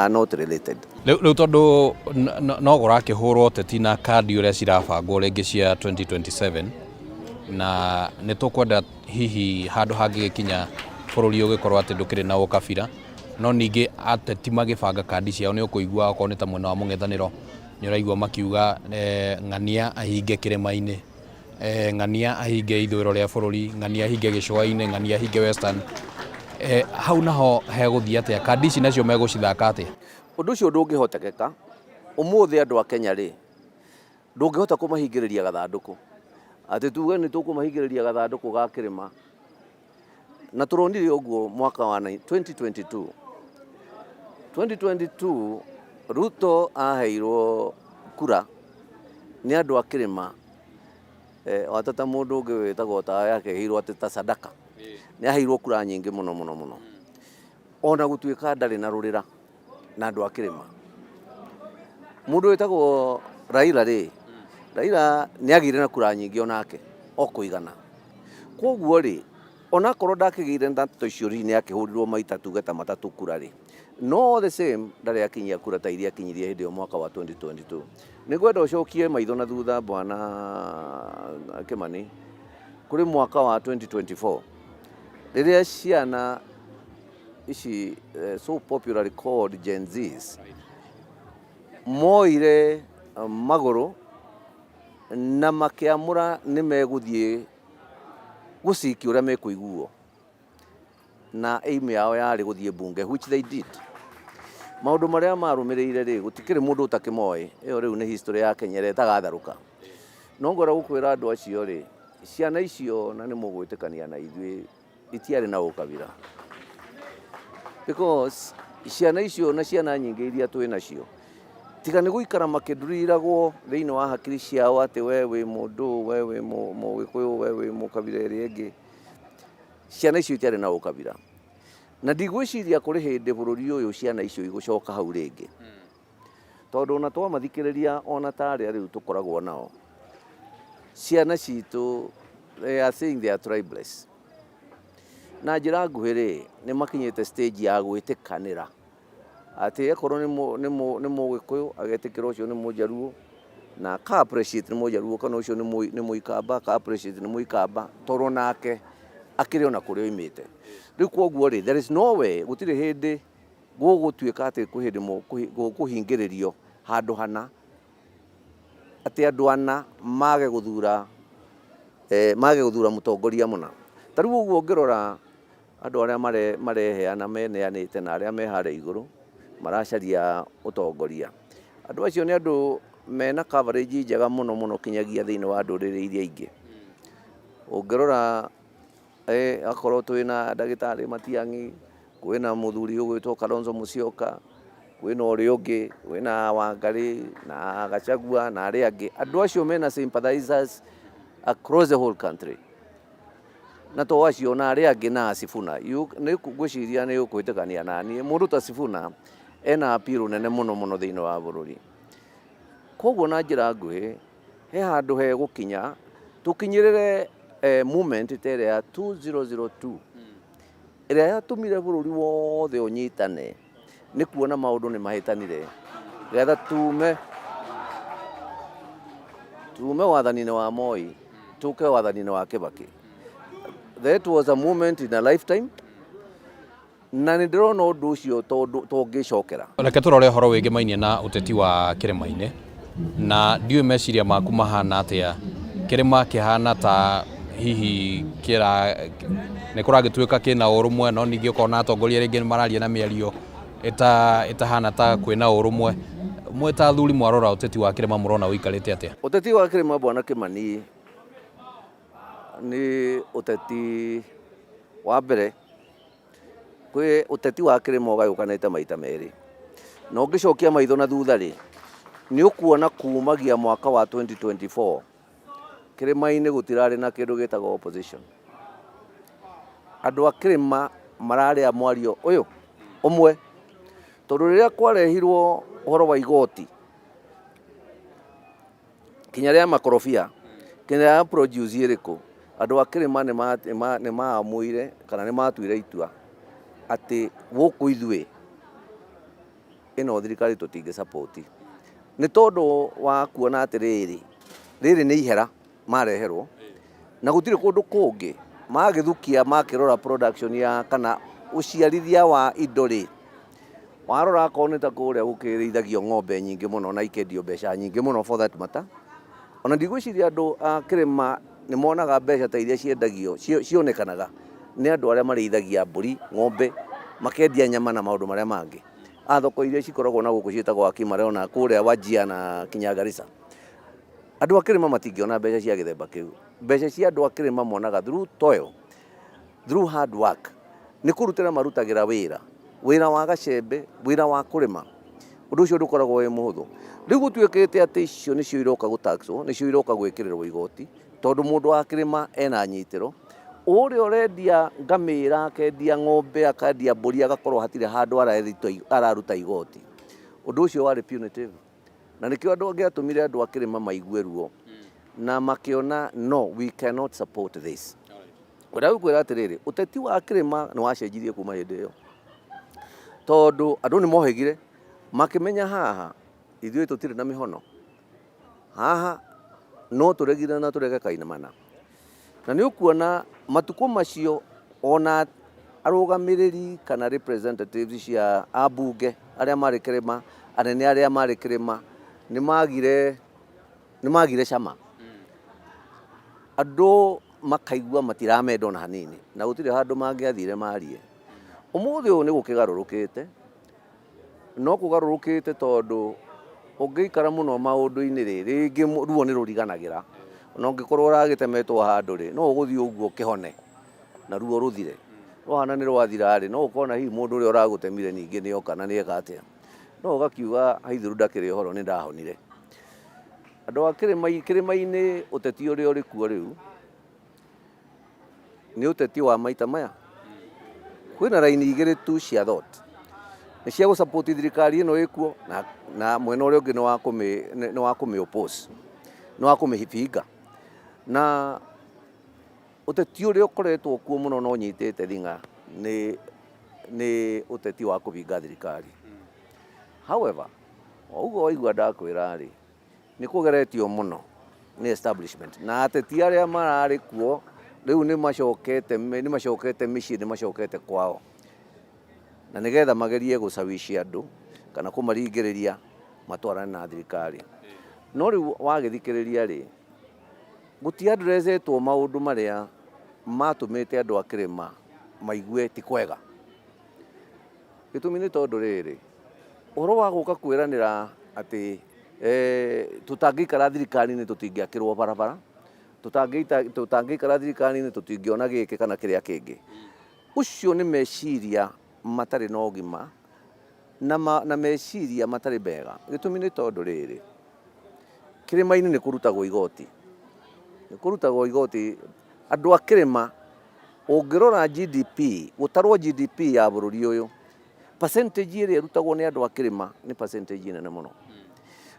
not related. Rĩu tondũ no gũrakĩhũrwo ũteti na kandi ũrĩa cirabangwo rĩngĩ cia 2027 na nĩ tũkwenda hihi handũ hangĩkinya bũrũri ũgĩkorwo atĩ ndũkĩrĩ na ũkabira, no ningĩ ateti magĩbanga kandi ciao nĩ ũkũigua okorwo nĩ ta mwena wa mũng'ethanĩro nĩ ũraigua makiuga Ng'ania ahinge Kĩrĩma-inĩ, Ng'ania ahinge ithũĩro rĩa bũrũri, Ng'ania ahinge Gĩcũa-inĩ, Ng'ania ahinge Western. Hau naho hegũthiĩ atĩa? Kandi ici nacio megũcithaka atĩa? Ũndũ ũcio ndũngĩhotekeka. Ũmũthĩ andũ a Kenya rĩ, ndũngĩhota kũmahingĩrĩria gathandũkũ atĩ tuge nĩ tũkũmahingĩrĩria gathandũkũ ga Kĩrĩma. Na tũronire ũguo mwaka wa 2022 Ruto aheirwo kura nĩ andũ a Kĩrĩma, watata mũndũ ũngĩ wĩtagwo tawa yake aheirwo atĩ ta Sadaka, nĩ aheirwo kura nyingĩ mũno. Ona gũtuĩka ndarĩ na rũrĩra na andũ a Kĩrĩma. Mũndũ wĩtagwo Raila rĩ, Raila nĩ agĩire na kura nyingĩ onake o kũigana. Koguo rĩ, onakorwo ndakĩgĩire ndatũ icio nĩ akĩhũrirwo maita tuge ta matatũ kura rĩ, no the same ndarĩ akinyia kura ta iria akinyirie hĩndĩ ĩyo mwaka wa 2022. Nĩ ngwenda ũcokie maitho na thutha Bwana Kimani kũrĩ mwaka wa 2024 rĩrĩa ciana ici so popularly called Gen Zs moire magũrũ na makĩamũra nĩ megũthiĩ gũcikia ũrĩa mekũiguo, na aim yao yarĩ gũthiĩ bunge, which they did. Maũndũ marĩa marũmĩrĩire rĩ, gũtikĩrĩ mũndũ ũtakĩmoĩ. Ĩyo rĩu nĩ history ya Kenya ĩrĩa ĩtagatharũka. No ngwenda gũkwĩra andũ acio rĩ, ciana icio na nĩ mũgwĩtĩkania na ithuĩ itiarĩ na ũkabira, because ciana icio na ciana nyingĩ iria twĩ nacio tiga nĩ gũikara makĩnduriragwo thĩinĩ wa hakiri ciao atĩ we wĩ mũndũ, we wĩ mũgĩkũyũ, we wĩ mũkabira ĩrĩa ĩngĩ. Ciana icio itiarĩ na ũkabira, na ndigwĩciria kũrĩ hĩndĩ bũrũri ũyũ ciana icio igũcoka hau rĩngĩ, tondũ ona twamathikĩrĩria ona ta arĩa rĩu tũkoragwo nao, ciana citũ they are saying they are tribeless. Na njĩra nguhĩ rĩ, nĩ makinyĩte stage ya gwĩtĩkanĩra atĩ akorwo nĩ mũgĩkũyũ agetĩkĩra ũcio nĩ mũjaruo na ka appreciate nĩ mũjaruo, kana ũcio nĩ mũikamba ka appreciate nĩ mũikamba, tondũ nake akĩrĩ ona kũrĩa oimĩte. Rĩu koguo rĩ, there is no way, gũtirĩ hĩndĩ gũgũtuĩka atĩ kwĩ hĩndĩ kũhingĩrĩrio handũ hana atĩ andũ ana mage gũthura mũtongoria mũna. Ta rĩu ũguo ũngĩrora andũ arĩa mareheana meneanĩte na arĩa me harĩa igũrũ maracaria ũtongoria, andũ acio nĩ andũ mena coverage njega mũno kinyagia thĩinĩ wa ndũrĩrĩ iria ingĩ. Ũngĩrora akorwo twĩna ndagĩtarĩ Matiang'i, kwĩna mũthuri ũgwĩtwo Kalonzo Musyoka, kwĩna ũrĩa ũngĩ, kwĩna Wangari na Gachagua na arĩa angĩ. Andũ acio mena sympathizers across the whole country. Na to acio na arĩa angĩ na Sifuna, nĩ ngwĩciria nĩ ũkwĩtĩkania na niĩ mũndũ ta Sifuna ena appeal nene mũno thĩinĩ wa bũrũri. Koguo na njĩra nguhĩ he handũ he gũkinya tũkinyĩrĩre movement ĩrĩa ya 2002 ĩrĩa yatũmire bũrũri wothe ũnyitane, nĩ kuona maũndũ nĩ mahĩtanire getha tume wathani-inĩ wa Moi tũke wathani-inĩ wa Kibaki. That was a moment in a lifetime, na nĩ ndĩrona ũndũ ũcio tũngĩcokera. Reke tũrore ũhoro wĩgiĩ mainie na ũteti wa Kĩrĩma-inĩ, na ndiũĩ meciria maku mahana atĩa. Kĩrĩma kĩhana ta hihi nĩ kũragĩtuĩka kĩna ũrũmwe, no ningĩ ũkona atongoria rĩngĩ nĩ mararia na mĩario ĩtahana ta kwĩna ũrũmwe. Mwe ta athuri mwarora ũteti wa Kĩrĩma mũrona ũikarĩte atĩa? Ũteti wa Kĩrĩma Bwana Kimani nĩ ũteti wa mbere kwi uteti wa kirima ugayukanite maita meri na ungicokia maitho na thutha ri ni ukuona kumagia mwaka wa 2024 kirima-ini gutirari na kindu gitagwo opposition. Andu a kirima marari a mwario uyu umwe tondu riria kwarehirwo uhoro wa igoti kinya ria makorofia kinya ria produce iriku andu a kirima ni maamuire kana ni matuire itua ati guku ithue ino thirikari tutinge support ni tondu wa kuona atiriri riri ni ihera mareherwo na gutire kundu kungi magithukia makirora production ya kana uciarithia wa indo ri warora akoneta kuria gukirithagio ng'ombe nyingi muno na ikendio mbeca nyingi muno for that matter. Ona ndigwiciria andu a kirima ni monaga mbeca ta iria ciendagio cionekanaga ni andu aria marĩithagia mburi ng'ombe makendia nyama na maundu maria mangi a thoko iria cikoragwo na guku cietagwo Akimarona kuria Wajia na Kinyagarissa. Andu a kirima matingiona mbeca cia githemba kiu. Mbeca cia andu a kirima monaga through toil, through hard work, ni kurutira marutagira wira wa gacembe, wira wa kurima. Undu ucio ndukoragwo wi muhuthu. Riu gutuikite ati icio nicio iroka gutaxwo, nicio iroka gwikirirwo igoti tondu mundu wa kirima ena nyitiro. Uria urendia ngamira, akendia ng'ombe, akendia mburi, agakorwo hatire handu araruta igoti. Undu ucio wari punitive. Na nikio andu angiatumire andu a kirima maigue ruo na makiona no, we cannot support this. Uria ukwira atiriri uteti wa kirima ni wacenjirie kuma hindi iyo tondu andu ni mohegire makimenya haha ithuĩ tutire na mihono haha no turegire na turege kainamana na ni ukuona matuko macio ona arugamiriri kana representatives cia abunge aria mari kirima anene aria mari kirima ni magire cama andu makaigua matiramenda na hanini na gutire handu mangiathire marie. Umuthi uyu ni gukigarurukite no kugarurukite tondu ungiikara muno maundu-ini ringi ruo ni ruriganagira na ungikorwo uragitemetwo handu ri no uguthii uguo kihone na ruo ruthire ruhana ni rwathira ri no ukona hihi mundu uria uragutemire ningi ni oka na ni eka atia no ugakiuga haithuru ndakiri uhoro ni ndahonire. Andu a kirima-ini uteti uria uri kuo riu ni uteti wa maita maya kwina raini igiri tu cia thought ni cia gusupport thirikari ino ikuo na mwena uria ungi ni wa kumi oppose ni wa kumihinga na uteti uria ukoretwo kuo muno no nyitite thinga ni uteti wa kuhinga thirikari. However uguo waigua ndakwira ri ni kugeretio muno ni establishment na ateti aria marari kuo riu ni macokete micii ni macokete kwao na nigetha magerie gucawici andu kana kumaringiriria matwarane na thirikari. No riu wagithikiriria ri guti addressetwo maundu maria matumite andu a kirima maigue ti kwega. Gitumi ni tondu riri uhoro wa guka kwiranira ati tutangikara thirikari-ini tutingiakirwo barabara, tutangikara thirikari-ini tutingiona giki kana kiria kingi. Ucio ni meciria matari na ugima na meciria matari bega. Gitumi ni tondu riri kirima-ini ni kurutagwo igoti andu a kirima ungirora GDP gutarwo GDP ya bururi uyu percentage iri irutagwo ni andu a kirima ni percentage nene muno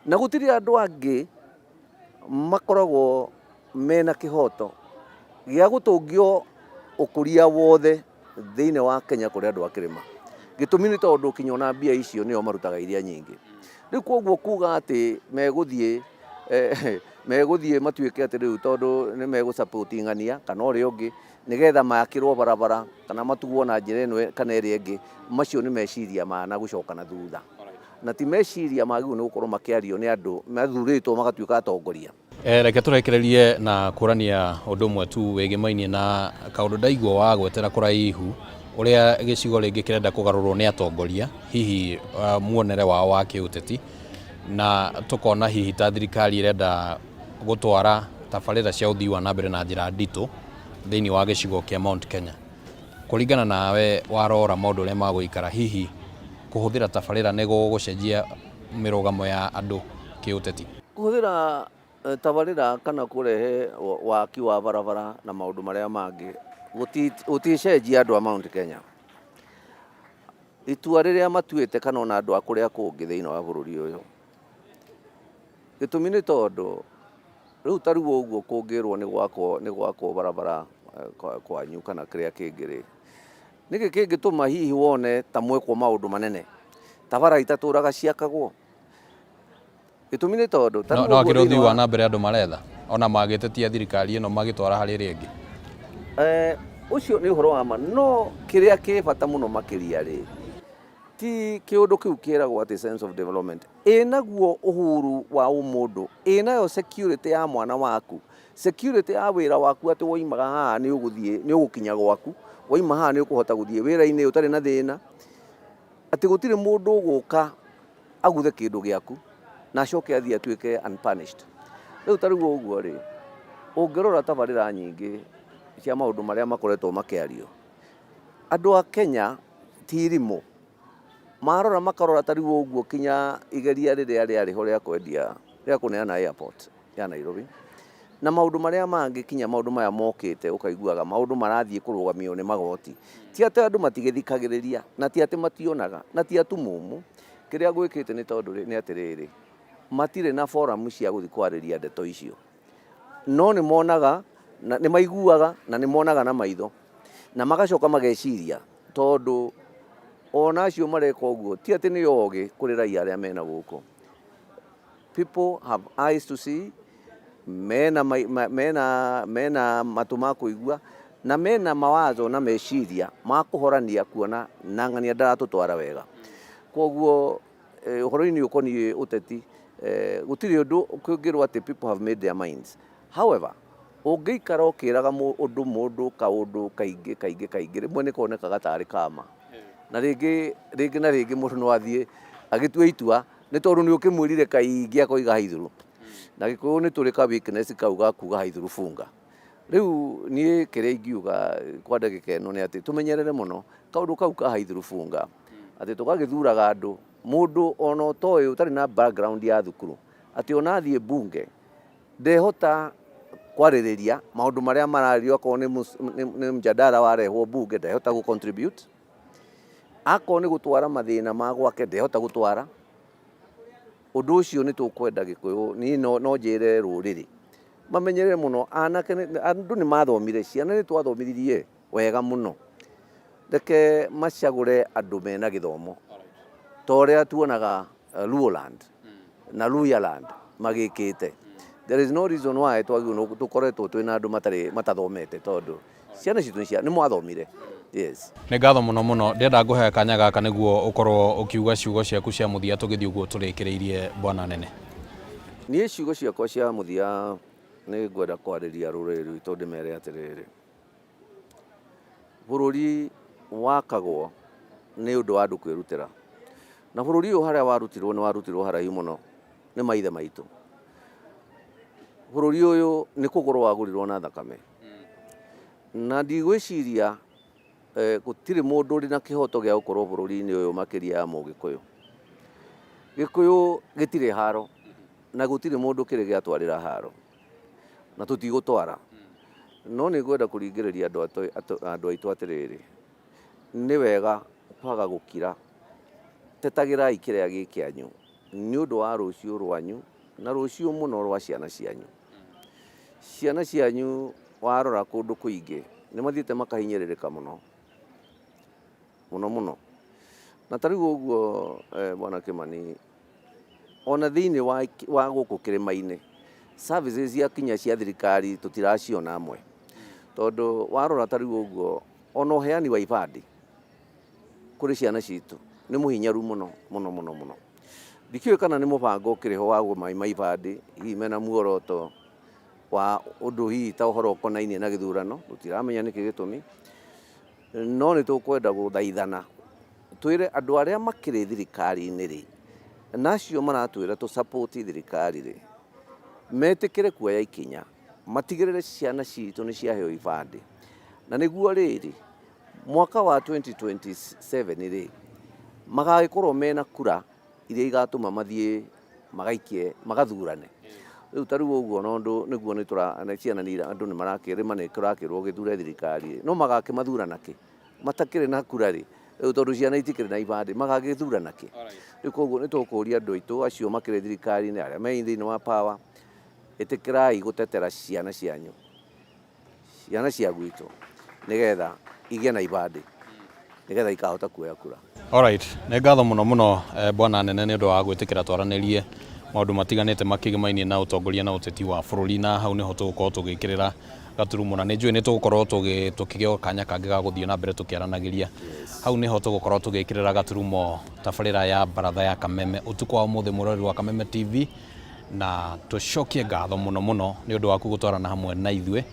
na gutiri andu angi makoragwo mena kihoto gia gutungio ukuria wothe thiini wa Kenya kuri andu a kirima. Gitumi ni tondu kinyona mbia icio nio marutaga iria nyingi. Riu koguo kuga ati meguthie matuike ati riu tondu ni megusupport ng'ania kana uri ungi nigetha makirwo barabara kana matugwo na njira ino kana iri ingi, macio ni meciria mana gucoka na thutha na ti meciria magiu ni gukorwo makiario ni andu mathuritwo magatuika atongoria. Reke turekererie na kurania undu mwe tu wigimainie na kaundu ndaigua wa gwetera kuraihu uria gicigo ringi kirenda kugarurwo ni atongoria hihi muonere wao wa kiuteti na tukona hihi ta thirikari irenda gutwara tabarira cia uthii wa nambere na njira nditu thiini wa gicigo kia Mount Kenya. kuringana nawe warora maundu ria maguikara hihi kuhuthira tabarira nego gucenjia mirugamo ya andu kiuteti kuhuthira tabarira kana kurehe waki wa barabara na maundu maria mangi guticenjia andu a Mount Kenya. Itua riria matuite kana ona andu a kuria kungi thiini wa bururi uyu gitumi ni tondu riu tariu uguo kungirwo ni gwakwo barabara kwanyu kana kiria kingiri niki kingituma hihi wone ta mwekwo maundu manene tabara itaturaga ciakagwo gitumi ni tondu no akiruthi wa na mbere andu maretha ona magitetia thirikari ino magitwara hari ri ingi ucio ni uhoro wa ma no kiria ki bata muno makiria ri ti kiundu kiu kiragwo ati sense of development enaguo uhuru wa umundu enayo security ya mwana waku security ya wira waku ati woimaga haha ni uguthie ni ugukinya gwaku woima haha ni ukuhota guthie wira-ini utari na thina ati gutire mundu uguka aguthe kindu giaku na acoke athie atuike unpunished. Riu tariu uguo ri ungirora tabarira nyingi cia maundu maria makoretwo makiario andu a Kenya tirimo marora makarora tariu uguo kinya igeria riria riariho ria kwendia ria kuneana airport ya Nairobi na maundu maria mangi kinya maundu maya mokite ukaiguaga maundu marathie kurugamio ni magoti ti ati andu matigithikagiriria na ti ati mationaga na ti atumumu kiria gwikite ni tondu ni atiriri matire na forum cia guthi kwariria ndeto icio no ni monaga na ni maiguaga na ni monaga na maitho na magacoka mageciria tondu ona acio mareka uguo ti ati ni oge kuri raia aria mena guko. People have eyes to see, mena matuma kuigua na mena mawazo na meciria makuhorania kuona nang'ania ndaratutwara wega koguo uhoro-ini ukoni uteti gutiri undu kungirwo ati people have made their minds. However ungiikara ukiraga mundu kaundu kaingi rimwe ni konekaga tari kama na ringi mundu no athie agitua itua ni tondu ni ukimwirire kaingi akoiga haithuru na gikuyu ni turi ka weakness kauga kuga haithuru funga. Riu ni kiria ingiuga kwa ndagika ino ni ati tumenyerere muno kaundu kau ka haithuru funga ati tukagithuraga andu mundu ona utoi utari na background ya thukuru ati ona athie bunge ndehota kwaririria maundu maria marario ko ni mjadala warehwo bunge ndehota gu contribute ako ni gutwara mathina ma gwake ndehota gutwara undu ucio ni tukwenda gikuyu ni no njire ruriri mamenyerere muno anake andu ni mathomire ciana ni twathomithirie wega muno reke macagure andu mena githomo toria tuonaga Luoland na Luyaland magikite. There is no reason why tukoretwo twina andu matathomete tondu ciana citu ni mwathomire. Yes. Nĩ ngatho mũno mũno ndenda ngũhe kanya gaka nĩguo ũkorwo ũkiuga ciugo ciaku cia mũthia tũgĩthiĩ ũguo tũrĩkĩrĩirie bwana nene. Niĩ ciugo ciakwa cia mũthia nĩ ngwenda kwarĩria rũrĩrĩ rwitũ ndĩmere atĩrĩrĩ bũrũri wakagwo nĩ ũndũ wa andũ kwĩrutĩra na bũrũri ũyũ harĩa warutirwo nĩ warutirwo haraihu mũno nĩ maithe maitũ. Bũrũri ũyũ nĩ kũgũrwo wagũrirwo na thakame na ndigwĩciria gutiri mundu uri na kihoto gia gukorwo bururi-ini uyu makiria ya Mugikuyu. Gikuyu gitire haro na gutiri mundu kiri giatwarira haro na tutigutwara no ni gwenda kuringiriria andu aitu atiriri ni wega kwaga gukira tetagirai kiria gikianyu ni undu wa rucio rwanyu na rucio muno rwa ciana cianyu warora kundu kuingi ni mathiite makahinyĩrĩrĩka muno na tariu uguo bwana Kimani ona thiini wa guku kirima-ini services ya kinya cia thirikari tutiraciona amwe tondu warora tariu uguo ona uheani wa ibandi kuri ciana citu ni muhinyaru muno ndikiwe kana ni mubango ukiriho wa gũmaima ibandi hihi mena muoroto wa undu hihi ta uhoro konainie na githurano tutiramenya niki gitumi no ni tukwenda guthaithana twire andu aria makiri thirikari-ini ri nacio maratwira tu support thirikari ri metikire kuoya ikinya matigirire ciana citu ni ciaheo ibandi na niguo riri mwaka wa 2027 ri magagikorwo mena kura iria igatuma mathie magaikie magathurane riu tariu uguo nondu niguo ni tura ciana ni andu ni marakirima ni kurakirwo githure thirikari no magake mathurana ki matakire na kura ri riu tondu ciana itikire na ibande magagithurana ki riu koguo ni tukuria andu aitu acio makire thirikari ni aria me thiini wa power itikirai gutetera ciana cianyu ciana cia gwitu nigetha igie na ibande nigetha ikahota kuoya kura. Alright, nĩ ngatho mũno bwana nene nĩ ũndũ wa gwĩtĩkĩra twaranĩrie maũndũ matiganĩte makĩgemainie na ũtongoria na ũteti wa bũrũri, na hau nĩho tũgũkorwo tũgĩkĩrĩra gaturumo, na nĩ njũĩ nĩ tũgũkorwo tũkĩgĩa kanya kangĩ ga gũthiĩ na mbere tũkĩaranagĩria. Hau nĩho tũgũkorwo tũgĩkĩrĩra gaturumo tabarĩra ya baratha ya Kameme ũtukũ wa ũmũthĩ mũrori wa Kameme TV, na tũcokie ngatho mũno nĩ ũndũ waku gũtwarana hamwe na ithuĩ.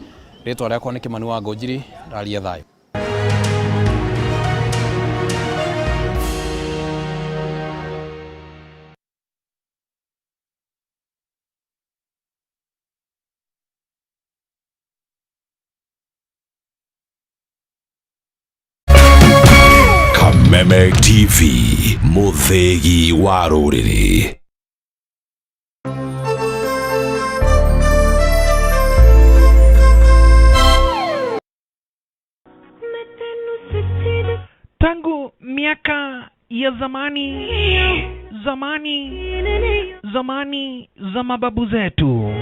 Rĩtwa rĩakwa nĩ Kĩmani wa Ngũnjiri, raria thayũ. Kameme TV, muthegi wa rũrĩrĩ. Tangu miaka ya zamani za mababu zetu,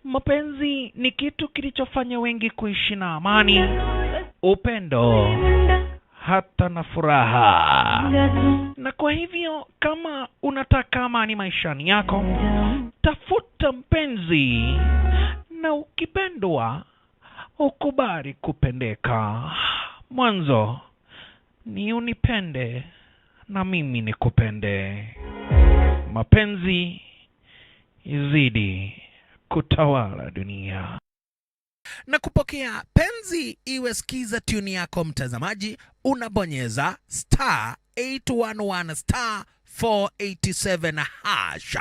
mapenzi ni kitu kilichofanya wengi kuishi na amani, upendo, hata na furaha. Na kwa hivyo kama unataka amani maishani yako, tafuta mpenzi, na ukipendwa ukubali kupendeka. Mwanzo ni unipende na mimi nikupende, mapenzi izidi kutawala dunia. Na kupokea penzi iwe skiza tune yako mtazamaji, unabonyeza *811 *487 hash.